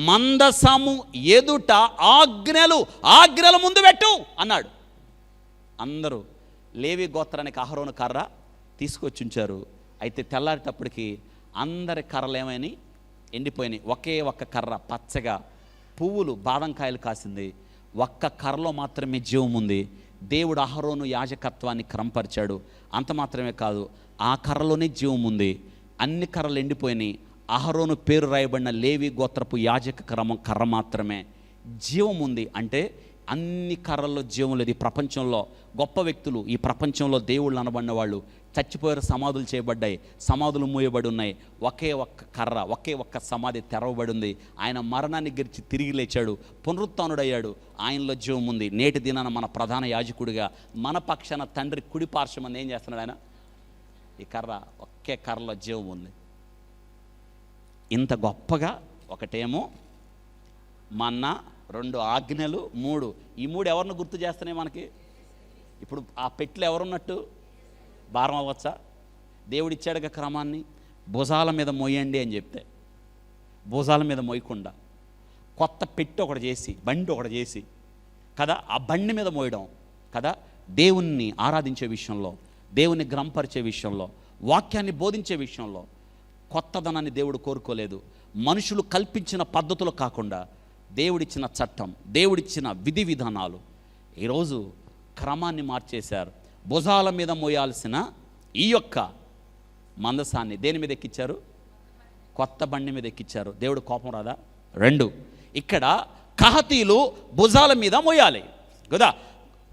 మందసము ఎదుట ఆజ్ఞల ముందు పెట్టు అన్నాడు. అందరూ లేవి గోత్రానికి అహరోను కర్ర తీసుకొచ్చి ఉంచారు. అయితే తెల్లారేటప్పటికి అందరి కర్రలు ఏమైనా ఎండిపోయినాయి. ఒకే ఒక్క కర్ర పచ్చగా పువ్వులు బాదంకాయలు కాసింది. ఒక్క కర్రలో మాత్రమే జీవం ఉంది. దేవుడు అహరోను యాజకత్వాన్ని క్రమపరిచాడు. అంత మాత్రమే కాదు, ఆ కర్రలోనే జీవం ఉంది. అన్ని కర్రలు ఎండిపోయినాయి. అహరోను పేరు రాయబడిన లేవి గోత్రపు యాజక కర్ర మాత్రమే జీవం ఉంది. అంటే అన్ని కర్రల్లో జీవం లేదు. ఈ ప్రపంచంలో గొప్ప వ్యక్తులు, ఈ ప్రపంచంలో దేవుళ్ళు అనబడిన వాళ్ళు చచ్చిపోయారు, సమాధులు చేయబడ్డాయి, సమాధులు మూయబడి ఉన్నాయి. ఒకే ఒక్క కర్ర, ఒకే ఒక్క సమాధి తెరవబడి ఉంది. ఆయన మరణాన్ని గెలిచి తిరిగి లేచాడు, పునరుత్థానుడయ్యాడు. ఆయనలో జీవం ఉంది. నేటి దినాన మన ప్రధాన యాజకుడిగా మన పక్షాన తండ్రి కుడి పార్శ్వమని ఏం చేస్తున్నాడు ఆయన? ఈ కర్ర, ఒకే కర్రలో జీవం ఉంది. ఇంత గొప్పగా ఒకటేమో మన్నా, 2 ఆజ్ఞలు, 3 ఈ 3 ఎవరిని గుర్తు చేస్తున్నాయి మనకి? ఇప్పుడు ఆ పెట్లు ఎవరున్నట్టు? భారం అవ్వచ్చా? దేవుడిచ్చాడుగా క్రమాన్ని. భుజాల మీద మోయండి అని చెప్తే భుజాల మీద మోయకుండా కొత్త పెట్టి ఒకటి చేసి, బండి ఒకటి చేసి కదా, ఆ బండి మీద మోయడం కదా. దేవుణ్ణి ఆరాధించే విషయంలో, దేవుని గ్రంపరిచే విషయంలో, వాక్యాన్ని బోధించే విషయంలో కొత్తదనాన్ని దేవుడు కోరుకోలేదు. మనుషులు కల్పించిన పద్ధతులు కాకుండా దేవుడిచ్చిన చట్టం, దేవుడిచ్చిన విధి విధానాలు ఈరోజు క్రమాన్ని మార్చేశారు. భుజాల మీద మోయాల్సిన ఈ యొక్క మందసాన్ని దేని మీద ఎక్కించారు? కొత్త బండి మీద ఎక్కించారు. దేవుడు కోపం రాదా? 2 ఇక్కడ కహతీలు భుజాల మీద మోయాలి కదా,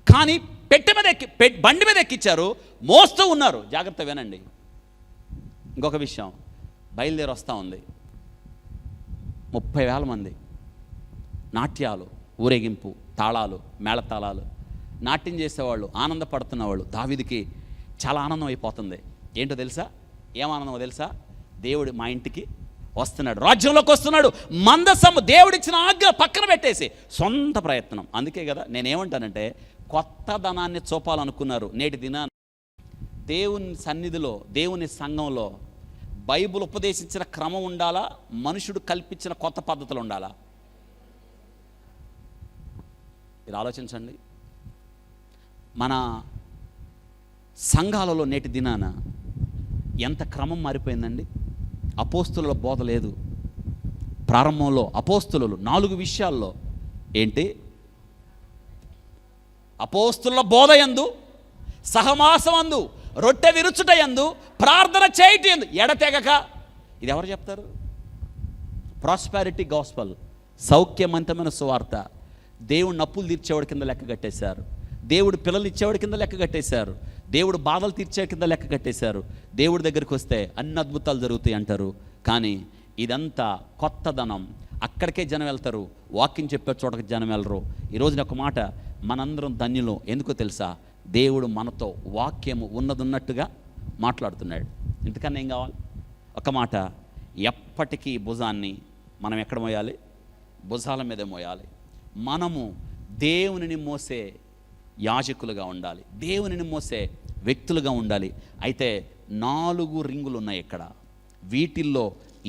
కానీ పెట్టె మీద బండి మీద ఎక్కించారు, మోస్తూ ఉన్నారు. జాగ్రత్త వినండి. ఇంకొక విషయం, బయలుదేరి వస్తూ ఉంది 30,000 మంది. నాట్యాలు, ఊరేగింపు, తాళాలు, మేళతాళాలు, నాట్యం చేసేవాళ్ళు, ఆనందపడుతున్నవాళ్ళు. దావీదుకి చాలా ఆనందం అయిపోతుంది. ఏంటో తెలుసా? ఏం ఆనందమో తెలుసా? దేవుడు మా ఇంటికి వస్తున్నాడు, రాజ్యంలోకి వస్తున్నాడు. మందసము దేవుడిచ్చిన ఆజ్ఞ పక్కన పెట్టేసి సొంత ప్రయత్నం. అందుకే కదా నేనేమంటానంటే, కొత్తదనాన్ని చూపాలనుకున్నారు. నేటి దినాన్ని దేవుని సన్నిధిలో, దేవుని సంఘంలో బైబిల్ ఉపదేశించిన క్రమం ఉండాలా? మనుషుడు కల్పించిన కొత్త పద్ధతులు ఉండాలా? మీరు ఆలోచించండి. మన సంఘాలలో నేటి దినాన ఎంత క్రమం మారిపోయిందండి. అపోస్తుల బోధ లేదు. ప్రారంభంలో అపోస్తులు 4 విషయాల్లో ఏంటి? అపోస్తుల బోధ యందు, సహవాసమందు, రొట్టె విరుచుట యందు, ప్రార్థన చేయట యందు ఎడతెగక. ఇది ఎవరు చెప్తారు? ప్రాస్పారిటీ గాస్పల్, సౌఖ్యవంతమైన సువార్త. దేవుడు అప్పులు తీర్చేవాడి కింద లెక్క కట్టేశారు. దేవుడు పిల్లలు ఇచ్చేవాడి కింద లెక్క కట్టేశారు. దేవుడు బాధలు తీర్చే కింద లెక్క కట్టేశారు. దేవుడి దగ్గరికి వస్తే అన్ని అద్భుతాలు జరుగుతాయి అంటారు. కానీ ఇదంతా కొత్తదనం. అక్కడికే జనం వెళ్తారు, వాక్యం చెప్పే చోటకి జనం వెళ్ళరు. ఈరోజున ఒక మాట, మనందరం ధన్యులు. ఎందుకో తెలుసా? దేవుడు మనతో వాక్యము ఉన్నట్టుగా మాట్లాడుతున్నాడు. ఇంతకన్నా ఏం కావాలి? ఒక మాట, ఎప్పటికీ భుజాన్ని మనం ఎక్కడ మోయాలి? భుజాల మీద మోయాలి. మనము దేవునిని మోసే యాజకులుగా ఉండాలి, దేవునిని మోసే వ్యక్తులుగా ఉండాలి. అయితే 4 రింగులు ఉన్నాయి ఇక్కడ. వీటిల్లో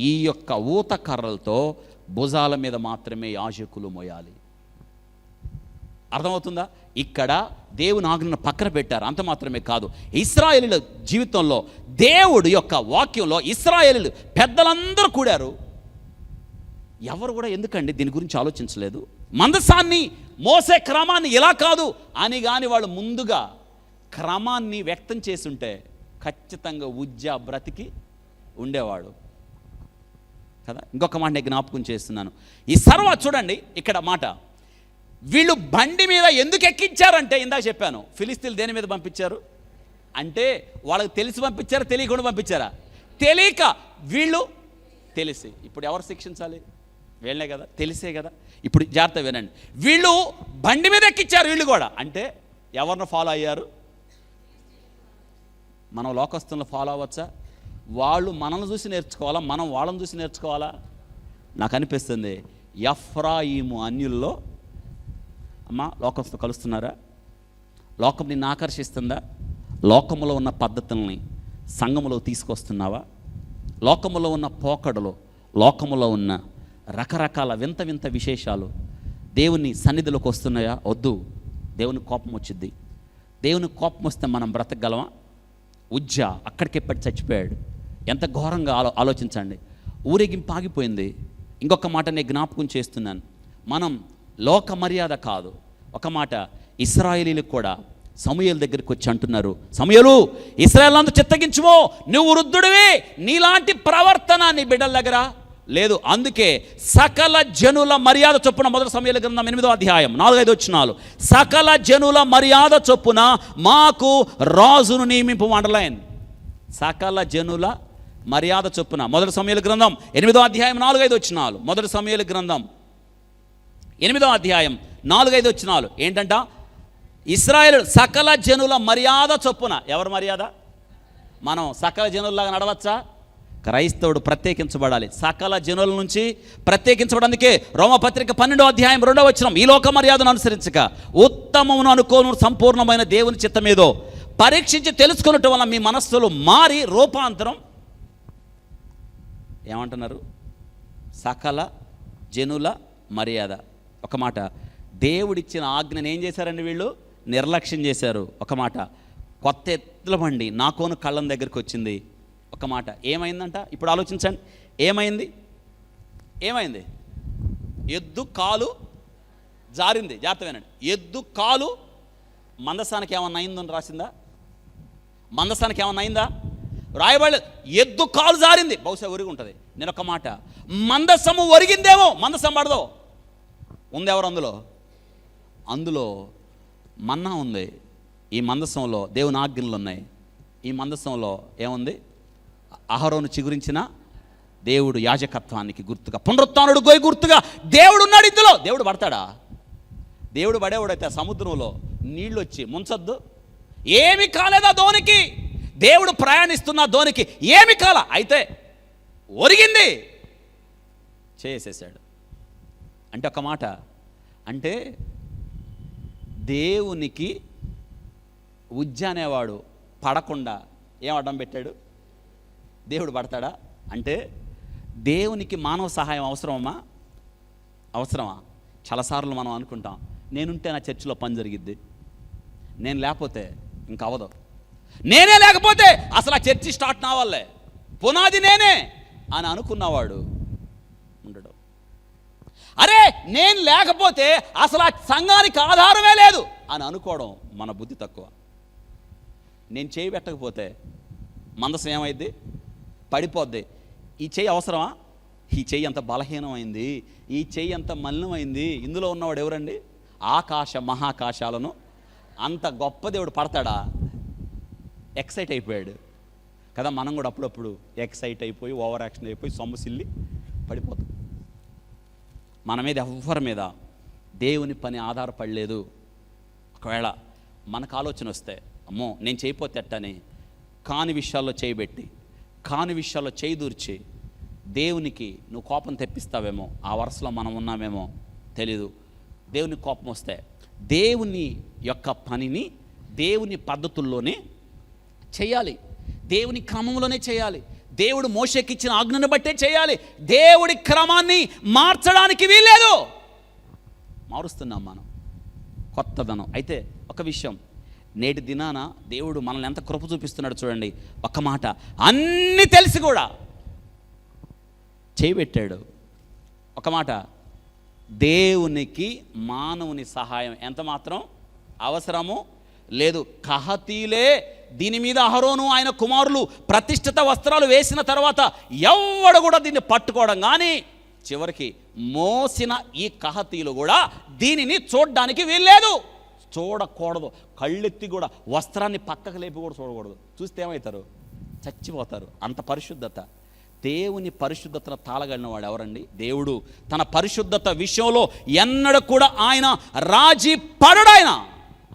ఈ యొక్క ఊత కర్రలతో భుజాల మీద మాత్రమే యాజకులు మోయాలి. అర్థమవుతుందా? ఇక్కడ దేవుని ఆజ్ఞను పక్కన పెట్టారు. అంత మాత్రమే కాదు, ఇశ్రాయేలీల జీవితంలో దేవుడి యొక్క వాక్యంలో ఇశ్రాయేలీలు పెద్దలందరూ కూడారు. ఎవరు కూడా ఎందుకండి దీని గురించి ఆలోచించలేదు? మందసాన్ని మోసే క్రమాన్ని ఇలా కాదు అని కానీ వాళ్ళు ముందుగా క్రమాన్ని వ్యక్తం చేసుంటే ఖచ్చితంగా ఉజ్జా బ్రతికి ఉండేవాడు కదా. ఇంకొక మాట నేను జ్ఞాపకం చేస్తున్నాను. ఈ చూడండి ఇక్కడ మాట, వీళ్ళు బండి మీద ఎందుకు ఎక్కించారంటే ఇందాక చెప్పాను, ఫిలిస్తీన్లు దేని మీద పంపించారు అంటే వాళ్ళకి తెలిసి పంపించారా, తెలియకుండా పంపించారా? తెలియక. వీళ్ళు తెలిసి. ఇప్పుడు ఎవరు శిక్షించాలి? వీళ్ళే కదా, తెలిసే కదా. ఇప్పుడు జాగ్రత్త వినండి, వీళ్ళు బండి మీద ఎక్కించారు, వీళ్ళు కూడా అంటే ఎవరిని ఫాలో అయ్యారు? మనం లోకస్తులను ఫాలో అవ్వచ్చా? వాళ్ళు మనల్ని చూసి నేర్చుకోవాలా, మనం వాళ్ళని చూసి నేర్చుకోవాలా? నాకు అనిపిస్తుంది ఎఫ్రాయిము అన్యుల్లో. అమ్మా, లోకంతో కలుస్తున్నారా? లోకం నిన్ను ఆకర్షిస్తుందా? లోకములో ఉన్న పద్ధతుల్ని సంఘములో తీసుకొస్తున్నావా? లోకములో ఉన్న పోకడలు, లోకములో ఉన్న రకరకాల వింత వింత విశేషాలు దేవుని సన్నిధిలోకి వస్తున్నాయా? వద్దు. దేవుని కోపం వచ్చింది. దేవుని కోపం వస్తే మనం బ్రతకగలమా? ఉజ్జా అక్కడికే పడి చచ్చిపోయాడు. ఎంత ఘోరంగా ఆలోచించండి. ఊరేగింపు ఆగిపోయింది. ఇంకొక మాట నేను జ్ఞాపకం చేస్తున్నాను, మనం లోక మర్యాద కాదు. ఒక మాట, ఇశ్రాయేలీలకు కూడా సమూయేలు దగ్గరికి వచ్చి అంటున్నారు, సమూయేలు ఇశ్రాయేలందు చిత్తగించుమో, నువ్వు వృద్ధుడివి, నీలాంటి ప్రవర్తన నీ బిడ్డల దగ్గర లేదు. అందుకే సకల జనుల మర్యాద చొప్పున, మొదటి సమూయేలు గ్రంథం 8వ అధ్యాయం 4-5 వచనాలు, సకల జనుల మర్యాద చొప్పున మాకు రాజును నియమింపు. అండర్లైన్, సకల జనుల మర్యాద చొప్పున. మొదటి సమూయేలు గ్రంథం 8వ అధ్యాయం 4-5 వచనాలు. మొదటి సమూయేలు గ్రంథం 8వ అధ్యాయం 4-5 వచనాలు ఏంటంట? ఇశ్రాయేలు సకల జనుల మర్యాద చొప్పున. ఎవరి మర్యాద? మనం సకల జనుల్లాగా నడవచ్చా? క్రైస్తవుడు ప్రత్యేకించబడాలి, సకల జనుల నుంచి ప్రత్యేకించబడందుకే రోమపత్రిక 12వ అధ్యాయం 2వ వచనం, ఈ లోక మర్యాదను అనుసరించక ఉత్తమమును అనుకోను సంపూర్ణమైన దేవుని చిత్తమేదో పరీక్షించి తెలుసుకున్నట్టు వల్ల మీ మనస్సులు మారి రూపాంతరం. ఏమంటున్నారు? సకల జనుల మర్యాద. ఒక మాట, దేవుడిచ్చిన ఆజ్ఞను ఏం చేశారండి వీళ్ళు? నిర్లక్ష్యం చేశారు. ఒక మాట, కొత్త ఎద్దుల బండి నాకోను కళ్ళం దగ్గరికి వచ్చింది. ఒక మాట, ఏమైందంట? ఇప్పుడు ఆలోచించండి, ఏమైంది? ఎద్దు కాలు జారింది. జాగ్రత్త వినండి, ఎద్దు కాలు మందసానికి ఏమన్నా అయిందని రాసిందా? మందసానికి ఏమన్నా అయిందా? రాయబడలేదు. ఎద్దు కాలు జారింది, బహుశా ఒరిగి ఉంటుంది. నేను ఒక మాట, మందసము ఒరిగిందేమో, మందసం పడదో. ఉంది ఎవరు అందులో మన్నా ఉంది. ఈ మందసంలో దేవుని ఆజ్ఞలు ఉన్నాయి. ఈ మందసంలో ఏముంది? అహరోను చిగురించిన దేవుడు యాజకత్వానికి గుర్తుగా, పునరుత్థానుడు గోయి గుర్తుగా దేవుడు ఉన్నాడు ఇందులో. దేవుడు పడతాడా? దేవుడు పడేవాడైతే సముద్రంలో నీళ్ళు వచ్చి ముంచొద్దు. ఏమి కాలేదా ధోనికి? దేవుడు ప్రయాణిస్తున్న ధోనికి ఏమి కాల, అయితే ఒరిగింది, చేసేసాడు. అంటే ఒక మాట, అంటే దేవునికి ఉజ్జ అనేవాడు పడకుండా ఏం అడ్డం పెట్టాడు? దేవుడు పడతాడా? అంటే దేవునికి మానవ సహాయం అవసరమా? చాలాసార్లు మనం అనుకుంటాం, నేనుంటే నా చర్చిలో పని జరిగిద్ది, నేను లేకపోతే ఇంక అవ్వదు, నేనే లేకపోతే అసలు ఆ చర్చి స్టార్ట్ నావాలే, పునాది నేనే అని అనుకున్నవాడు ఉండడు. అరే నేను లేకపోతే అసలు ఆ సంఘానికి ఆధారమే లేదు అని అనుకోవడం మన బుద్ధి తక్కువ. నేను చేయి పెట్టకపోతే మందసం ఏమైంది? పడిపోద్ది. ఈ చెయ్యి అవసరమా? ఈ చెయ్యి అంత బలహీనమైంది, ఈ చెయ్యి అంత మలినమైంది. ఇందులో ఉన్నవాడు ఎవరండి? ఆకాశ మహాకాశాలను అంత గొప్ప దేవుడు పడతాడా? ఎక్సైట్ అయిపోయాడు కదా. మనం కూడా అప్పుడప్పుడు ఎక్సైట్ అయిపోయి ఓవర్ యాక్షన్ అయిపోయి సొమ్మసిల్లి పడిపోతాం. మన మీద ఎవ్వరి మీద దేవుని పని ఆధారపడలేదు. ఒకవేళ మనకు ఆలోచన వస్తే అమ్మో నేను చేయపోతే ఎట్టని కాని విషయాల్లో చేయబెట్టి కాని విషయాల్లో చేయి దూర్చి దేవునికి నువ్వు కోపం తెప్పిస్తావేమో, ఆ వరుసలో మనం ఉన్నామేమో తెలీదు. దేవుని కోపం వస్తే దేవుని యొక్క పనిని దేవుని పద్ధతుల్లోనే చేయాలి, దేవుని క్రమంలోనే చేయాలి. దేవుడు మోషేకి ఇచ్చిన ఆజ్ఞను బట్టే చేయాలి. దేవుడి క్రమాన్ని మార్చడానికి వీల్లేదు. మారుస్తున్నాం మనం కొత్తదనం. అయితే ఒక విషయం, నేటి దినాన దేవుడు మనల్ని ఎంత కృప చూపిస్తున్నాడు చూడండి. ఒక్క మాట, అన్నీ తెలిసి కూడా చేయబెట్టాడు. ఒక మాట, దేవునికి మానవుని సహాయం ఎంత మాత్రం అవసరమో లేదు. కహతీలే దీని మీద అహరోను ఆయన కుమారులు ప్రతిష్ఠిత వస్త్రాలు వేసిన తర్వాత ఎవడు కూడా దీన్ని పట్టుకోవడం కానీ చివరికి మోసిన ఈ కహతీలు కూడా దీనిని చూడడానికి వీల్లేదు, చూడకూడదు. కళ్ళెత్తి కూడా వస్త్రాన్ని పక్కకు లేపి కూడా చూడకూడదు. చూస్తే ఏమవుతారు? చచ్చిపోతారు. అంత పరిశుద్ధత. దేవుని పరిశుద్ధతను తాళగలిగిన వాడు ఎవరండి? దేవుడు. తన పరిశుద్ధత విషయంలో ఎన్నడూ కూడా ఆయన రాజీ పడడాయన.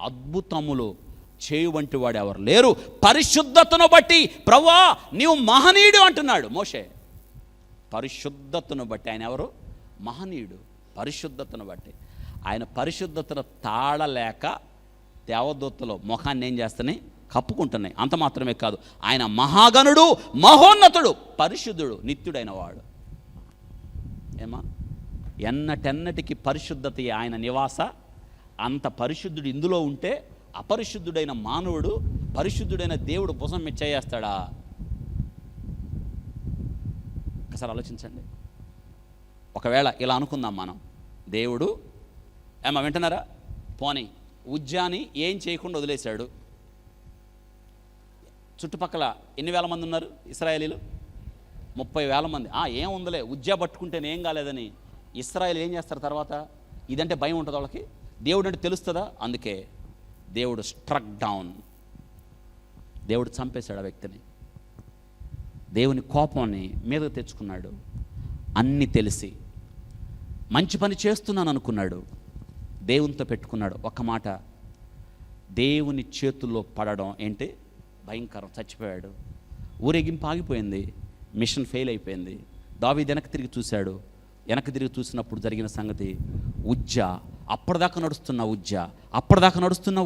అద్భుతములు చేయు వంటి వాడు ఎవరు లేరు. పరిశుద్ధతను బట్టి ప్రభువా నీవు మహనీయుడు అంటున్నాడు మోషే. పరిశుద్ధతను బట్టి ఆయన ఎవరు? మహనీయుడు. పరిశుద్ధతను బట్టి ఆయన పరిశుద్ధతను తాళలేక దేవదూతలు ముఖాన్ని ఏం చేస్తున్నాయి? కప్పుకుంటున్నాయి. అంత మాత్రమే కాదు, ఆయన మహాగణుడు, మహోన్నతుడు, పరిశుద్ధుడు, నిత్యుడైన వాడు. ఏమా ఎన్నటెన్నటికి పరిశుద్ధత ఆయన నివాస. అంత పరిశుద్ధుడు ఇందులో ఉంటే అపరిశుద్ధుడైన మానవుడు పరిశుద్ధుడైన దేవుడు భుజం మీద చేయేస్తాడా? ఒకసారి ఆలోచించండి. ఒకవేళ ఇలా అనుకుందాం మనం, దేవుడు ఏమా వింటున్నారా? పోనీ ఉజ్జాని ఏం చేయకుండా వదిలేశాడు. చుట్టుపక్కల ఎన్ని వేల మంది ఉన్నారు ఇశ్రాయేలీలు? 30,000 మంది. ఏం ఉందిలే ఉజ్జా పట్టుకుంటేనే ఏం కాలేదని ఇశ్రాయేలు ఏం చేస్తారు తర్వాత? ఇదంటే భయం ఉంటుంది వాళ్ళకి. దేవుడు అంటే తెలుస్తుందా? అందుకే దేవుడు స్ట్రక్ డౌన్. దేవుడు చంపేశాడు ఆ వ్యక్తిని. దేవుని కోపాన్ని మీదకు తెచ్చుకున్నాడు. అన్నీ తెలిసి మంచి పని చేస్తున్నాను అనుకున్నాడు, దేవునితో పెట్టుకున్నాడు. ఒక్క మాట, దేవుని చేతుల్లో పడడం ఏంటి? భయంకరం. చచ్చిపోయాడు. ఊరేగింపు ఆగిపోయింది. మిషన్ ఫెయిల్ అయిపోయింది. దావీదు వెనక్కి తిరిగి చూశాడు. వెనక్కి తిరిగి చూసినప్పుడు జరిగిన సంగతి, ఉజ్జా అప్పటిదాకా నడుస్తున్న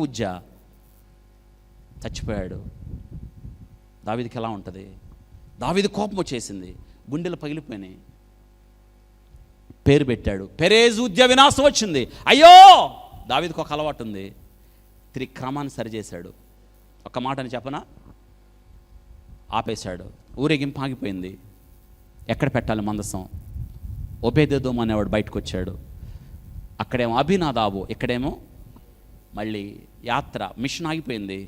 ఉజ్జా చచ్చిపోయాడు. దావీదుకి ఎలా ఉంటుంది? దావీదు కోపం వచ్చేసింది, గుండెలు పగిలిపోయినాయి. పేరు పెట్టాడు, పెరేజ్ ఉజ్జా వినాశం వచ్చింది. అయ్యో, దావీదుకు ఒక అలవాటు ఉంది, తిరిగి క్రమాన్ని సరిచేశాడు. ఒక మాటని చెప్పనా, ఆపేశాడు. ఊరేగింపు ఆగిపోయింది. ఎక్కడ పెట్టాలి మందసం? ఒబేదెదోము అనేవాడు బయటకు వచ్చాడు. అక్కడేమో అభినాదాబు, ఇక్కడేమో మళ్ళీ యాత్ర. మిషన్ ఆగిపోయింది.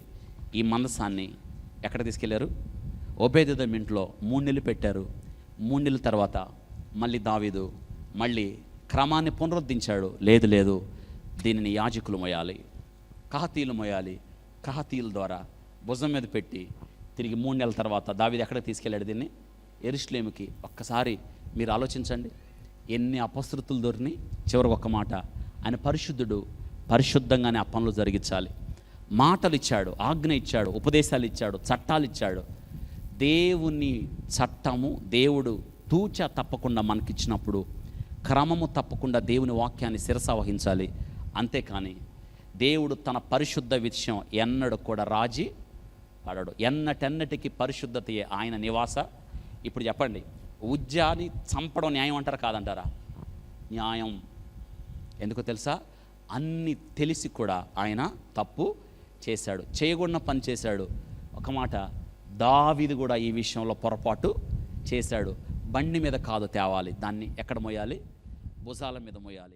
ఈ మందసాన్ని ఎక్కడ తీసుకెళ్లారు? ఒబేదెదోము ఇంట్లో 3 నెలలు పెట్టారు. 3 నెలల తర్వాత మళ్ళీ దావీదు మళ్ళీ క్రమాన్ని పునరుద్ధరించాడు. లేదు, దీనిని యాజకులు మోయాలి, కహతీలు మోయాలి. కహతీల ద్వారా భుజం మీద పెట్టి తిరిగి 3 నెలల తర్వాత దావీదు ఎక్కడికి తీసుకెళ్ళాడు? దీన్ని యెరూషలేముకి. ఒక్కసారి మీరు ఆలోచించండి, ఎన్ని అపశృతులు దొరిని. చివరికి ఒక్క మాట, ఆయన పరిశుద్ధుడు, పరిశుద్ధంగానే ఆ పనులు జరిగించాలి. మాటలు ఇచ్చాడు, ఆజ్ఞ ఇచ్చాడు, ఉపదేశాలు ఇచ్చాడు, చట్టాలు ఇచ్చాడు. దేవుని చట్టము దేవుడు తూచా తప్పకుండా మనకిచ్చినప్పుడు క్రమము తప్పకుండా దేవుని వాక్యాన్ని శిరస వహించాలి. అంతేకాని దేవుడు తన పరిశుద్ధ విషయం ఎన్నడూ కూడా రాజీ పడడు. ఎన్నటెన్నటికి పరిశుద్ధతయే ఆయన నివాస. ఇప్పుడు చెప్పండి, ఉజ్జాని చంపడం న్యాయం అంటారా కాదంటారా? న్యాయం. ఎందుకో తెలుసా? అన్నీ తెలిసి కూడా ఆయన తప్పు చేశాడు, చేయకూడన పని చేశాడు. ఒక మాట, దావీదు కూడా ఈ విషయంలో పొరపాటు చేశాడు. బండి మీద కాదు తేవాలి, దాన్ని ఎక్కడ మోయాలి? భుజాల మీద మోయాలి.